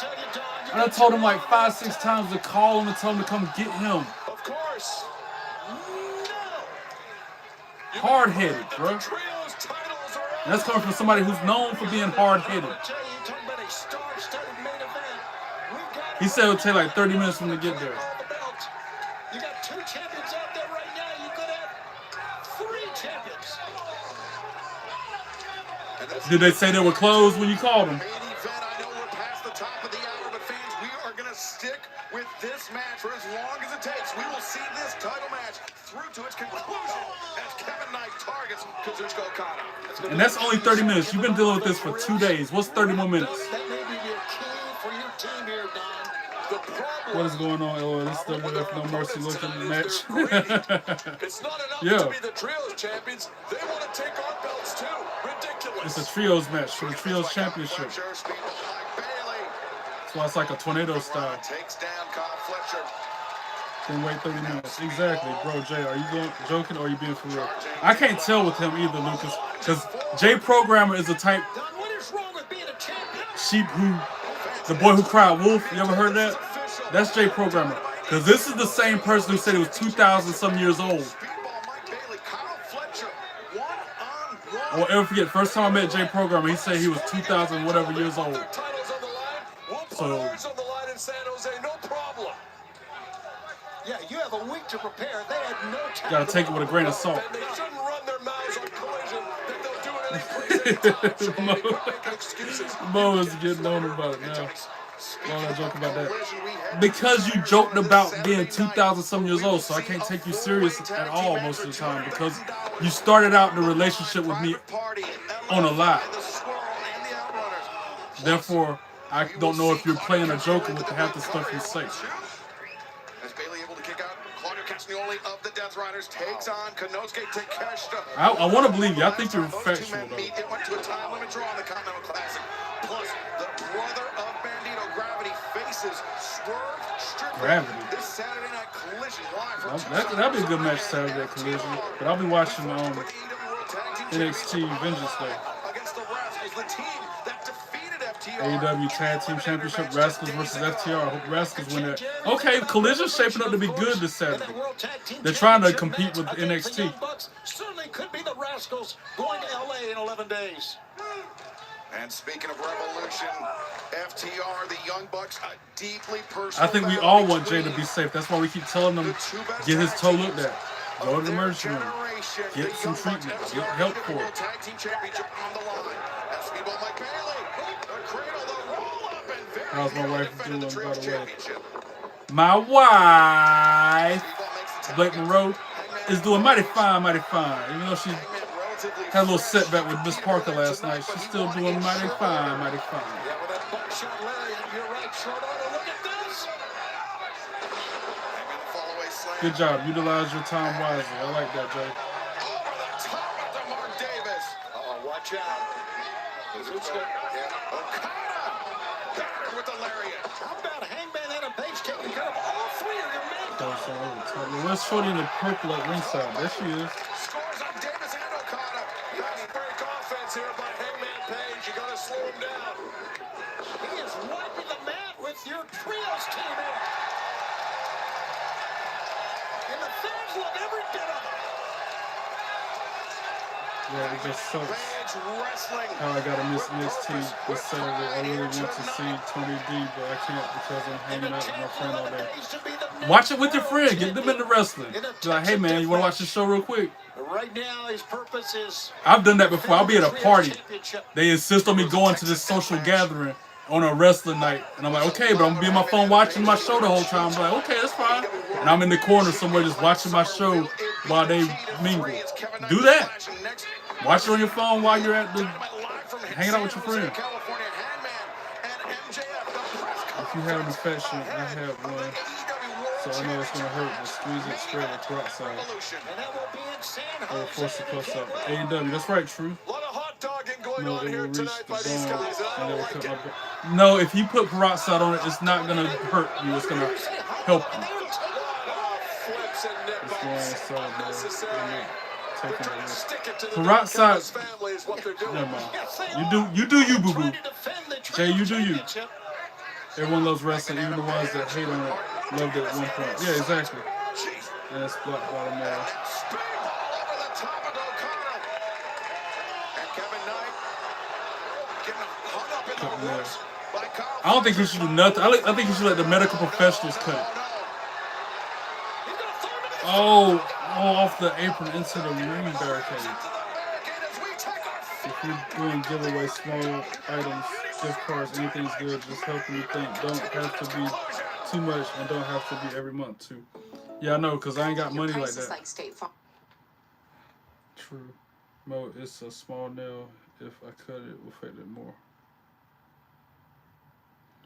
I done told him like 5-6 times to call him and tell him to come get him. Of course. Hard-headed, bro. And that's coming from somebody who's known for being hard-headed. He said it would take like 30 minutes for him to get there. You got 2 champions out there right now. You could have 3 champions. Did they say they were closed when you called them? I know we're past the top of the hour, but fans, we are going to stick with this match for as long as it takes. We will see this title match through to its conclusion as Kevin Knight targets Kazuchika Okada. And that's only 30 minutes. You've been dealing with this for 2 days. What's 30 more minutes? That may be your key for your team here, Don. What is going on, LOL? This is WWF No Mercy looking match. It's not enough Yeah. to be the trios champions. They want to take our belts too. Ridiculous. It's a trios match for the trios championship. That's why it's like a tornado style. Takes down Kyle Fletcher. Then wait 30 minutes. Exactly, bro. Jay, are you joking or are you being for real? I can't tell with him either, Lucas, because Jay Programmer is the type sheep who, the boy who cried wolf. You ever heard that? That's Jay Programmer. Because this is the same person who said he was 2,000 some years old. I won't ever forget, first time I met Jay Programmer, he said he was 2,000 whatever years old. So, yeah, you have a week to prepare. They had no time. gotta take it with a grain of salt. They shouldn't run their mouths on Collision. That they'll do it in Mo is getting on about it now. Why would I joke about that? Because you joked about being 2,000 some years old, so I can't take you serious at all most of the time because you started out the relationship with me on a lie. Therefore, I don't know if you're playing or joking with half the stuff you say. I want to believe you. I think you're factual, though. It went to a time limit draw in the Continental Classic. Plus, the brother of Bandito, Gravity, faces Swerve Strickland. Gravity. This Saturday Night Collision live from That'd be a good match Saturday at Collision. But I'll be watching NXT Vengeance Day. Against the Rascals, the team that defeated FTR. AEW Tag Team Championship, Rascals versus FTR. I hope Rascals win that. Okay, Collision's shaping up to be good this Saturday. They're trying to compete with NXT. Certainly could be the Rascals going to LA in 11 days. And speaking of Revolution, FTR, the Young Bucks, a deeply personal. I think we all want Jay to be safe. That's why we keep telling him get his toe looked at. Go to the emergency room. Get some treatment. Get help for it. Tag team championship on the line. And Speedball Mike Bailey, the cradle, the roll up, and very How's my wife doing, by the way? championship. My wife, Blake Monroe, is doing mighty fine, mighty fine. Even though she had a little setback with Miss Parker last night, she's still doing mighty fine, mighty fine. Yeah, with that buckshot lariat, you're right, short order. Look at this. Good job. Utilize your time wisely. I like that, Jay. Over the top of the Mark Davis. Oh, watch out. Okada battered with the lariat. How about Hangman Adam Page taking care of all 3 of your men? Where's Shorty in the purple at ringside? There she is. Scores on Davis and Okada. Nice break offense here by Hangman Page. You got to slow him down. He is wiping the mat with your trios team here. And the fans love every bit of it. Yeah, it just sucks how I gotta miss NXT this Saturday. I really want to see Tony D, but I can't because I'm hanging out with my friend all day. Watch it with your friend. Get them into wrestling. Be like, hey man, you want to watch this show real quick? Right now, his purpose is. I've done that before. I'll be at a party. They insist on me going to this social gathering on a wrestling night, and I'm like, okay, but I'm gonna be on my phone watching my show the whole time. I'm like, okay, that's fine. And I'm in the corner somewhere just watching my show while they mingle. Do that. Watch it on your phone while you're at the hanging out with your friend. If you have an infection, I have one, so I know it's gonna hurt. But squeeze it straight with peroxide. Or force the plus up. AEW, that's right, true. No, it will reach the bone and it will cut my bone. No, if you put peroxide on it, it's not gonna hurt you. It's gonna help you. It's going inside, man. Peroxide. Never mind. You do you, boo boo. Jay, you do you. Everyone loves wrestling, even the ones that hate on it loved it at one point. Yeah, exactly. And it's blocked by the mail. I don't think he should do nothing. I think he should let the medical professionals cut it. Oh, off the apron into the ring barricade. If you're doing giveaway small items, gift cards, anything's good, just helping you think. Don't have to be too much and don't have to be every month too. Yeah, I know, because I ain't got money like that. True. Mo, it's a small nail. If I cut it, it will affect it more.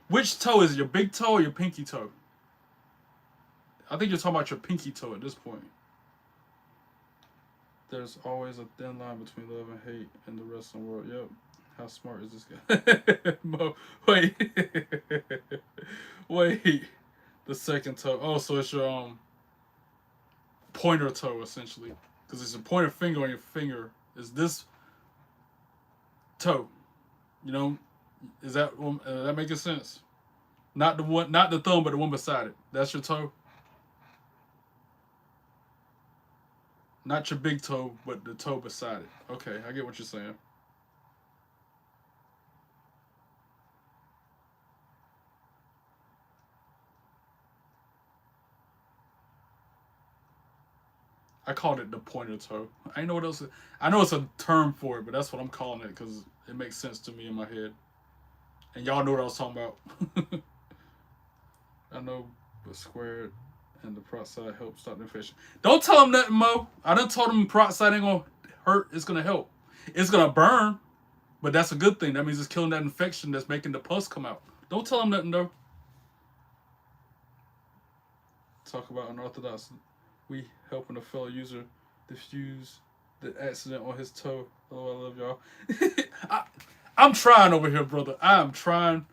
Which toe is it? Your big toe or your pinky toe? I think you're talking about your pinky toe at this point. There's always a thin line between love and hate in the wrestling world. Yep. How smart is this guy? Mo, wait. Wait. The second toe. Oh, so it's your pointer toe, essentially. Because it's a pointer finger on your finger. Is this toe? You know? Is that that making sense? Not the one, not the thumb, but the one beside it. That's your toe. Not your big toe, but the toe beside it. Okay, I get what you're saying. I called it the pointer toe. I know what else. I know it's a term for it, but that's what I'm calling it because it makes sense to me in my head. And y'all know what I was talking about. I know, but squared and the peroxide helps stop the infection. Don't tell him nothing, Mo. I done told him peroxide ain't gonna hurt. It's gonna help. It's gonna burn, but that's a good thing. That means it's killing that infection that's making the pus come out. Don't tell him nothing, though. Talk about unorthodox. We helping a fellow user diffuse the accident on his toe. Oh, I love y'all. I'm trying over here, brother. I am trying.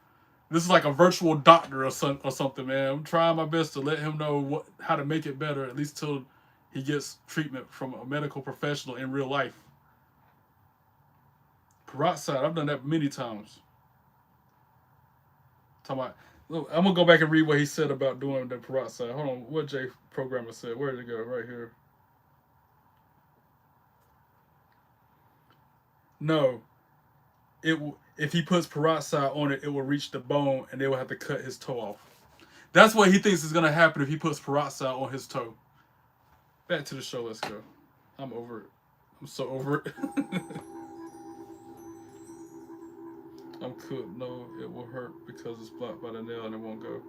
This is like a virtual doctor or something, man. I'm trying my best to let him know how to make it better, at least till he gets treatment from a medical professional in real life. Peroxide, I've done that many times. Look, I'm gonna go back and read what he said about doing the peroxide. Hold on, what Jay Programmer said. Where did it go? Right here. No. If he puts peroxide on it, it will reach the bone and they will have to cut his toe off. That's what he thinks is going to happen if he puts peroxide on his toe. Back to the show, let's go. I'm over it. I'm so over it. I'm cooked. No, it will hurt because it's blocked by the nail and it won't go.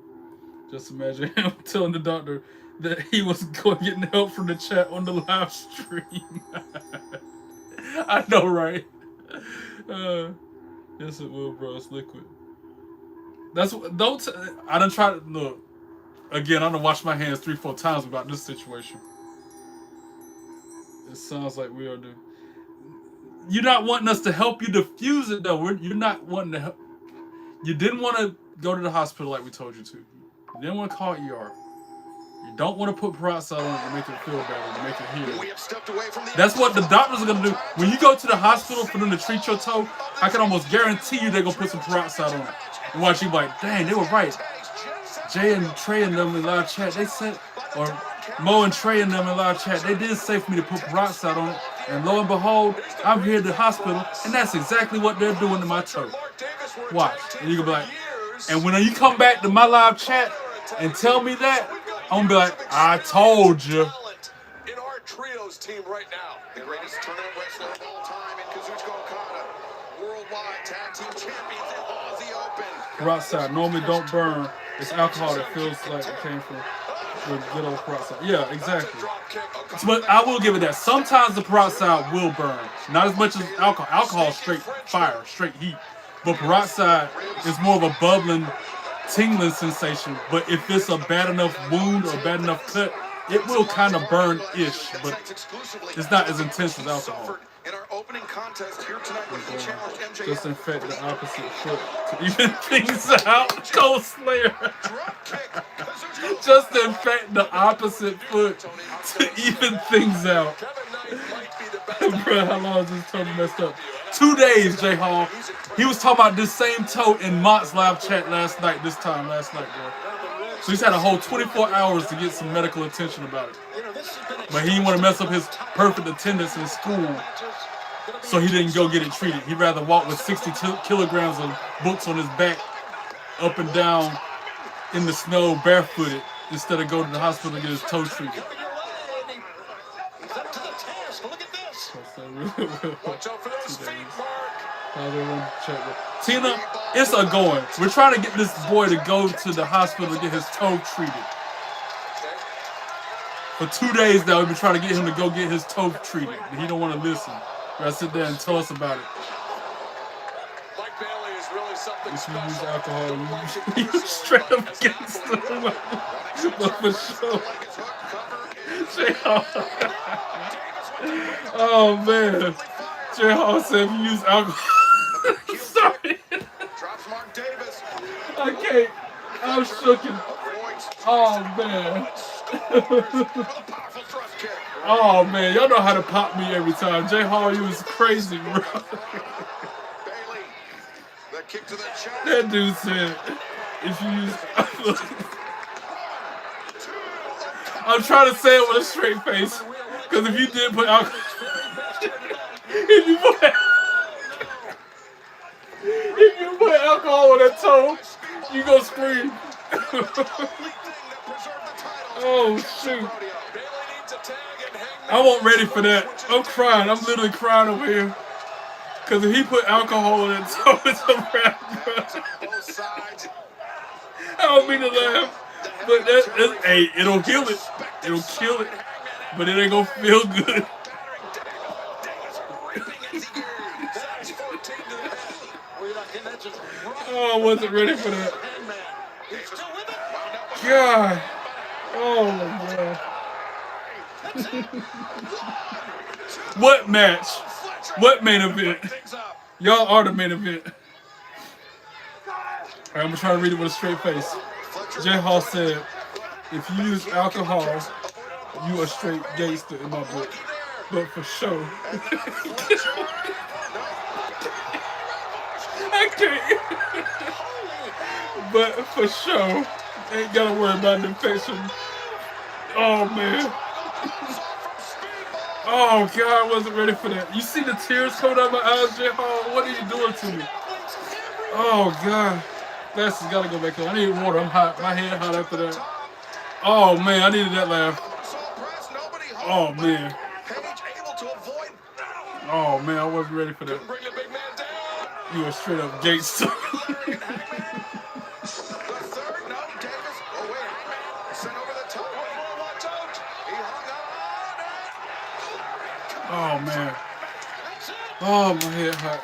Just imagine him telling the doctor that he was going getting help from the chat on the live stream. I know, right? Yes, it will, bro. It's liquid. That's don't. I done tried to look again. I done washed my hands 3-4 times about this situation. It sounds like we are doing. You're not wanting us to help you diffuse it, though. You're not wanting to help. You didn't want to go to the hospital like we told you to. You didn't want to call ER. You don't want to put peroxide on it to make it feel better, to make it heal. That's what the doctors are going to do. When you go to the hospital for them to treat your toe, I can almost guarantee you they're going to put some peroxide on it. And watch you like, dang, they were right. Jay and Trey and them in live chat, they said, or Mo and Trey and them in live chat, they did say for me to put peroxide on it. And lo and behold, I'm here at the hospital, and that's exactly what they're doing to my toe. Watch. And you can be like, and when you come back to my live chat and tell me that, I'm gonna be like, I told you. In our trios team right now, the greatest tournament wrestler of all time in Kazuchika Okada, worldwide tag team champions in Aussie Open. Peroxide normally don't burn. It's alcohol that feels like it came from the good old peroxide. Yeah, exactly. But I will give it that. Sometimes the peroxide will burn. Not as much as alcohol. Alcohol is straight fire, straight heat. But peroxide is more of a bubbling, tingling sensation. But if it's a bad enough wound or bad enough cut, it will kind of burn-ish, but it's not as intense as alcohol. In our opening contest here tonight, he challenged MJF. Just infect the opposite foot to even things out. Cold Slayer. Just infect the opposite foot to even things out. Bro, how long is this toe messed up? 2 days, J Hall. He was talking about this same toe in Mott's live chat last night, bro. So he's had a whole 24 hours to get some medical attention about it. But he didn't want to mess up his perfect attendance in school, so he didn't go get it treated. He'd rather walk with 62 kilograms of books on his back up and down in the snow barefooted instead of go to the hospital to get his toe treated. He's up to the task. Look at this. Watch out for those feet, Mark. Tina, it's a going. We're trying to get this boy to go to the hospital to get his toe treated. For 2 days now, we've been trying to get him to go get his toe treated. But he don't want to listen. We gotta sit there and tell us about it. Mike Bailey is really something If you use special. alcohol, you straight up against the but for sure. Oh man. J Hall said if you use alcohol. Sorry. Drops Mark Davis. I can't. I'm shooken. Oh man. Oh man, y'all know how to pop me every time. J Hall, you was crazy, bro. Bailey. The kick to the chest. That dude said if you use I'm trying to say it with a straight face. Because if you did put alcohol if you put alcohol on that toe, you gonna scream. Oh shoot. I wasn't ready for that. I'm crying. I'm literally crying over here. Cause if he put alcohol on that toe, it's a wrap, bro. I don't mean to laugh. But hey, it'll heal it. It'll kill it. But it ain't gonna feel good. Oh, I wasn't ready for that. God. Oh my God. What match? What main event? Y'all are the main event. Alright, I'm gonna try to read it with a straight face. J Hall said, if you use alcohol, you a straight gangster in my book. But for sure. I can't. But for sure, ain't gotta worry about the infection. Oh man. Oh God, I wasn't ready for that. You see the tears coming out of my eyes, J Hall? What are you doing to me? Oh God. Glasses gotta go back on. I need water. I'm hot. My head hot after that. Oh man, I needed that laugh. Oh man. Oh man, I wasn't ready for that. You were straight up gangster. Oh man. Oh, my head hot.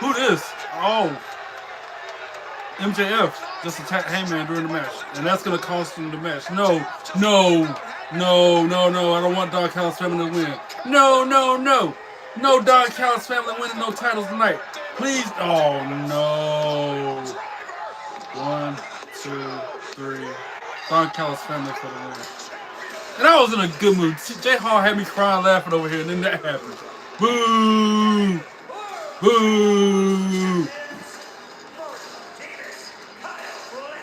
Who this? Oh. MJF just attacked Heyman during the match. And that's going to cost him the match. No. I don't want Don Callis family to win. No. No Don Callis family winning no titles tonight. Please. Oh, no. 1, 2, 3. Don Callis family for the win. And I was in a good mood. J Hall had me crying, laughing over here, and then that happened. Boo! Boo!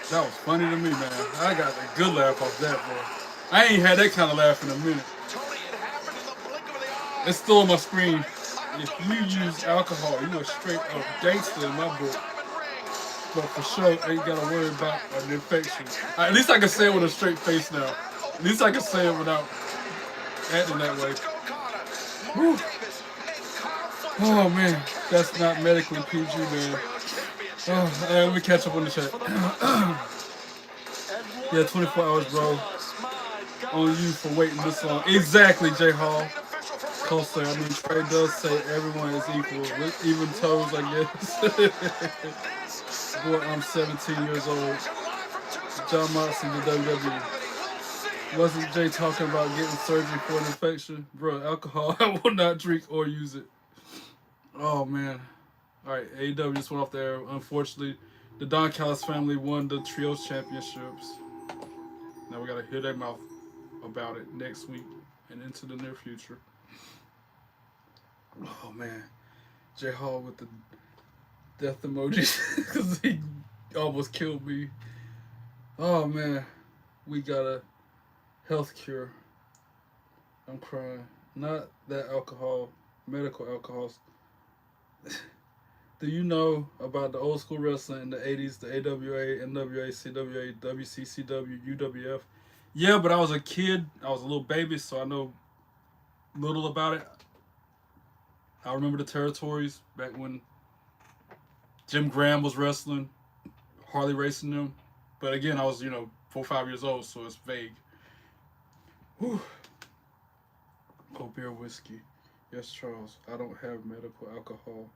That was funny to me, man. I got a good laugh off that, boy. I ain't had that kind of laugh in a minute. It's still on my screen. If you use alcohol, you a straight up gangster in my book. But for sure, ain't gotta worry about an infection. At least I can say it with a straight face now. At least I can say it without acting that way. Whew. Oh man, that's not medically PG, man. Oh, let me catch up on the chat. Yeah, 24 hours, bro. On you for waiting this long. Exactly, J Hall. Closer. I mean, Trey does say everyone is equal, with even toes, I guess. Boy, I'm 17 years old. John Moxley, the WWE. Wasn't Jay talking about getting surgery for an infection? Bro, alcohol, I will not drink or use it. Oh, man. All right, AEW just went off there. Unfortunately, the Don Callis family won the Trios Championships. Now we got to hear their mouth about it next week and into the near future. Oh, man. J Hall with the death emojis because he almost killed me. Oh, man. We got a health cure. I'm crying. Not that alcohol, medical alcohol. Do you know about the old school wrestling in the 80s, the AWA, NWA, CWA, WCCW, UWF? Yeah, but I was a kid. I was a little baby, so I know little about it. I remember the territories back when Jim Graham was wrestling, Harley racing them. But again, I was, 4 or 5 years old, so it's vague. Whew. Cold beer whiskey. Yes, Charles. I don't have medical alcohol.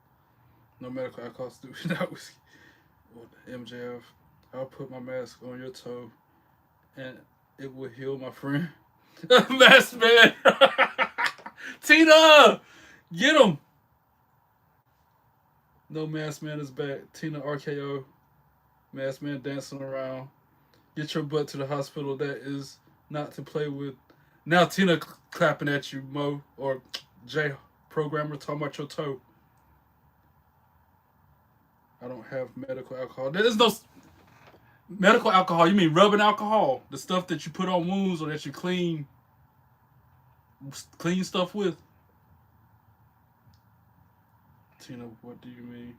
No medical alcohol, stupid. Not whiskey. MJF. I'll put my mask on your toe, and it will heal, my friend. Mask man. Tina, get him. No, Mask Man is back. Tina RKO. Mask Man dancing around. Get your butt to the hospital. That is not to play with. Now Tina clapping at you, Mo, or Jay, programmer, talking about your toe. I don't have medical alcohol. There is no medical alcohol. You mean rubbing alcohol? The stuff that you put on wounds or that you clean stuff with? Tina, what do you mean?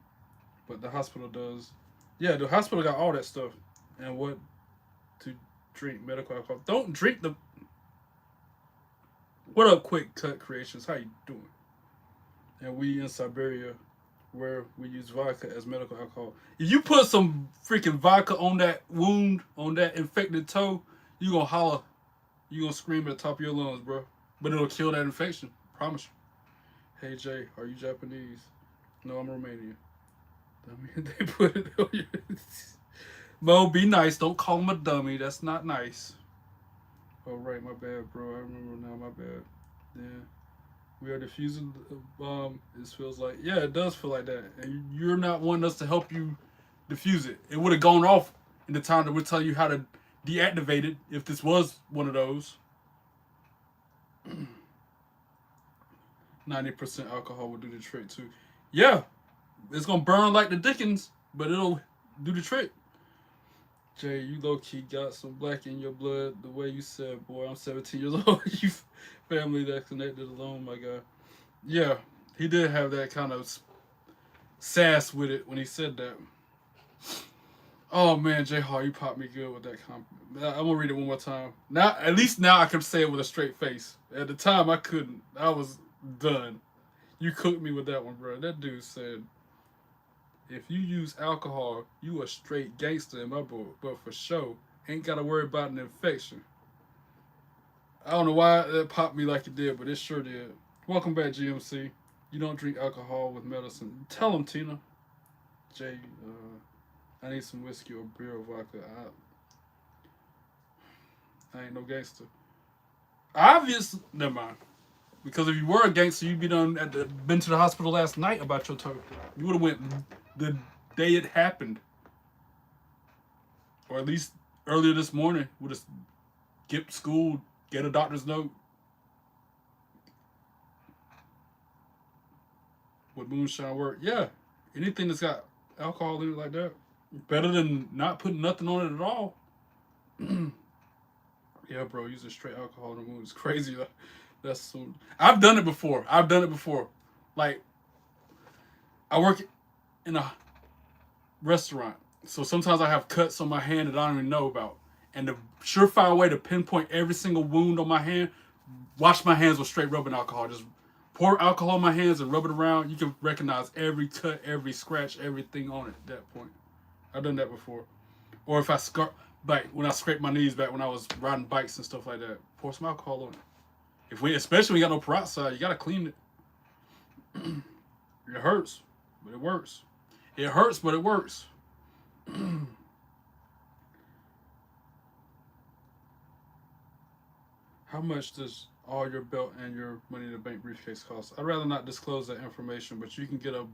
But the hospital does. Yeah, the hospital got all that stuff. And what to drink medical alcohol. Don't drink the... What up, Quick Cut Creations? How you doing? And we in Siberia, where we use vodka as medical alcohol. If you put some freaking vodka on that wound, on that infected toe, you gonna holler. You gonna scream at the top of your lungs, bro. But it'll kill that infection. Promise you. Hey, Jay, are you Japanese? No, I'm Romanian. They put it on your... Mo, be nice. Don't call him a dummy. That's not nice. Oh, right. My bad, bro. I remember now. My bad. Yeah. We are defusing the bomb. It feels like... Yeah, it does feel like that. And you're not wanting us to help you defuse it. It would have gone off in the time that we're telling you how to deactivate it if this was one of those. 90% alcohol will do the trick, too. Yeah. It's going to burn like the Dickens, but it'll do the trick. Jay, you low-key got some black in your blood. The way you said, boy, I'm 17 years old. You family that connected alone, my guy. Yeah, he did have that kind of sass with it when he said that. Oh, man, Jay Hall, you popped me good with that comment. I'm going to read it one more time. Now, at least now I can say it with a straight face. At the time, I couldn't. I was done. You cooked me with that one, bro. That dude said... If you use alcohol, you a straight gangster in my book. But for sure, ain't got to worry about an infection. I don't know why that popped me like it did, but it sure did. Welcome back, GMC. You don't drink alcohol with medicine. Tell him, Tina. Jay, I need some whiskey or beer or vodka. I ain't no gangster. Obviously, never mind. Because if you were a gangster, you'd been to the hospital last night about your toe. You would have went the day it happened. Or at least earlier this morning. Would have skipped school, get a doctor's note. Would moonshine work? Yeah. Anything that's got alcohol in it like that. Better than not putting nothing on it at all. Yeah, bro, using straight alcohol in the wound is crazy. That's so. I've done it before. Like, I work in a restaurant, so sometimes I have cuts on my hand that I don't even know about. And the surefire way to pinpoint every single wound on my hand, wash my hands with straight rubbing alcohol. Just pour alcohol in my hands and rub it around. You can recognize every cut, every scratch, everything on it at that point. I've done that before. Or if I when I scraped my knees back when I was riding bikes and stuff like that, pour some alcohol on it. Especially when you got no peroxide, you gotta clean it. It hurts, but it works. It hurts, but it works. How much does all your belt and your money in the bank briefcase cost? I'd rather not disclose that information, but you can get a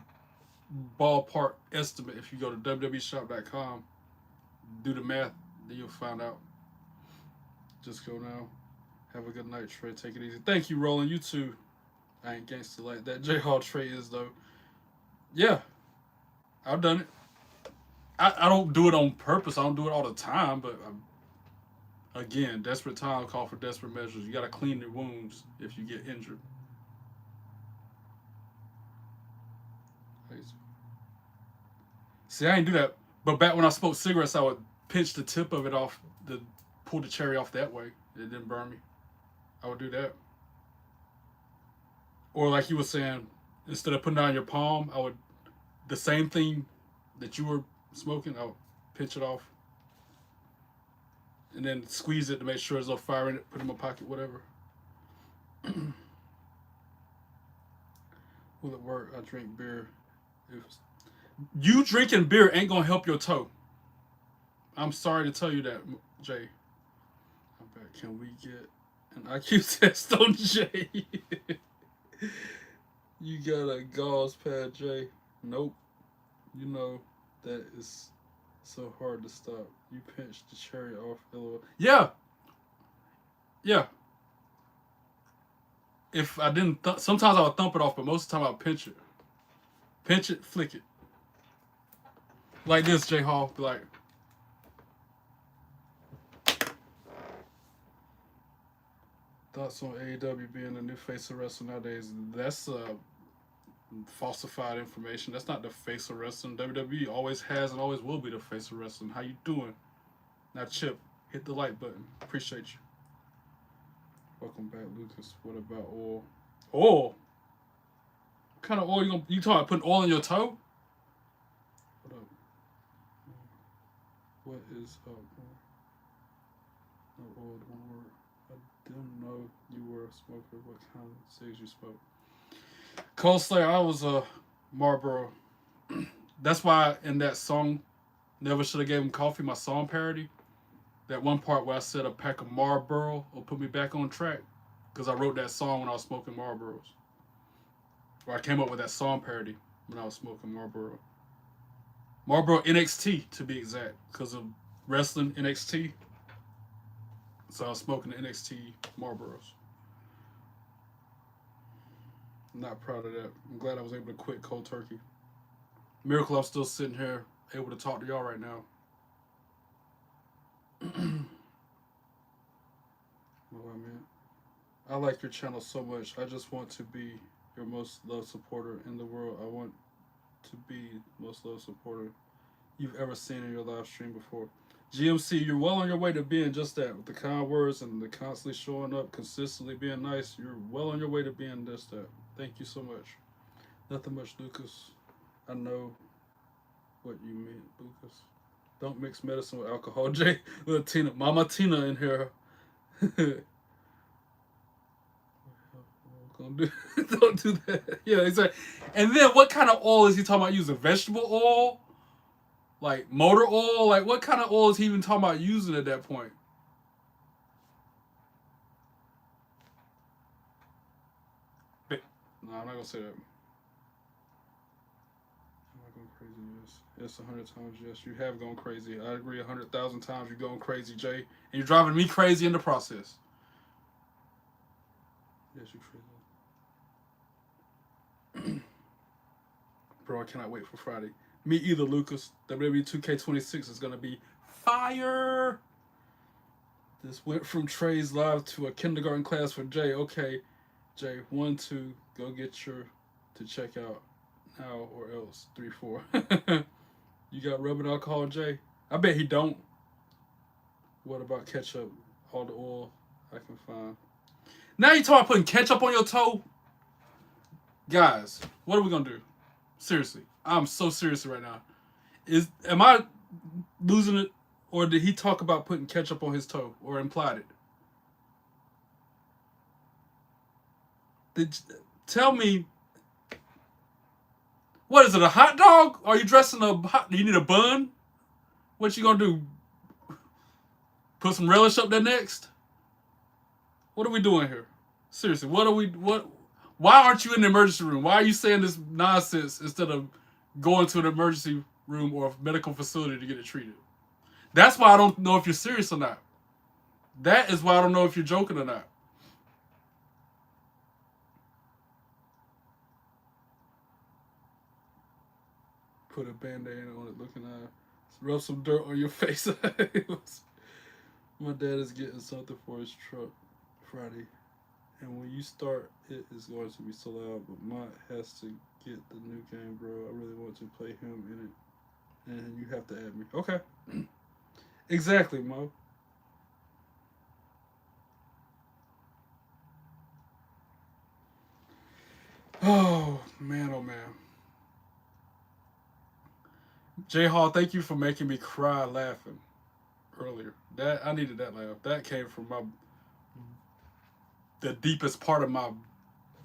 ballpark estimate if you go to www.shop.com. Do the math, then you'll find out. Just go now. Have a good night, Trey. Take it easy. Thank you, Roland. You too. I ain't gangster like that. J Hall Trey is though. Yeah, I've done it. I don't do it on purpose. I don't do it all the time, but again, desperate times call for desperate measures. You got to clean your wounds if you get injured. See, I ain't do that. But back when I smoked cigarettes, I would pinch the tip of it off, pull the cherry off that way. It didn't burn me. I would do that. Or like you were saying, instead of putting it on your palm, the same thing that you were smoking, I would pinch it off. And then squeeze it to make sure there's no fire in it, put it in my pocket, whatever. Will it work? I drink beer. You drinking beer ain't gonna help your toe. I'm sorry to tell you that, Jay. I bet. Can we get an IQ test on Jay? You got a gauze pad, Jay. Nope. You know that is so hard to stop. You pinched the cherry off. Yeah. Yeah. If I didn't, sometimes I would thump it off, but most of the time I'll pinch it. Pinch it, flick it. Like this, J Hall. Be like. Thoughts on AEW being the new face of wrestling nowadays? That's falsified information. That's not the face of wrestling. WWE always has and always will be the face of wrestling. How you doing? Now, Chip, hit the like button. Appreciate you. Welcome back, Lucas. What about oil? Oil? What kind of oil you talking about putting oil in your toe? What up? What is up? No oil don't work. I didn't know you were a smoker. What kind of cigs you smoke? Cold Slayer, I was a Marlboro. That's why in that song, Never Should Have Gave Him Coffee, my song parody, that one part where I said a pack of Marlboro will put me back on track, because I wrote that song when I was smoking Marlboros. Or I came up with that song parody when I was smoking Marlboro. Marlboro NXT, to be exact, because of wrestling NXT. So I was smoking the NXT Marlboros. I'm not proud of that. I'm glad I was able to quit cold turkey. Miracle I'm still sitting here able to talk to y'all right now. I like your channel so much. I just want to be your most loved supporter in the world. I want to be the most loved supporter you've ever seen in your live stream before. GMC, you're well on your way to being just that. With the kind words and the constantly showing up, consistently being nice, you're well on your way to being just that. Thank you so much. Nothing much, Lucas. I know what you mean, Lucas. Don't mix medicine with alcohol. Jay, little Tina, Mama Tina in here. Don't do that. Yeah, exactly. And then what kind of oil is he talking about using? Vegetable oil? Like motor oil? Like what kind of oil is he even talking about using at that point? No, I'm not gonna say that. Am I going crazy? Yes. Yes, 100 times yes. You have gone crazy. I agree 100,000 times you're going crazy, Jay. And you're driving me crazy in the process. Yes, you're crazy. Bro, I cannot wait for Friday. Me either, Lucas. WWE 2K26 is gonna be fire. This went from Trey's live to a kindergarten class for Jay. Okay, Jay, 1, 2, go get your to check out now or else 3, 4. You got rubbing alcohol, Jay? I bet he don't. What about ketchup? All the oil I can find. Now you talking about putting ketchup on your toe? Guys, what are we gonna do? Seriously, I'm so serious right now. Am I losing it, or did he talk about putting ketchup on his toe, or implied it? Tell me, what is it? A hot dog? Are you dressing a hot? Do you need a bun? What you gonna do? Put some relish up there next? What are we doing here? Seriously, what? Why aren't you in the emergency room? Why are you saying this nonsense instead of going to an emergency room or a medical facility to get it treated? That's why I don't know if you're serious or not. That is why I don't know if you're joking or not. Put a band-aid on it, looking at. Rub some dirt on your face. My dad is getting something for his truck Friday. And when you start, it is going to be so loud. But Mott has to get the new game, bro. I really want to play him in it. And you have to add me. Okay. Exactly, Mo. Oh, man, oh, man. J Hall, thank you for making me cry laughing earlier. I needed that laugh. That came from the deepest part of my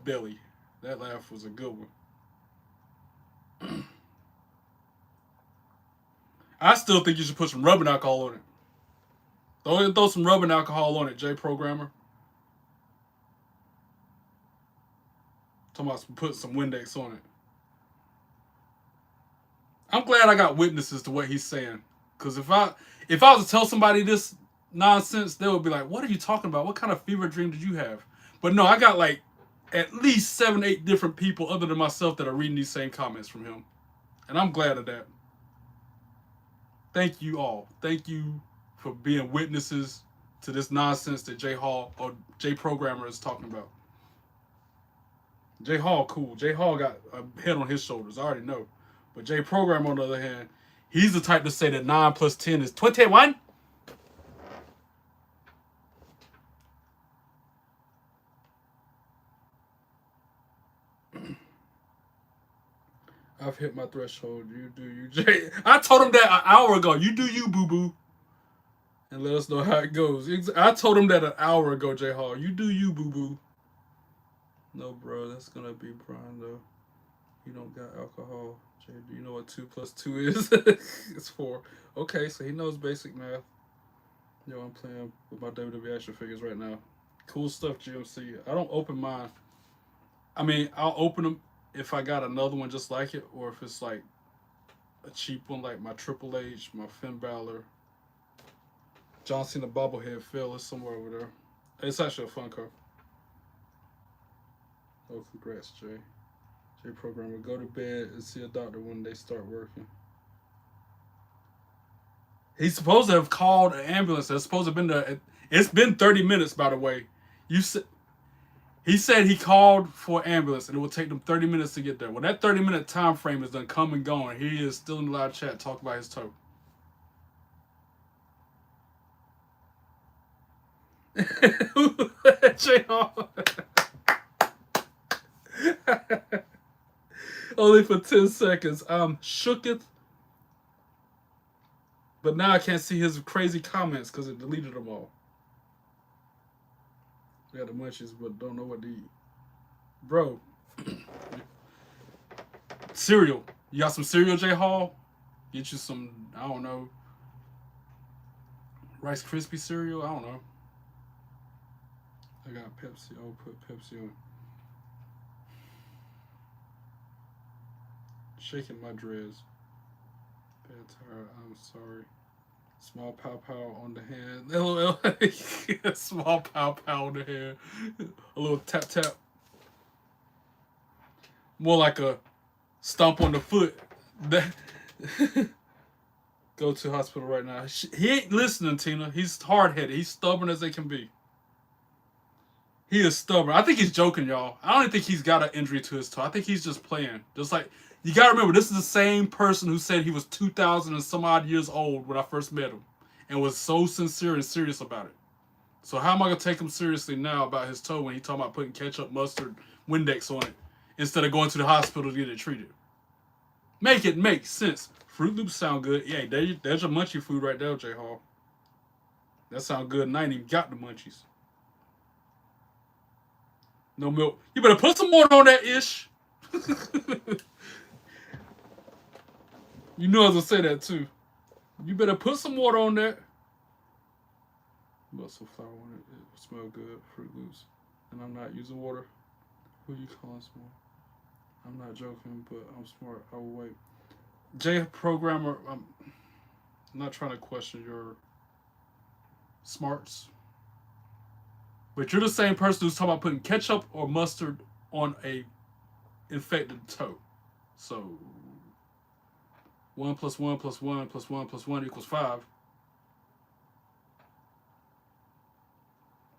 belly. That laugh was a good one. I still think you should put some rubbing alcohol on it. Throw some rubbing alcohol on it, J Programmer. Talking about put some Windex on it. I'm glad I got witnesses to what he's saying. Because if I was to tell somebody this nonsense, they would be like, what are you talking about? What kind of fever dream did you have? But no, I got like at least 7, 8 different people other than myself that are reading these same comments from him. And I'm glad of that. Thank you all. Thank you for being witnesses to this nonsense that J Hall or J Programmer is talking about. J Hall, cool. J Hall got a head on his shoulders. I already know. But J Programmer, on the other hand, he's the type to say that 9 plus 10 is 21. I've hit my threshold. You do you, Jay. I told him that an hour ago. You do you, boo-boo. And let us know how it goes. I told him that an hour ago, J Hall. You do you, boo-boo. No, bro. That's going to be Brian, though. You don't got alcohol. Jay, do you know what 2 plus 2 is? It's 4. Okay, so he knows basic math. Yo, I'm playing with my WWE action figures right now. Cool stuff, GMC. I don't open mine. I mean, I'll open them if I got another one just like it, or if it's like a cheap one like my Triple H, my Finn Balor, John Cena bobblehead Phil is somewhere over there. It's actually a fun car. Oh, congrats, Jay. J Programmer, go to bed and see a doctor when they start working. He's supposed to have called an ambulance. It's supposed to have been there. It's been 30 minutes, by the way. He said he called for an ambulance and it will take them 30 minutes to get there. Well, that 30-minute time frame is done come and gone. He is still in the live chat talking about his toe. Only for 10 seconds. I'm shooketh. But now I can't see his crazy comments because it deleted them all. We got the munchies, but don't know what to eat. Bro. Cereal. You got some cereal, J Hall? Get you some, I don't know, Rice Krispie cereal? I don't know. I got Pepsi. I'll put Pepsi on. Shaking my dreads. Bad tired. I'm sorry. Small pow pow on the hand. LOL. Small pow pow on the hand. A little tap tap. More like a stomp on the foot. go to the hospital right now. He ain't listening, Tina. He's hard-headed. He's stubborn as they can be. He is stubborn. I think he's joking, y'all. I don't even think he's got an injury to his toe. I think he's just playing. Just like, you got to remember, this is the same person who said he was 2,000 and some odd years old when I first met him and was so sincere and serious about it. So how am I going to take him seriously now about his toe when he talking about putting ketchup, mustard, Windex on it instead of going to the hospital to get it treated? Make it make sense. Fruit Loops sound good. Yeah, there's your munchie food right there, J Hall. That sound good, and I ain't even got the munchies. No milk. You better put some water on that ish. You know I was gonna say that too. You better put some water on that. Muscle flour on it. It will smell good. Fruit Loops. And I'm not using water. Who you calling smart? I'm not joking, but I'm smart. I will wait. J Programmer, I'm not trying to question your smarts. But you're the same person who's talking about putting ketchup or mustard on a infected toe. So 1 + 1 + 1 + 1 + 1 = 5.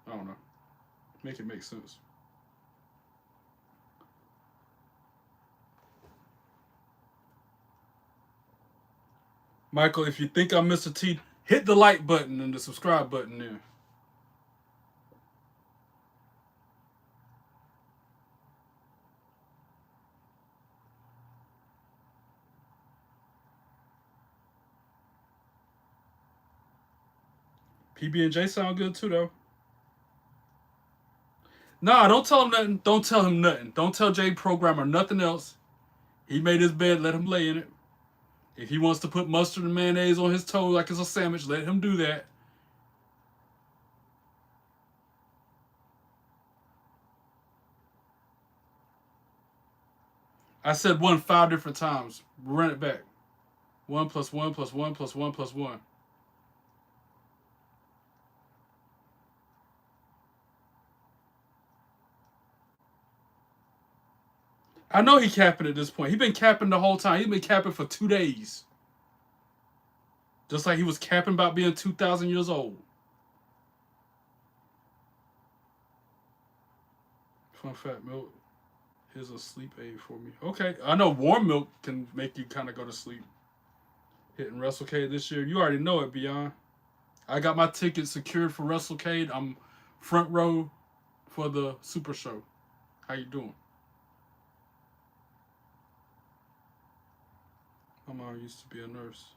I don't know. Make it make sense. Michael, if you think I'm Mr. T, hit the like button and the subscribe button there. PB&J sound good too, though. Nah, don't tell him nothing. Don't tell him nothing. Don't tell J Programmer nothing else. He made his bed, let him lay in it. If he wants to put mustard and mayonnaise on his toe like it's a sandwich, let him do that. I said 1 5 different times. Run it back. 1 + 1 + 1 + 1 + 1. I know he capping at this point. He been capping the whole time. He been capping for 2 days. Just like he was capping about being 2,000 years old. Fun fact, milk is a sleep aid for me. Okay, I know warm milk can make you kind of go to sleep. Hitting WrestleCade this year. You already know it, Beyond. I got my ticket secured for WrestleCade. I'm front row for the Super Show. How you doing? My mom used to be a nurse.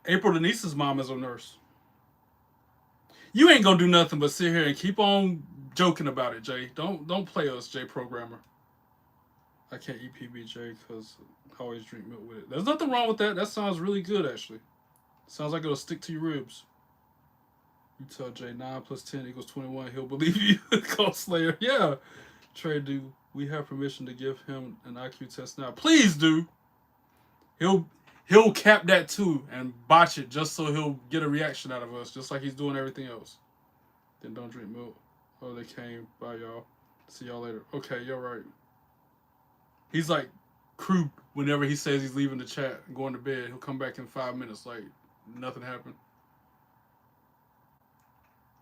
April Denise's mom is a nurse. You ain't gonna do nothing but sit here and keep on joking about it, Jay. Don't play us, Jay Programmer. I can't eat PBJ because I always drink milk with it. There's nothing wrong with that. That sounds really good, actually. Sounds like it'll stick to your ribs. You tell Jay 9 + 10 = 21. He'll believe you. Cold Slayer. Yeah. Trey, do we have permission to give him an IQ test now? Please do. He'll cap that too and botch it just so he'll get a reaction out of us, just like he's doing everything else. Then don't drink milk. Oh, they came. Bye, y'all. See y'all later. Okay, you're right. He's like crew whenever he says he's leaving the chat and going to bed. He'll come back in 5 minutes like nothing happened.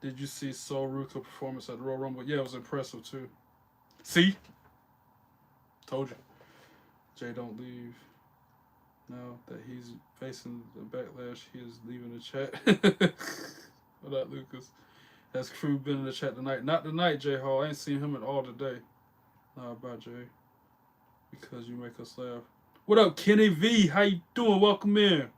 Did you see Sol Ruka performance at the Royal Rumble? Yeah, it was impressive too. See? Told you. Jay, don't leave. Now that he's facing the backlash, he is leaving the chat. What up, Lucas? Has crew been in the chat tonight? Not tonight, J Hall. I ain't seen him at all today. Nah, bye, Jay. Because you make us laugh. What up, Kenny V? How you doing? Welcome in.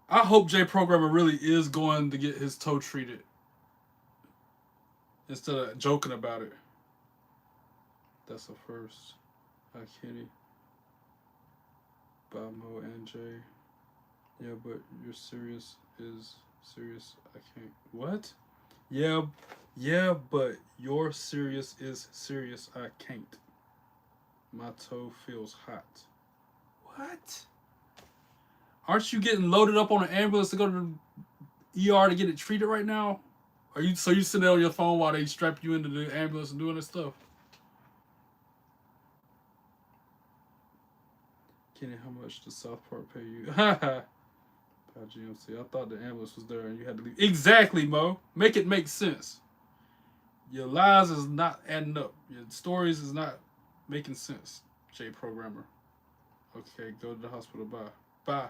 I hope J Programmer really is going to get his toe treated instead of joking about it. That's a first. Hi, Kenny. Bye, Mo and Jay. Yeah, but your serious is serious. I can't. What? Yeah, but your serious is serious. I can't. My toe feels hot. What? Aren't you getting loaded up on an ambulance to go to the ER to get it treated right now? You sitting there on your phone while they strap you into the ambulance and doing this stuff? Kenny, how much does South Park pay you? Haha. By GMC. I thought the ambulance was there and you had to leave. Exactly, Mo. Make it make sense. Your lies is not adding up. Your stories is not making sense. J Programmer. Okay, go to the hospital. Bye. Bye.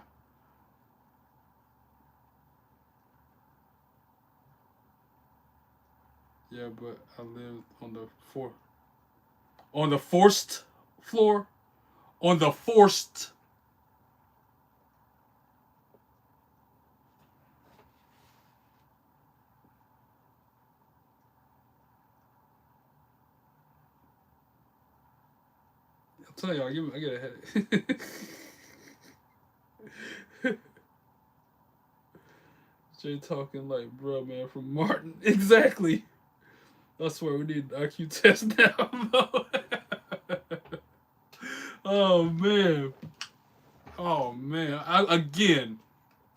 Yeah, but I live on the forced floor. On the forced. I'll tell y'all, I get a headache. Jay talking like, bro, man, from Martin. Exactly. I swear we need an IQ test now. Oh, man. Oh, man.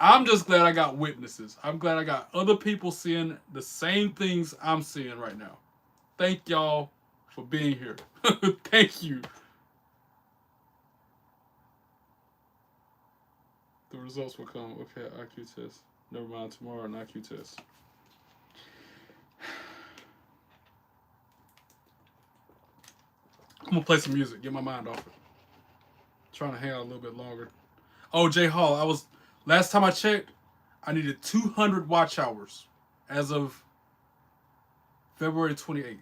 I'm just glad I got witnesses. I'm glad I got other people seeing the same things I'm seeing right now. Thank y'all for being here. Thank you. The results will come. Okay, IQ test. Never mind, tomorrow an IQ test. I'm gonna play some music, get my mind off it. Trying to hang out a little bit longer. Oh, Jay Hall, last time I checked, I needed 200 watch hours as of February 28th.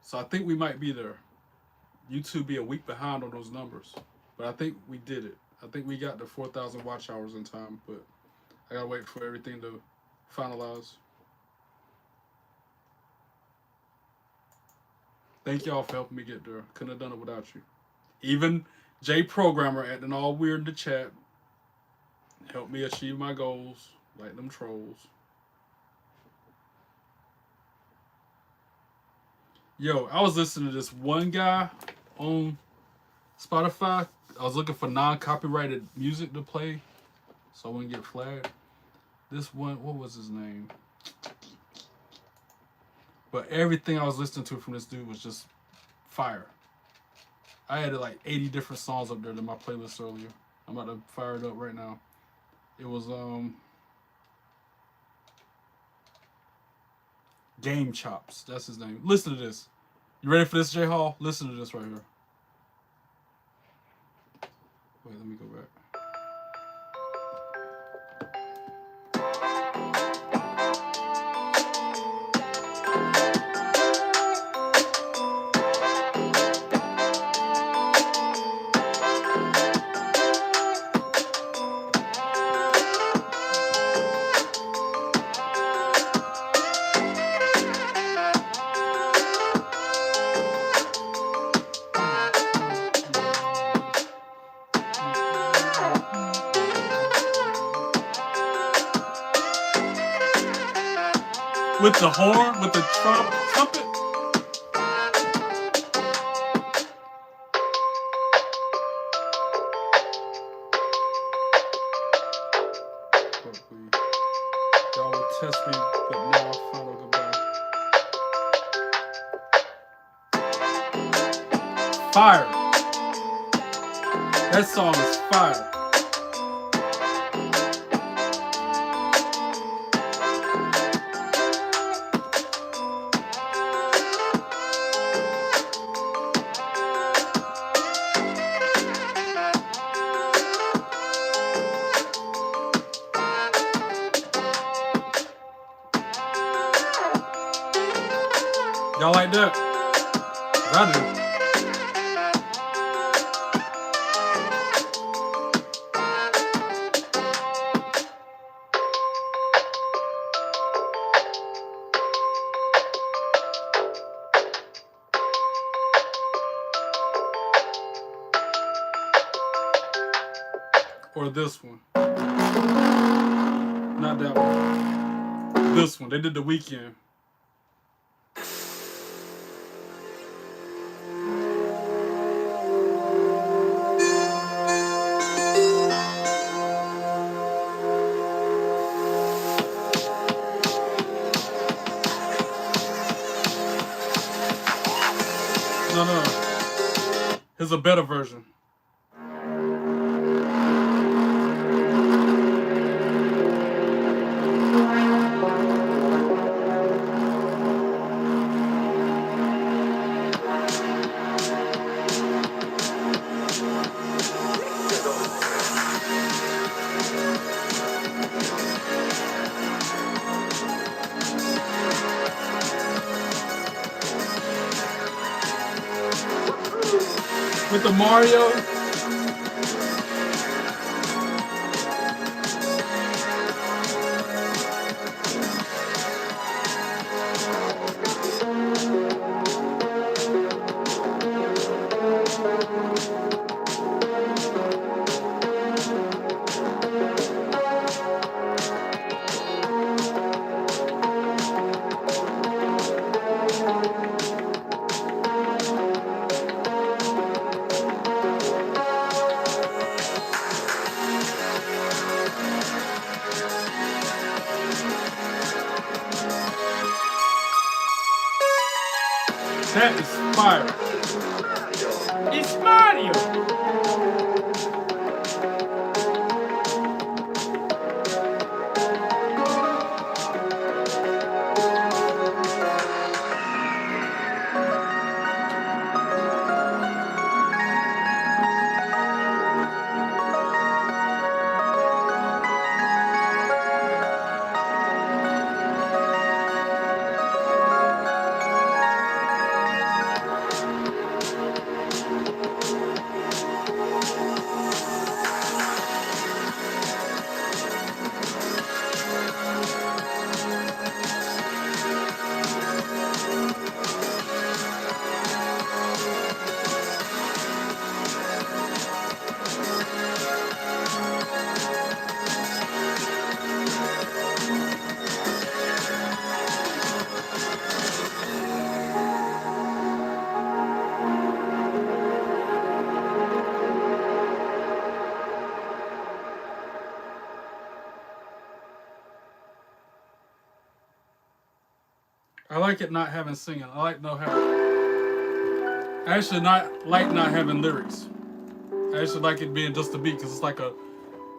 So I think we might be there. YouTube be a week behind on those numbers. But I think we did it. I think we got the 4,000 watch hours in time, but I gotta wait for everything to finalize. Thank y'all for helping me get there. Couldn't have done it without you. Even J Programmer acting all weird in the chat helped me achieve my goals, like them trolls. Yo, I was listening to this one guy on Spotify. I was looking for non-copyrighted music to play so I wouldn't get flagged. This one, what was his name? But everything I was listening to from this dude was just fire. I had like 80 different songs up there in my playlist earlier. I'm about to fire it up right now. It was Game Chops. That's his name. Listen to this. You ready for this, J Hall? Listen to this right here. Wait, let me go back. With the horn, with the trumpet. Y'all will test me, but now final goodbye. Fire. That song is fire. Y'all like that? I do. Or this one. Not that one. This one. They did The Weeknd. No. Here's a better version. with the Mario. That is fire. It's Mario. I like it not having singing. I like not having lyrics. I actually like it being just a beat because it's like a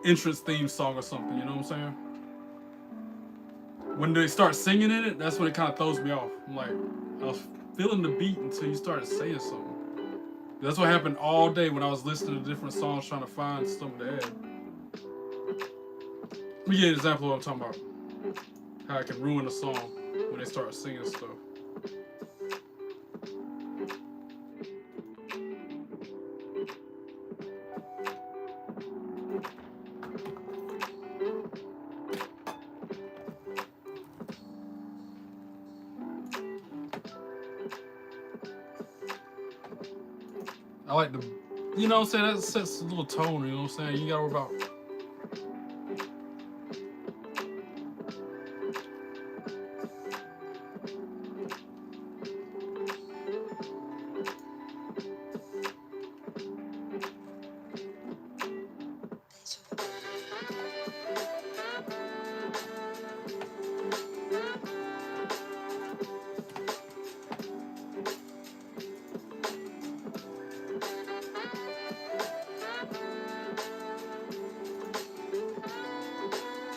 entrance theme song or something. You know what I'm saying? When they start singing in it, that's when it kind of throws me off. I'm like, I was feeling the beat until you started saying something. That's what happened all day when I was listening to different songs trying to find something to add. Let me give you an example of what I'm talking about. How I can ruin a song when they start singing stuff. I like the, you know what I'm saying? That sets a little tone, you know what I'm saying? You gotta worry about.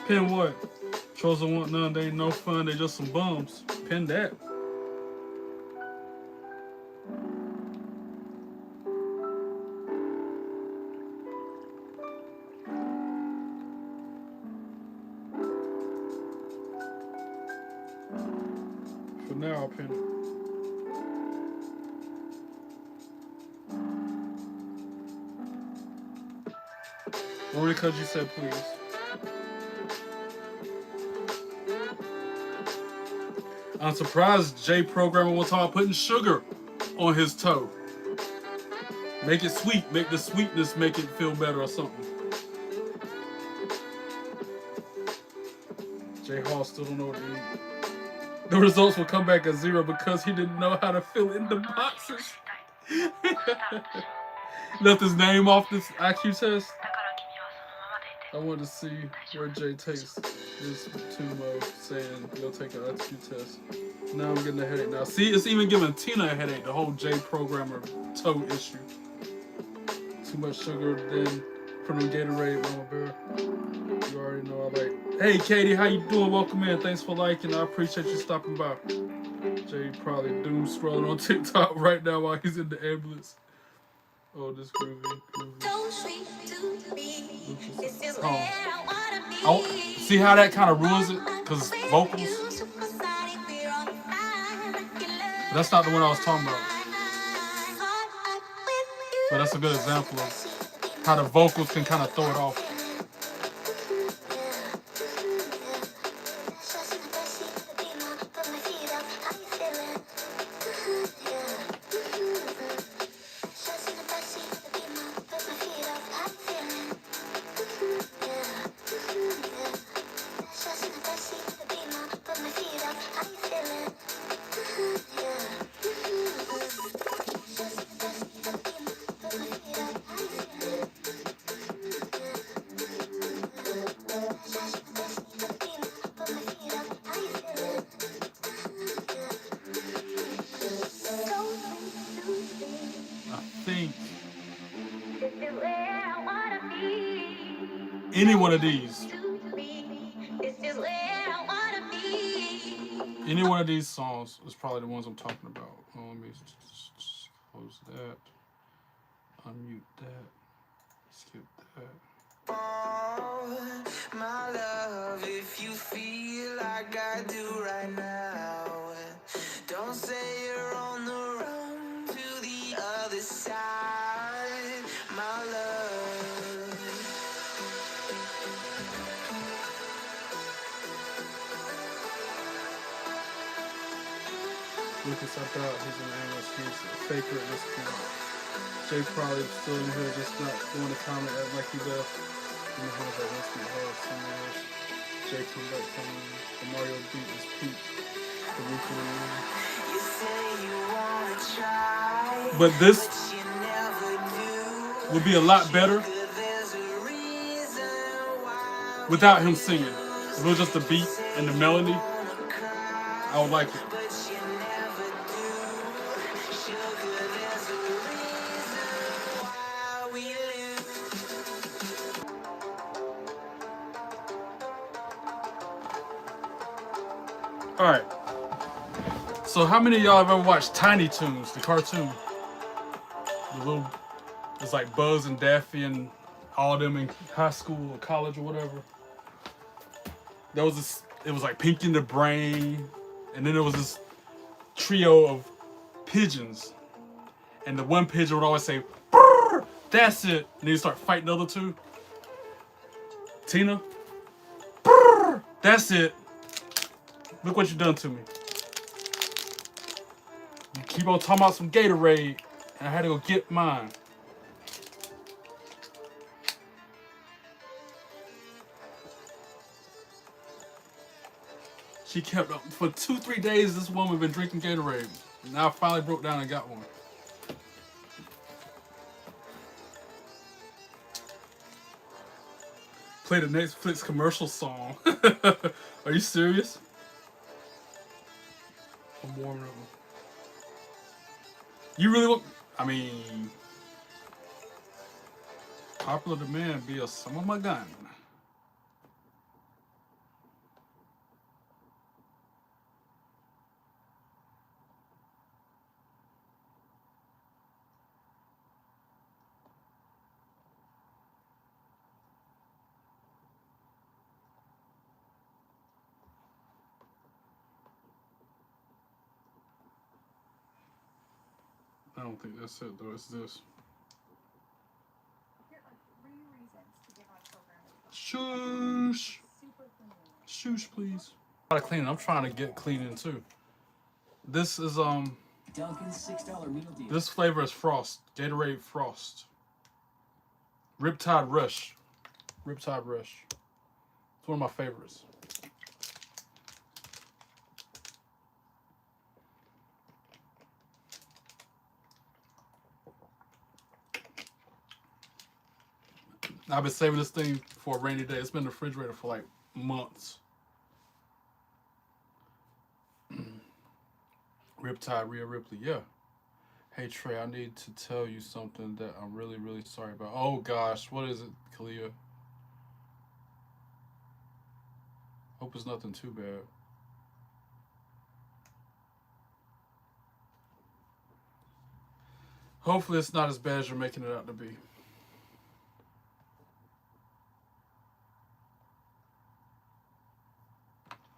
Pin what? Trolls don't want none, they ain't no fun, they just some bums. Pin that. For now, I'll pin it. Only because you said please. I'm surprised Jay Programmer will talk putting sugar on his toe. Make it sweet. Make the sweetness make it feel better or something. Jay Hall still don't know what to eat. The results will come back at 0 because he didn't know how to fill in the boxes. Left his name off this IQ test. I want to see where Jay takes this Tumo saying he'll take an IQ test. Now I'm getting a headache now. See, it's even giving Tina a headache, the whole Jay Programmer toe issue. Too much sugar then from the Gatorade, Mama Bear. You already know I like. Hey Katie, how you doing? Welcome in. Thanks for liking. I appreciate you stopping by. Jay probably doom scrolling on TikTok right now while he's in the ambulance. Oh, this groovy. Oh, see how that kind of ruins it? Because it's vocals. But that's not the one I was talking about. But that's a good example of how the vocals can kind of throw it off. Any one of these. Any one of these songs is probably the ones I'm talking about. Oh, let me just close that. Unmute that. Skip that. Oh, my love, if you feel like I do right now, don't say you're on the run to the other side, my love. Lucas, I doubt he's an analyst. He's a faker at this point. Jay probably still in here, just not going to comment like he left. In the house, that must be hard somewhere else. Jay come back from the Mario beat is peak. The weekend. But this would be a lot better without him singing. If it was just the beat and the melody, I would like it. All right. So how many of y'all have ever watched Tiny Toons, the cartoon? The little, it's like Buzz and Daffy and all them in high school or college or whatever. There was this, it was like Pinky and the Brain, and then there was this trio of pigeons, and the one pigeon would always say, "Brrr, that's it," and then you start fighting the other two. Tina, "Brrr, that's it. Look what you done to me. You keep on talking about some Gatorade, and I had to go get mine." She kept up for 2-3 days. This woman been drinking Gatorade. Now I finally broke down and got one. Play the Netflix commercial song. Are you serious? I'm warming up. You really want? I mean, popular demand be a some of my gun. I don't think that's it though. It's this. Shush. Shush, please. I gotta clean it. I'm trying to get cleaning too. This is Dunkin's $6 meal deal. This flavor is Frost. Gatorade Frost. Riptide Rush. Riptide Rush. It's one of my favorites. I've been saving this thing for a rainy day. It's been in the refrigerator for like months. Riptide, Rhea Ripley, yeah. Hey Trey, I need to tell you something that I'm really, really sorry about. Oh gosh, what is it, Kalia? Hope it's nothing too bad. Hopefully it's not as bad as you're making it out to be.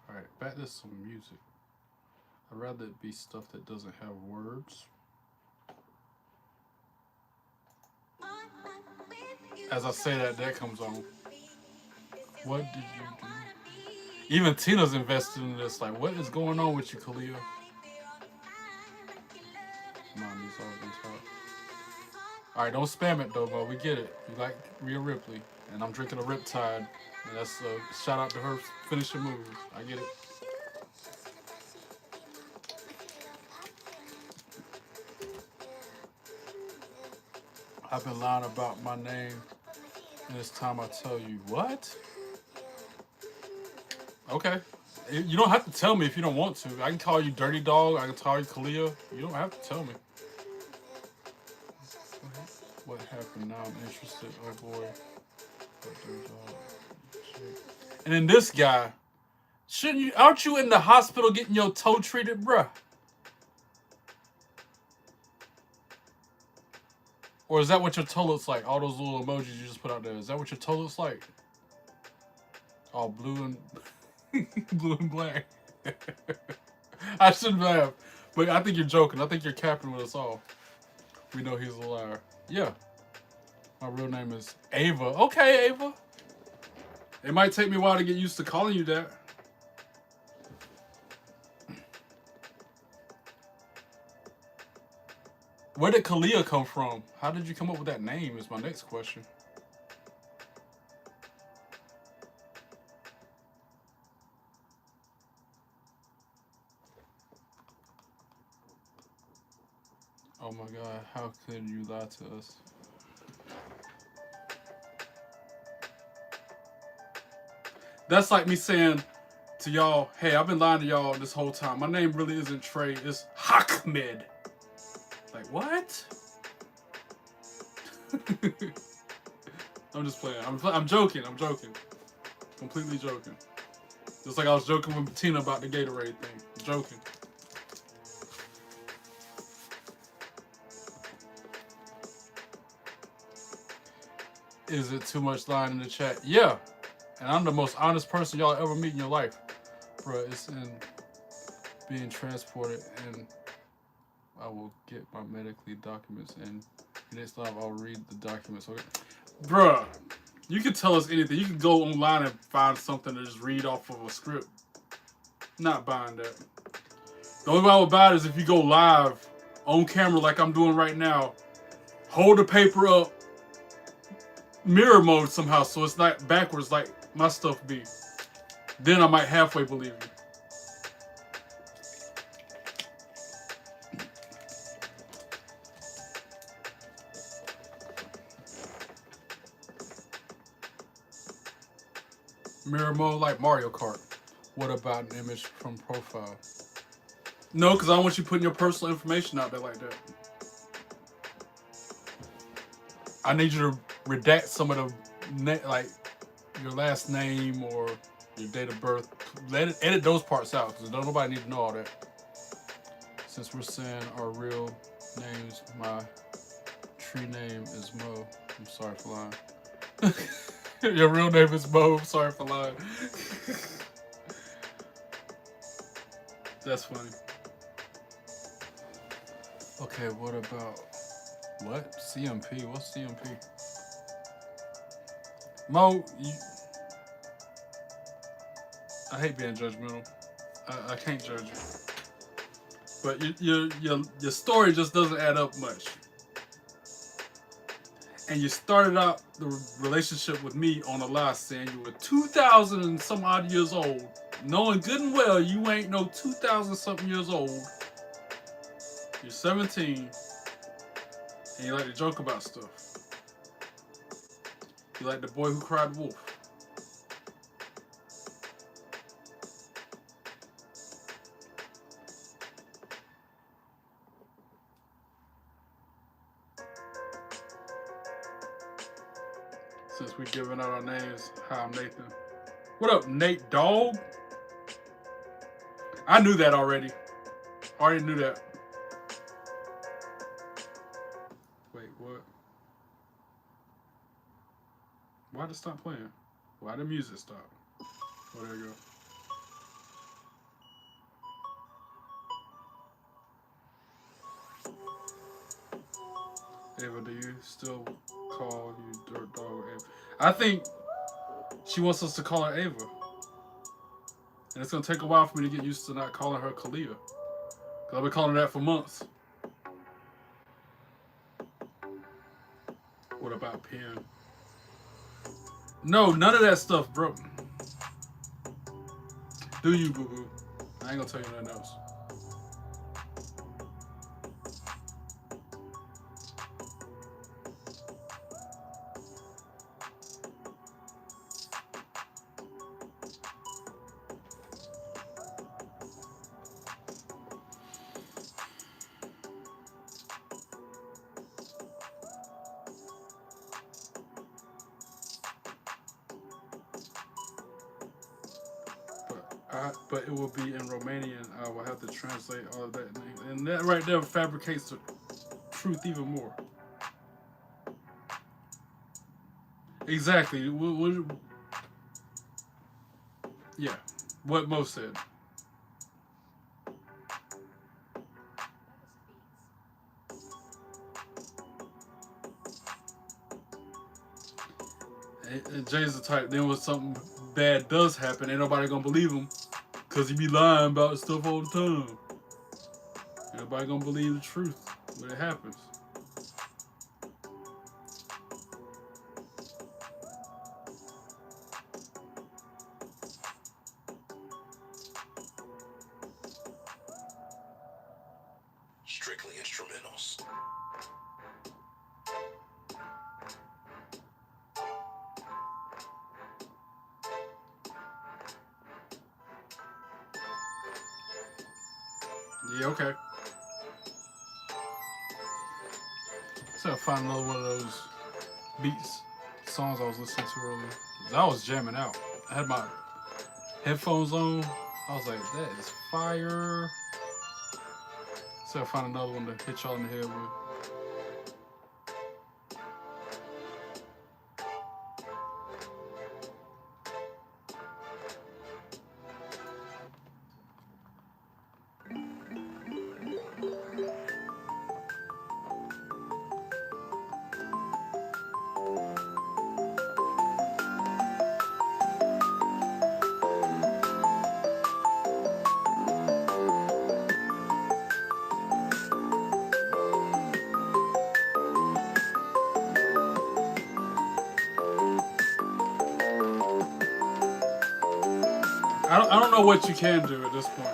Alright, back to some music. I'd rather it be stuff that doesn't have words. as I say that comes on. What did you do? Even Tina's invested in this. Like, what is going on with you, Kalia? Mommy's always on top. Alright, don't spam it though, but we get it. You like Rhea Ripley. And I'm drinking a Riptide. And that's a shout out to her finishing moves. I get it. I've been lying about my name. And it's time I tell you. What? Okay. You don't have to tell me if you don't want to. I can call you Dirty Dog. I can call you Kalia. You don't have to tell me. What happened? Now I'm interested. Oh boy. And then this guy. Shouldn't you? Aren't you in the hospital getting your toe treated, bruh? Or is that what your toe looks like? All those little emojis you just put out there. Is that what your toe looks like? All blue and blue and black. I shouldn't laugh, but I think you're joking. I think you're capping with us all. We know he's a liar. Yeah. My real name is Ava. Okay, Ava. It might take me a while to get used to calling you that. Where did Kalia come from? How did you come up with that name is my next question. Oh my God, how could you lie to us? That's like me saying to y'all, hey, I've been lying to y'all this whole time. My name really isn't Trey, it's Ahmed. Like, what? I'm just playing. I'm joking. I'm joking. Completely joking. Just like I was joking with Tina about the Gatorade thing. I'm joking. Is it too much lying in the chat? Yeah. And I'm the most honest person y'all ever meet in your life. Bruh, it's in being transported and I will get my medically documents and next time I'll read the documents. Okay. Bruh, you can tell us anything. You can go online and find something to just read off of a script. Not buying that. The only way I would buy it is if you go live on camera like I'm doing right now. Hold the paper up. Mirror mode somehow so it's not backwards like my stuff be. Then I might halfway believe you. Mirror mode like Mario Kart. What about an image from profile? No, because I don't want you putting your personal information out there like that. I need you to redact some of the, like, your last name or your date of birth. Edit those parts out because don't nobody need to know all that. Since we're saying our real names, my tree name is Mo. I'm sorry for lying. Your real name is Mo. I'm sorry for lying. That's funny. Okay, what about what? CMP? What's CMP? Mo, I hate being judgmental. I can't judge you. But your story just doesn't add up much. And you started out the relationship with me on a lie saying you were 2,000 and some odd years old, knowing good and well you ain't no 2,000 something years old. You're 17, and you like to joke about stuff. You like the boy who cried wolf. Since we're giving out our names, hi, I'm Nathan. What up, Nate Dog? I knew that already. Already knew that. Wait, what? Why did it stop playing? Why did the music stop? Oh, there you go. Ava, do you still call you Dirt Dog or Ava. I think she wants us to call her Ava. And it's going to take a while for me to get used to not calling her Kalia. Because I've been calling her that for months. What about Pen? No, none of that stuff, bro. Do you, boo-boo? I ain't going to tell you nothing else. But it will be in Romanian. I will have to translate all of that. And that right there fabricates the truth even more. Exactly. Yeah. What Mo said. And Jay's the type, then when something bad does happen, ain't nobody gonna believe him. Because he be lying about stuff all the time. Ain't nobody gonna believe the truth when it happens. Strictly instrumentals. Yeah, okay. So I find another one of those beats, songs I was listening to earlier. I was jamming out. I had my headphones on. I was like, that is fire. So I find another one to hit y'all in the head with. I don't know what you can do at this point.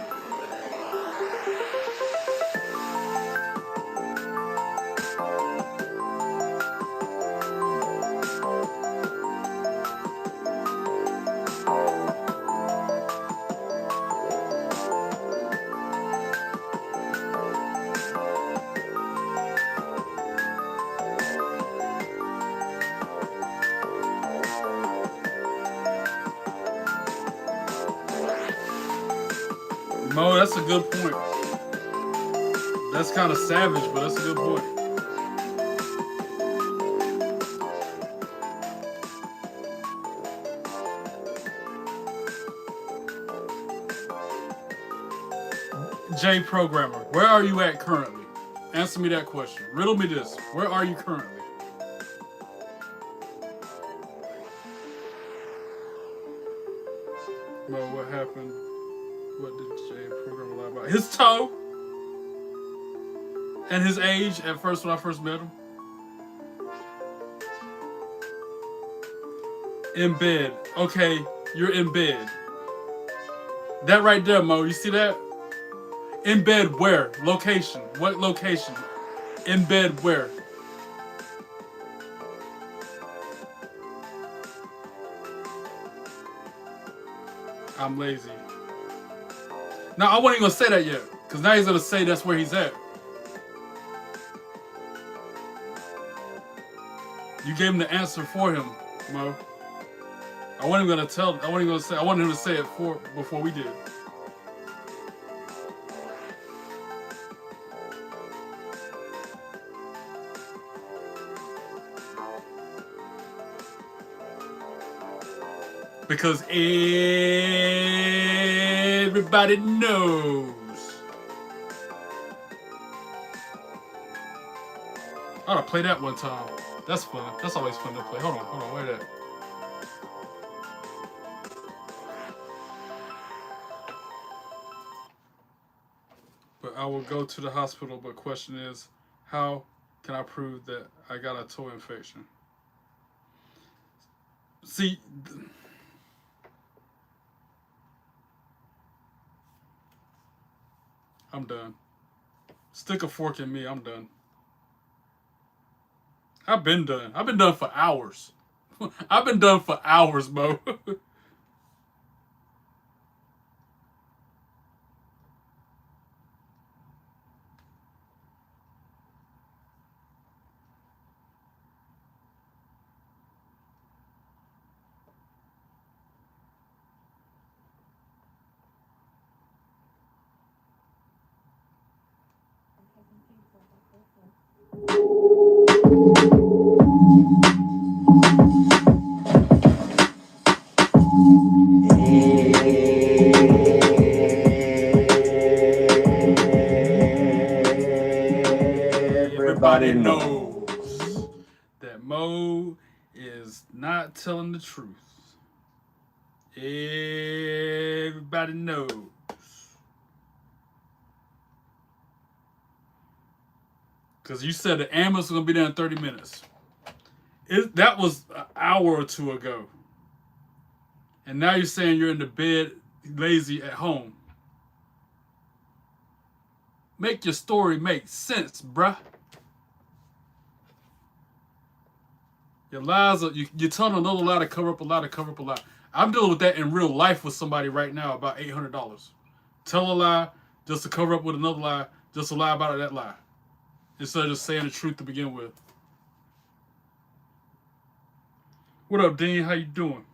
Mo, that's a good point. That's kind of savage, but that's a good point. J Programmer, where are you at currently? Answer me that question. Riddle me this. Where are you currently? Mo, what happened? What did J Programmer lie about? His toe! And his age at first when I first met him. In bed. Okay, you're in bed. That right there, Mo. You see that? In bed where? Location. What location? In bed where? I'm lazy. Now, I wasn't even going to say that yet. Because now he's going to say that's where he's at. You gave him the answer for him, Mo. I wasn't even going to tell. I wasn't even going to say. I wanted him to say it before we did. Because everybody knows. I ought to play that one time. That's fun. That's always fun to play. Hold on, where that? But I will go to the hospital. But question is, how can I prove that I got a toe infection? See, I'm done. Stick a fork in me. I'm done. I've been done. I've been done for hours. I've been done for hours, bro. Everybody knows that Mo is not telling the truth. Everybody knows. Because you said the ambulance was going to be there in 30 minutes. That was an hour or two ago. And now you're saying you're in the bed, lazy at home. Make your story make sense, bruh. Your lies are, you're telling another lie to cover up a lie to cover up a lie. I'm dealing with that in real life with somebody right now about $800. Tell a lie just to cover up with another lie, just to lie about that lie. Instead of just saying the truth to begin with. What up, Dean? How you doing?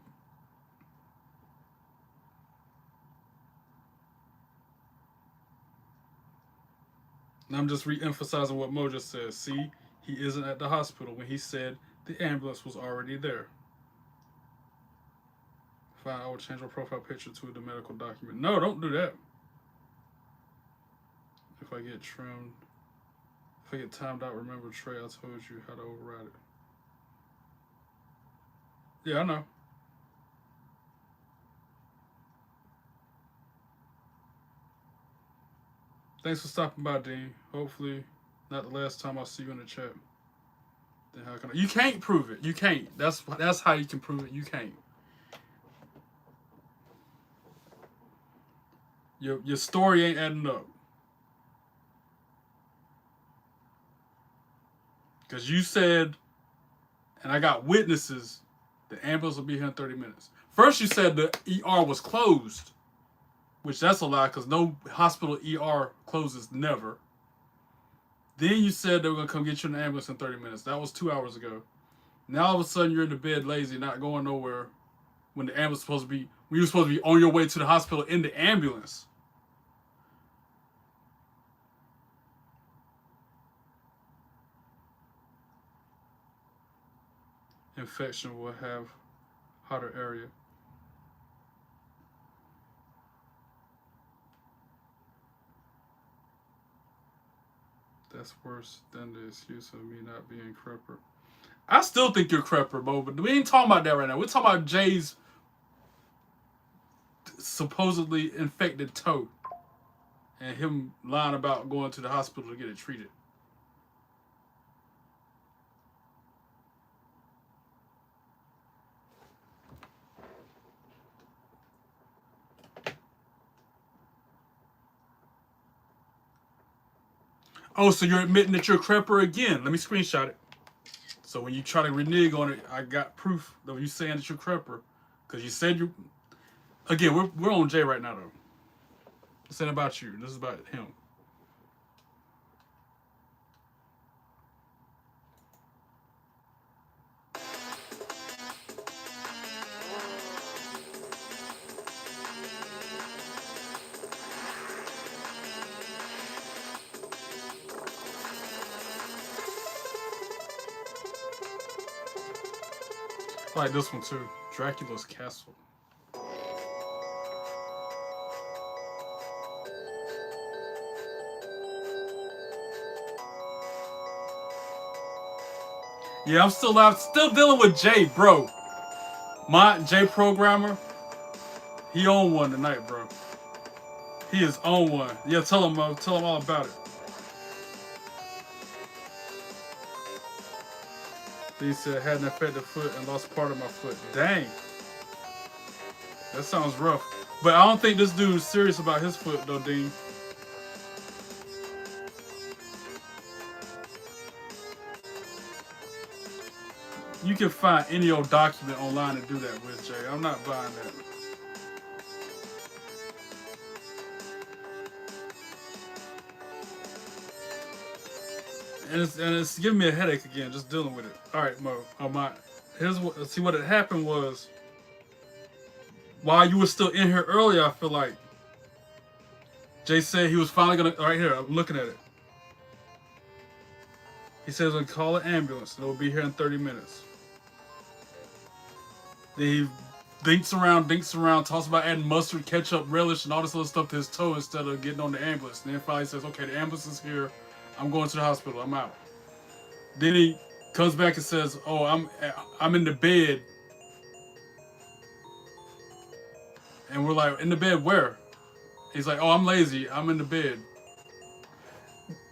And I'm just re-emphasizing what Mo just said. See, he isn't at the hospital when he said the ambulance was already there. Fine, I will change my profile picture to the medical document. No, don't do that. If I get trimmed, if I get timed out, remember Trey, I told you how to override it. Yeah, I know. Thanks for stopping by, Dean. Hopefully, not the last time I see you in the chat. Then how can I? You can't prove it. You can't. That's how you can prove it. You can't. Your story ain't adding up. Because you said, and I got witnesses, the ambulance will be here in 30 minutes. First, you said the ER was closed, which that's a lie because no hospital ER closes never. Then you said they were going to come get you in the ambulance in 30 minutes. That was 2 hours ago. Now all of a sudden you're in the bed lazy, not going nowhere when the ambulance was supposed to be, when you were supposed to be on your way to the hospital in the ambulance. Infection will have hotter area. That's worse than the excuse of me not being crepper. I still think you're crepper, Bo, but we ain't talking about that right now. We're talking about Jay's supposedly infected toe and him lying about going to the hospital to get it treated. Oh, so you're admitting that you're a crepper again. Let me screenshot it. So when you try to renege on it, I got proof of you saying that you're crepper. Because you said you... Again, we're on Jay right now, though. This ain't about you. This is about him. I like this one, too. Dracula's Castle. Yeah, I'm still live. Still dealing with Jay, bro. My Jay programmer. He on one tonight, bro. He is on one. Yeah, tell him all about it. He said had an affected foot and lost part of my foot. Dang. That sounds rough. But I don't think this dude is serious about his foot though, Dean. You can find any old document online to do that with, Jay. I'm not buying that. And it's giving me a headache again, just dealing with it. All right, Mo. See what had happened was, while you were still in here earlier, I feel like Jay said he was finally gonna. Right here, I'm looking at it. He says he'll call an ambulance and it'll be here in 30 minutes. Then he dinks around, talks about adding mustard, ketchup, relish, and all this other stuff to his toe instead of getting on the ambulance. And then finally says, okay, the ambulance is here. I'm going to the hospital. I'm out. Then he comes back and says, oh, I'm in the bed. And we're like, in the bed where? He's like, oh, I'm lazy. I'm in the bed.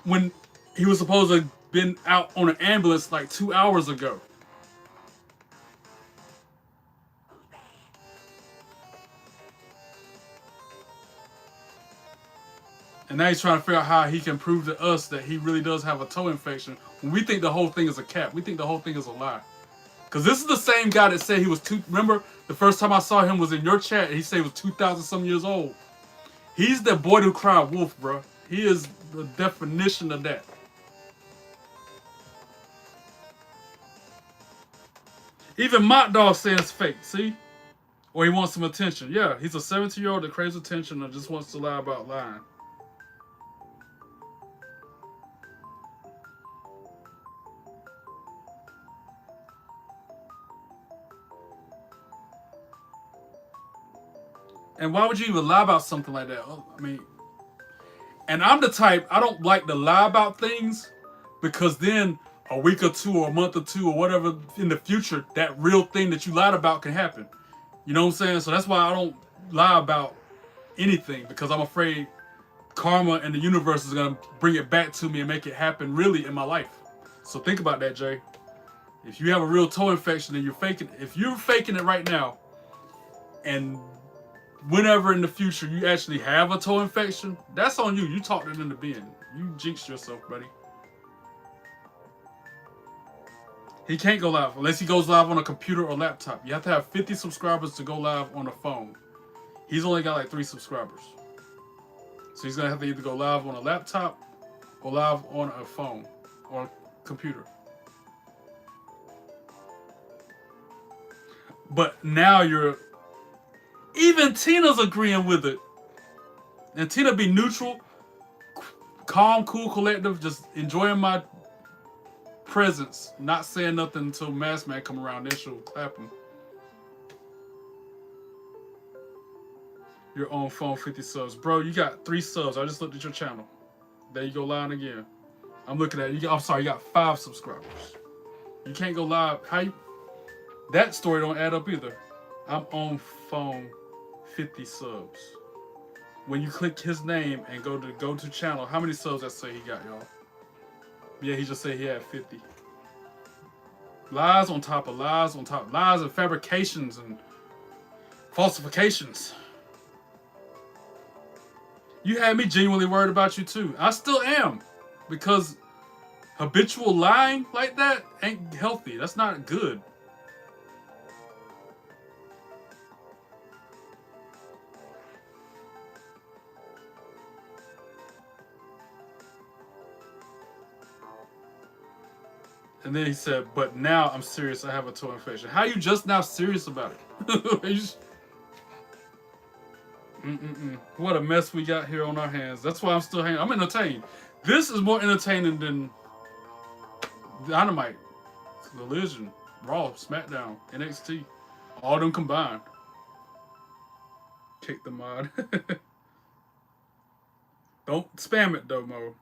When he was supposed to have been out on an ambulance like 2 hours ago. And now he's trying to figure out how he can prove to us that he really does have a toe infection. When we think the whole thing is a cap. We think the whole thing is a lie. Because this is the same guy that said he was remember, the first time I saw him was in your chat, and he said he was 2,000 some years old. He's the boy who cried wolf, bro. He is the definition of that. Even Mott Dog saying it's fake, see? Or he wants some attention. Yeah, he's a 17-year-old that craves attention or just wants to lie about lying. And why would you even lie about something like that? I mean, and I'm the type, I don't like to lie about things because then a week or two or a month or two or whatever in the future, that real thing that you lied about can happen. You know what I'm saying? So that's why I don't lie about anything, because I'm afraid karma and the universe is going to bring it back to me and make it happen really in my life. So think about that, Jay. If you have a real toe infection and you're faking, if you're faking it right now and whenever in the future you actually have a toe infection, that's on you. You talked it into being. You jinxed yourself, buddy. He can't go live unless he goes live on a computer or laptop. You have to have 50 subscribers to go live on a phone. He's only got like 3 subscribers. So he's going to have to either go live on a laptop or live on a phone or a computer. But now even Tina's agreeing with it. And Tina be neutral, calm, cool, collective, just enjoying my presence, not saying nothing until Mask Man come around, then she'll clap him. Your own phone, 50 subs. Bro, you got 3 subs. I just looked at your channel. There you go live again. I'm looking at it. I'm sorry, you got 5 subscribers. You can't go live. That story don't add up either. I'm on phone, 50 subs. When you click his name and go to channel, how many subs that say he got, y'all? Yeah, he just said he had 50. Lies on top of lies on top. Lies and fabrications and falsifications. You had me genuinely worried about you too. I still am. Because habitual lying like that ain't healthy. That's not good. And then he said, but now I'm serious, I have a toe infection. How are you just now serious about it? What a mess we got here on our hands. That's why I'm still hanging. I'm entertained. This is more entertaining than Dynamite, Collision, Raw, SmackDown, NXT. All them combined. Kick the mod. Don't spam it though, Mo.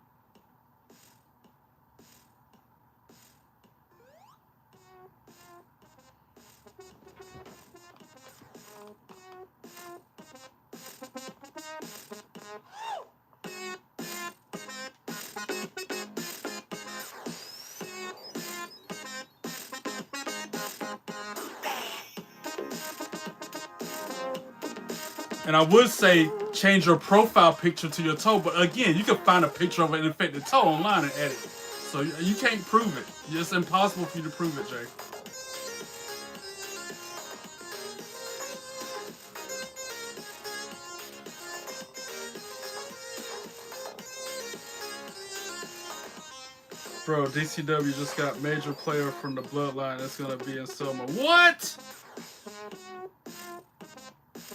And I would say change your profile picture to your toe, but again, you can find a picture of an infected toe online and edit. So you can't prove it. It's impossible for you to prove it, Jay. Bro, DCW just got major player from the bloodline that's gonna be in Selma. What?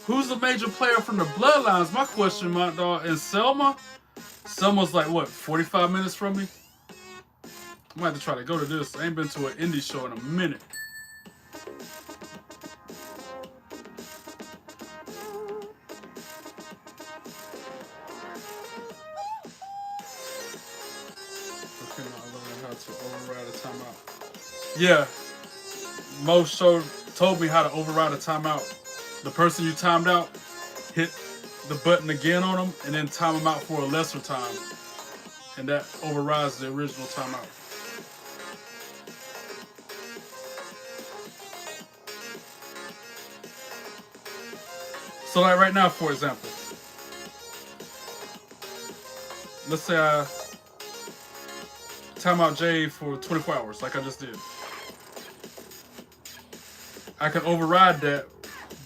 Who's the major player from the bloodlines? My question, my dog. In Selma? Selma's like, what, 45 minutes from me? I might have to try to go to this. I ain't been to an indie show in a minute. Okay, now I learned how to override a timeout. Yeah. Mo told me how to override a timeout. The person you timed out, hit the button again on them, and then time them out for a lesser time. And that overrides the original timeout. So like right now, for example, let's say I time out Jay for 24 hours, like I just did. I can override that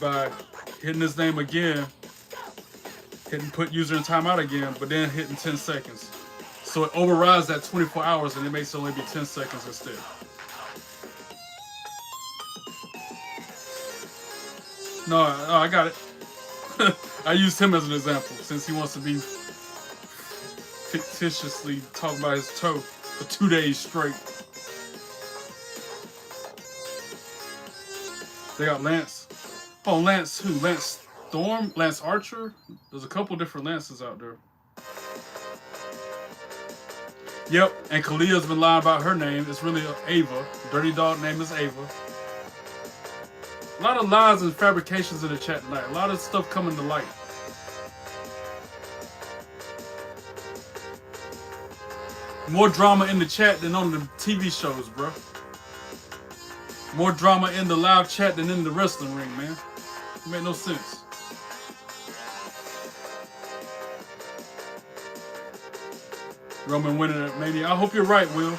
by hitting his name again, hitting put user in timeout again, but then hitting 10 seconds. So it overrides that 24 hours and it makes it only be 10 seconds instead. No, I got it. I used him as an example since he wants to be fictitiously talking about his toe for 2 days straight. They got Lance. Oh, Lance who? Lance Storm? Lance Archer? There's a couple different Lances out there. Yep, and Kalia's been lying about her name. It's really Ava. Dirty dog name is Ava. A lot of lies and fabrications in the chat tonight. A lot of stuff coming to light. More drama in the chat than on the TV shows, bro. More drama in the live chat than in the wrestling ring, man. It made no sense. Roman winning at Mania. I hope you're right, Will.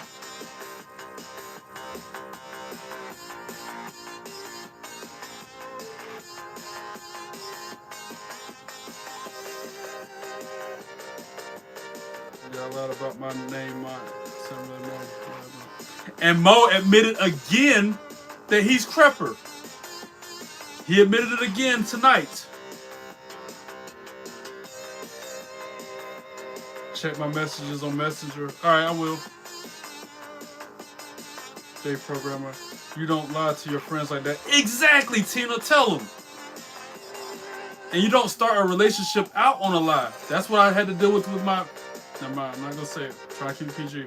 Yeah, a lot about my name, and Mo admitted again that he's Crepper. He admitted it again tonight. Check my messages on Messenger. Alright, I will. J Programmer. You don't lie to your friends like that. Exactly, Tina. Tell them. And you don't start a relationship out on a lie. That's what I had to deal with my... Never mind, I'm not going to say it. Try to keep it PG.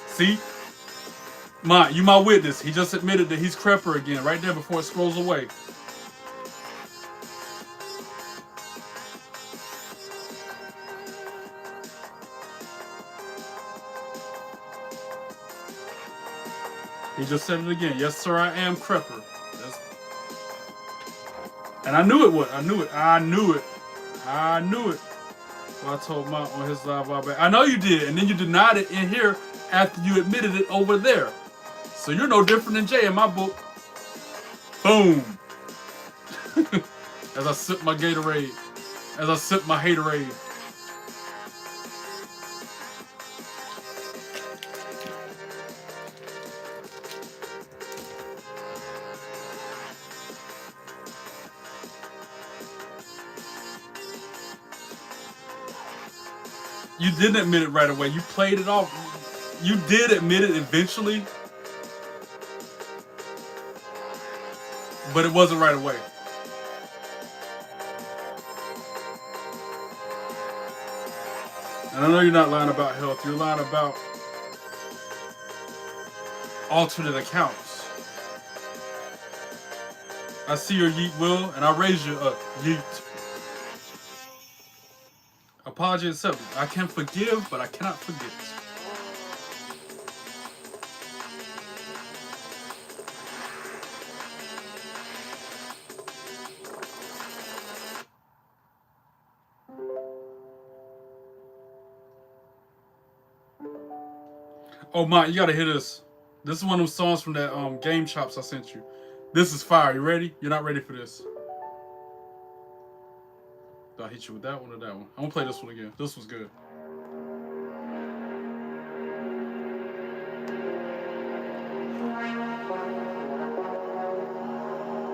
See? You my witness. He just admitted that he's Crepper again, right there before it scrolls away. He just said it again. Yes, sir, I am Crepper. And I knew it would. I knew it. Well, I told Mont on his live while back. I know you did, and then you denied it in here after you admitted it over there. So you're no different than Jay in my book. Boom. As I sip my Gatorade. As I sip my Haterade. You didn't admit it right away. You played it off. You did admit it eventually. But it wasn't right away. And I know you're not lying about health. You're lying about alternate accounts. I see your yeet, Will, and I raise you up. Yeet. Apology accepted. I can forgive, but I cannot forget. Oh my, you gotta hear this. This is one of those songs from that Game Chops I sent you. This is fire. You ready? You're not ready for this. Do I hit you with that one or that one? I'm gonna play this one again. This was good.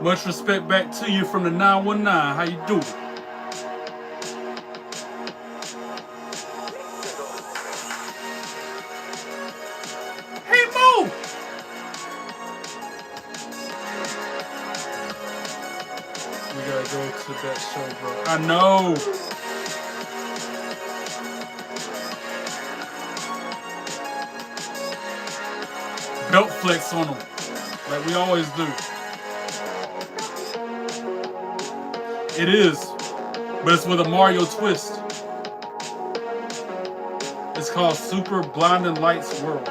Much respect back to you from the 919. How you doing? Hey, Mo! We gotta go to that show, bro. I know. Belt flex on them, like we always do. It is, but it's with a Mario twist. It's called Super Blinding Lights World.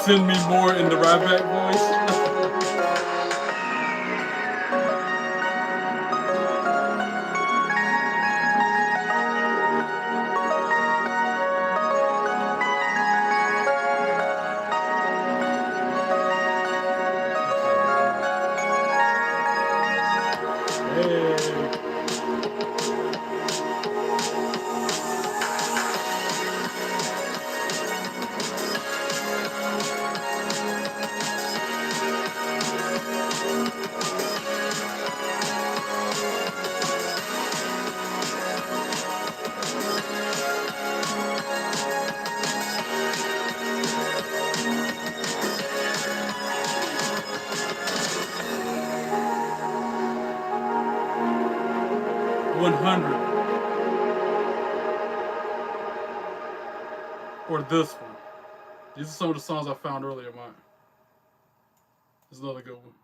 Send me more in the Ryback voice. 100. Or this one. These are some of the songs I found earlier, Mike. There's another good one.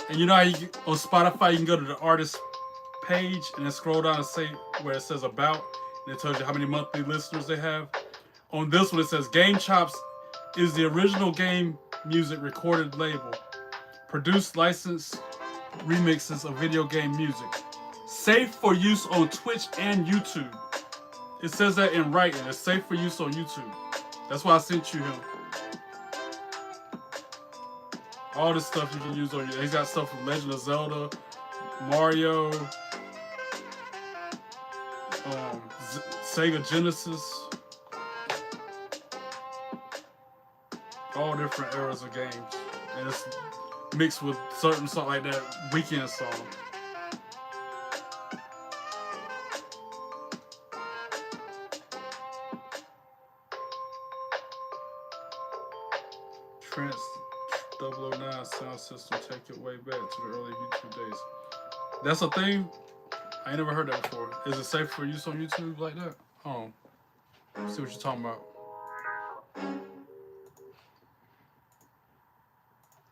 'And you know how on Spotify you can go to the artist page and then scroll down and say where it says about, and it tells you how many monthly listeners they have. On this one it says Game Chops is the original game music recorded label. Produced licensed remixes of video game music. Safe for use on Twitch and YouTube. It says that in writing. It's safe for use on YouTube. That's why I sent you him. All this stuff you can use on you. He's got stuff from Legend of Zelda, Mario, Sega Genesis. All different eras of games. And it's mixed with certain songs like that Weekend song. Trance 009 sound system, take it way back to the early YouTube days. That's a thing? I ain't never heard that before. Is it safe for use on YouTube like that? Oh, see what you're talking about.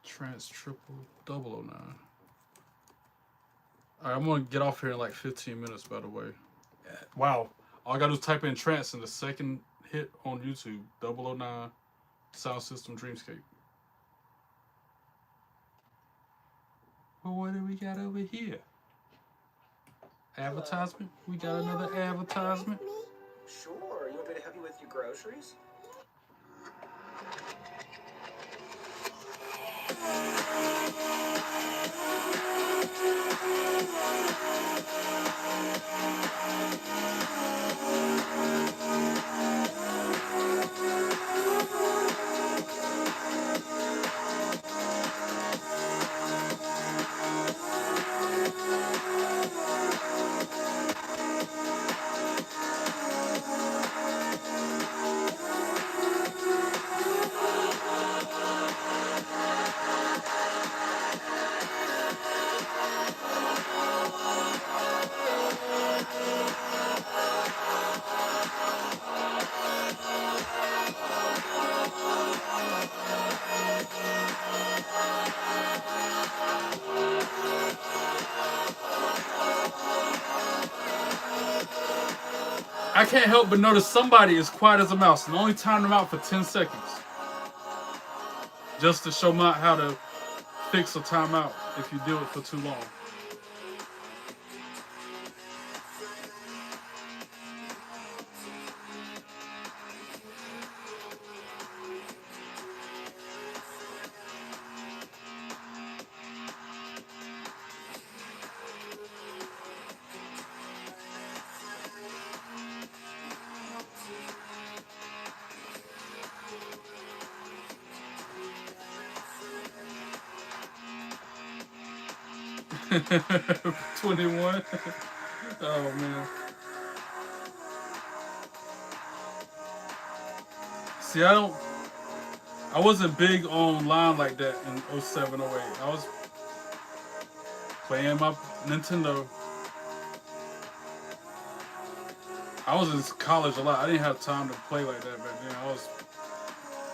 Trance 009. Alright, I'm gonna get off here in like 15 minutes, by the way. Wow. All I gotta do is type in trance and the second hit on YouTube, 009 sound system Dreamscape. Well, what do we got over here? Advertisement? We got another advertisement? Sure. You want me to help you with your groceries? I can't help but notice somebody is quiet as a mouse and only time them out for 10 seconds. Just to show Mott how to fix a timeout if you do it for too long. $21. Oh man. See, I wasn't big online like that in 07, 08. I was playing my Nintendo. I was in college a lot. I didn't have time to play like that back then. I was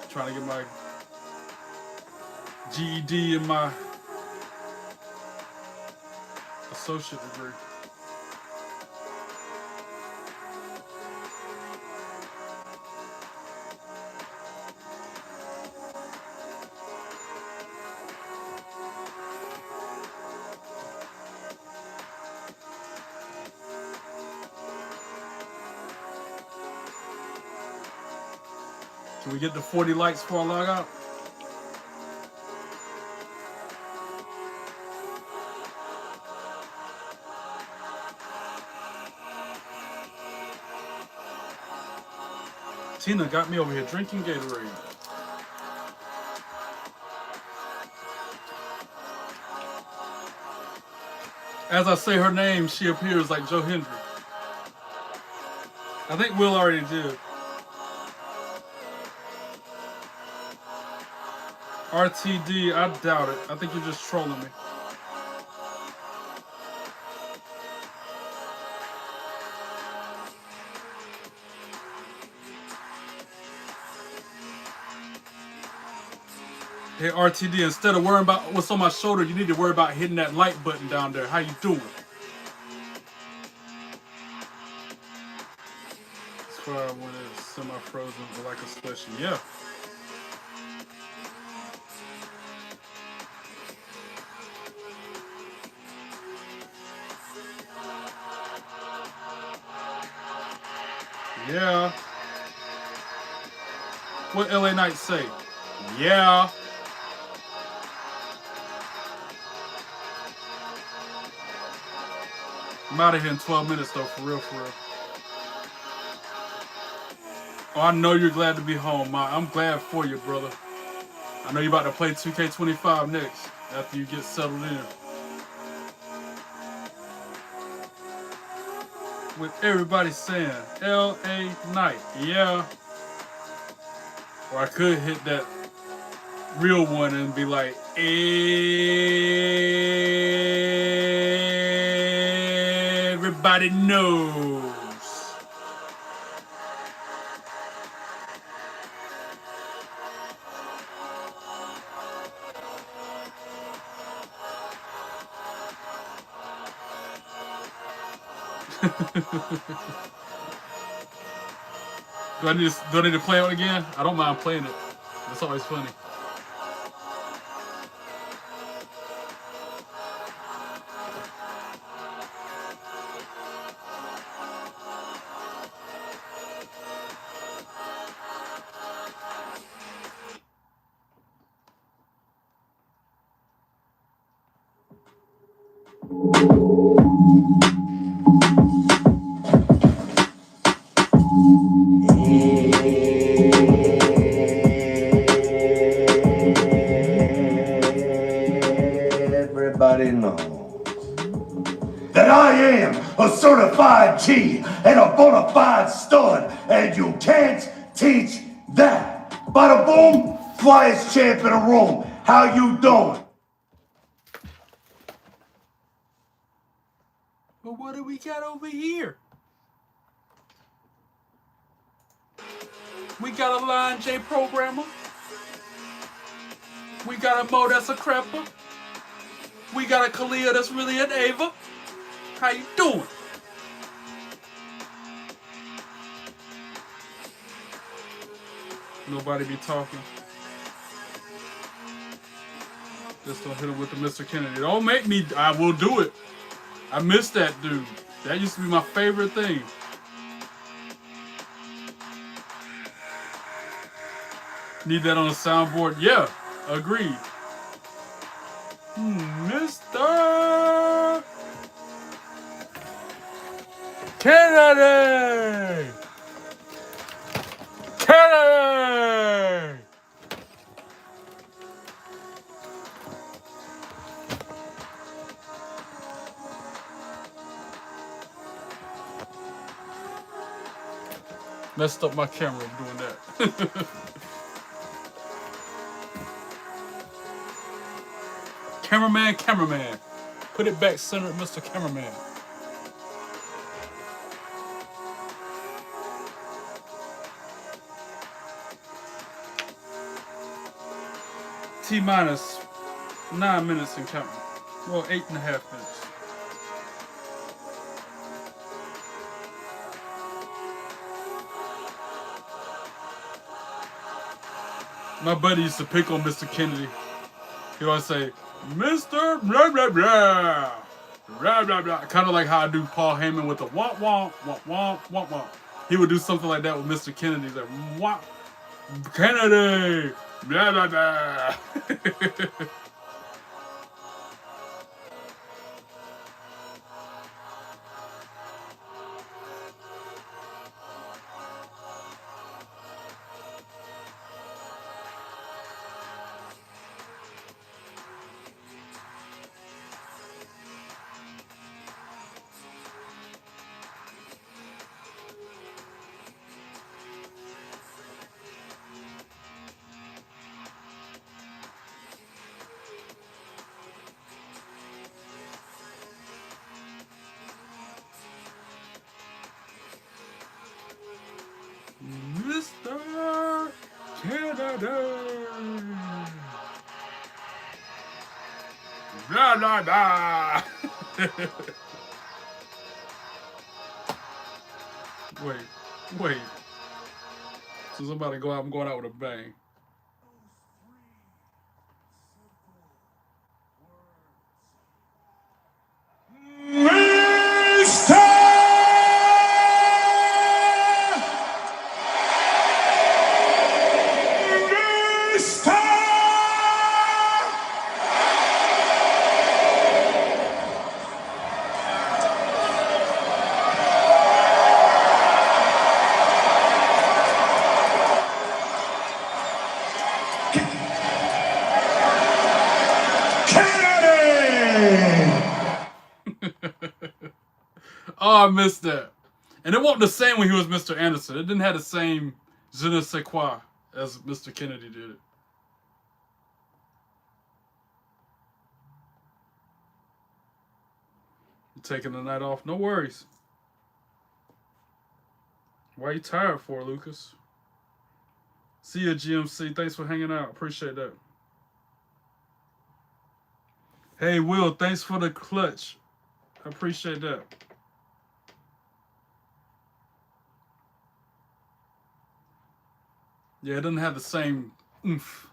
trying to get my GED and my associate degree. Can we get to 40 likes before I log out? Tina got me over here drinking Gatorade. As I say her name, she appears like Joe Hendry. I think Will already did. RTD, I doubt it. I think you're just trolling me. Hey RTD, instead of worrying about what's on my shoulder, you need to worry about hitting that like button down there. How you doing? As far as when it's semi-frozen or like a slushy, yeah. Yeah. What LA Knight say? Yeah. I'm out of here in 12 minutes though, for real, for real. Oh, I know you're glad to be home, Ma. I'm glad for you, brother. I know you're about to play 2K25 next, after you get settled in. With everybody saying, LA Knight, yeah. Or I could hit that real one and be like, everybody knows. Do I need to play it again? I don't mind playing it. It's always funny. Everybody knows that I am a certified G and a bona fide stud, and you can't teach that. Bada boom, flyest champ in the room. How you doing? But what do we got over here? We got a Line J programmer. We got a Mo that's a crapper. We got a Kalia that's really an Ava. How you doing? Nobody be talking. Just don't hit him with the Mr. Kennedy. Don't make me. I will do it. I miss that dude. That used to be my favorite thing. Need that on a soundboard? Yeah, agreed. Mr. Kennedy! Kennedy! Messed up my camera doing that. Cameraman. Put it back centered, Mr. Cameraman. T-minus 9 minutes and counting. Well, 8.5 minutes. My buddy used to pick on Mr. Kennedy. He'd always say, Mr. Blah, blah, blah. Blah, blah, blah. Kind of like how I do Paul Heyman with the womp, womp, womp, womp, womp, womp. He would do something like that with Mr. Kennedy. He's like, womp, Kennedy. Blah, blah, blah. Mr. Kennedy. Blah, blah, blah. Wait. Since I'm about to go out, I'm going out with a bang. Oh, I missed that. And it wasn't the same when he was Mr. Anderson. It didn't have the same je ne sais quoi as Mr. Kennedy did it. You taking the night off? No worries. Why are you tired for, Lucas? See you, GMC. Thanks for hanging out. Appreciate that. Hey, Will. Thanks for the clutch. I appreciate that. Yeah, it doesn't have the same oomph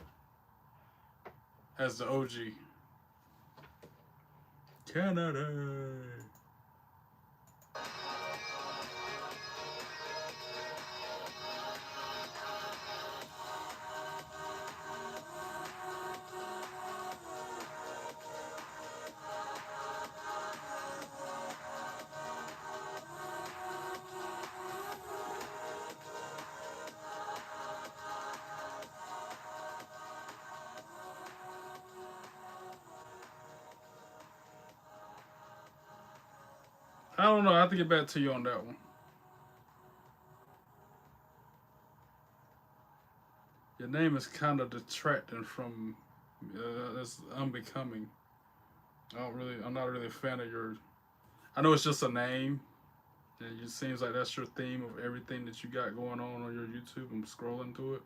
as the OG. Canada. I don't know. I have to get back to you on that one. Your name is kind of detracting from it's unbecoming. I'm not really a fan of your. I know it's just a name. And it seems like that's your theme of everything that you got going on your YouTube. I'm scrolling through it.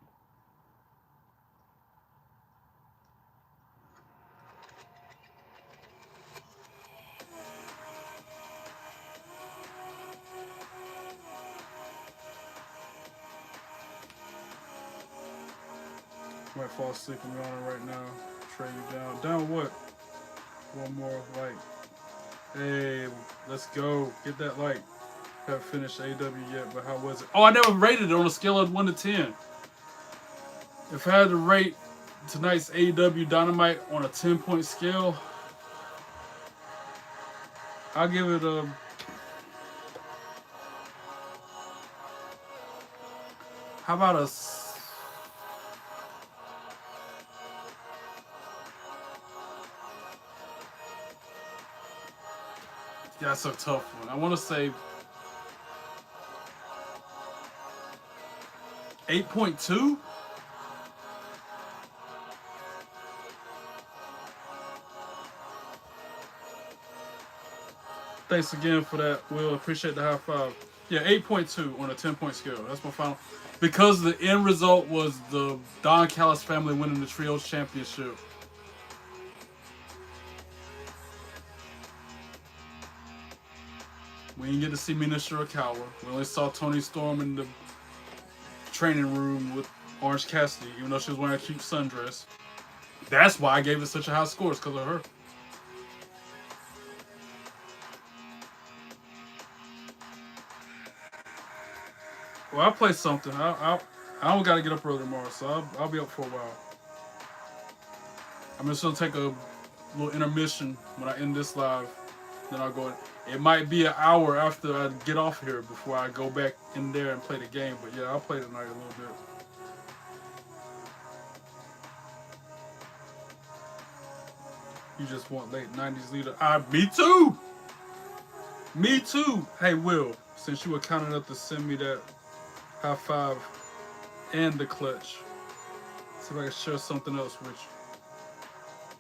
Might fall asleep and yawning right now. Trade you down. Down what? One more like. Hey, let's go. Get that like. Haven't finished AEW yet, but how was it? Oh, I never rated it on a scale of 1 to 10. If I had to rate tonight's AEW Dynamite on a 10-point scale, I'll give it a... How about a... Yeah, that's a tough one. I want to say 8.2. Thanks again for that, Will. Appreciate the high five. Yeah, 8.2 on a 10-point scale. That's my final. Because the end result was the Don Callis family winning the Trios Championship. We didn't get to see Mina Shirakawa. We only saw Toni Storm in the training room with Orange Cassidy, even though she was wearing a cute sundress. That's why I gave it such a high score, it's because of her. Well, I'll play something. I don't got to get up early tomorrow, so I'll be up for a while. I'm just going to take a little intermission when I end this live. Then I'll go. It might be an hour after I get off here before I go back in there and play the game. But yeah, I'll play tonight a little bit. You just want late 90s leader. Me too! Me too! Hey, Will, since you were kind enough to send me that high five and the clutch, see if I can share something else with you.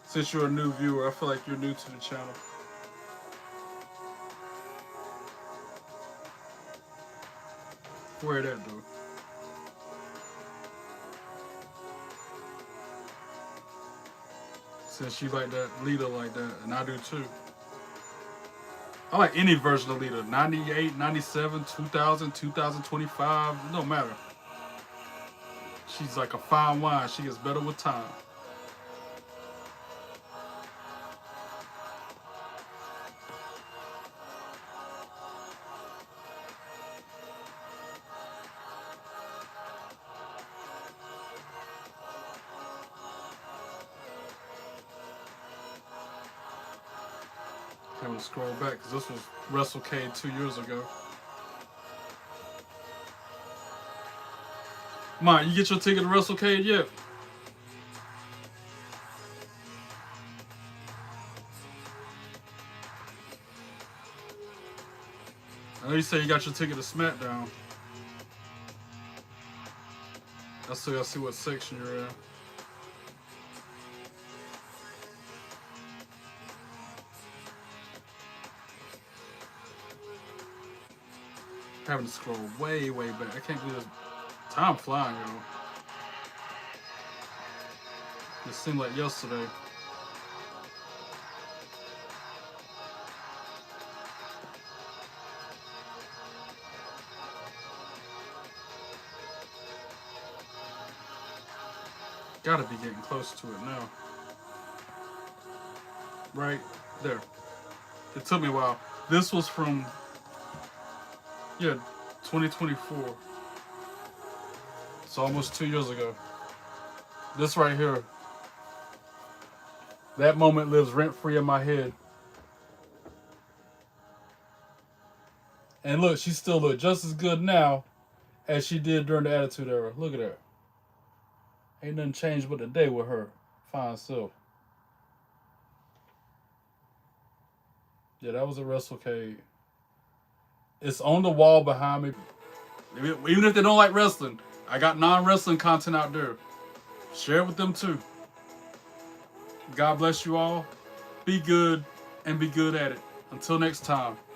Since you're a new viewer, I feel like you're new to the channel. Where that, dude? Since you like that leader like that, and I do too. I like any version of leader. 98, 97, 2000, 2025. It don't matter. She's like a fine wine. She gets better with time. Having to scroll back because this was WrestleCade 2 years ago. Mike, you get your ticket to WrestleCade yet? I know you say you got your ticket to SmackDown. I still gotta see what section you're in. Having to scroll way back. I can't believe this. Time flying, yo. It seemed like yesterday. Gotta be getting close to it now. Right there. It took me a while. This was from, yeah, 2024. It's almost 2 years ago. This right here, that moment lives rent-free in my head. And look, she still looks just as good now as she did during the Attitude Era. Look at her. Ain't nothing changed but the day with her fine self. Yeah, that was a WrestleCade. It's on the wall behind me. Even if they don't like wrestling, I got non-wrestling content out there. Share it with them too. God bless you all. Be good and be good at it. Until next time.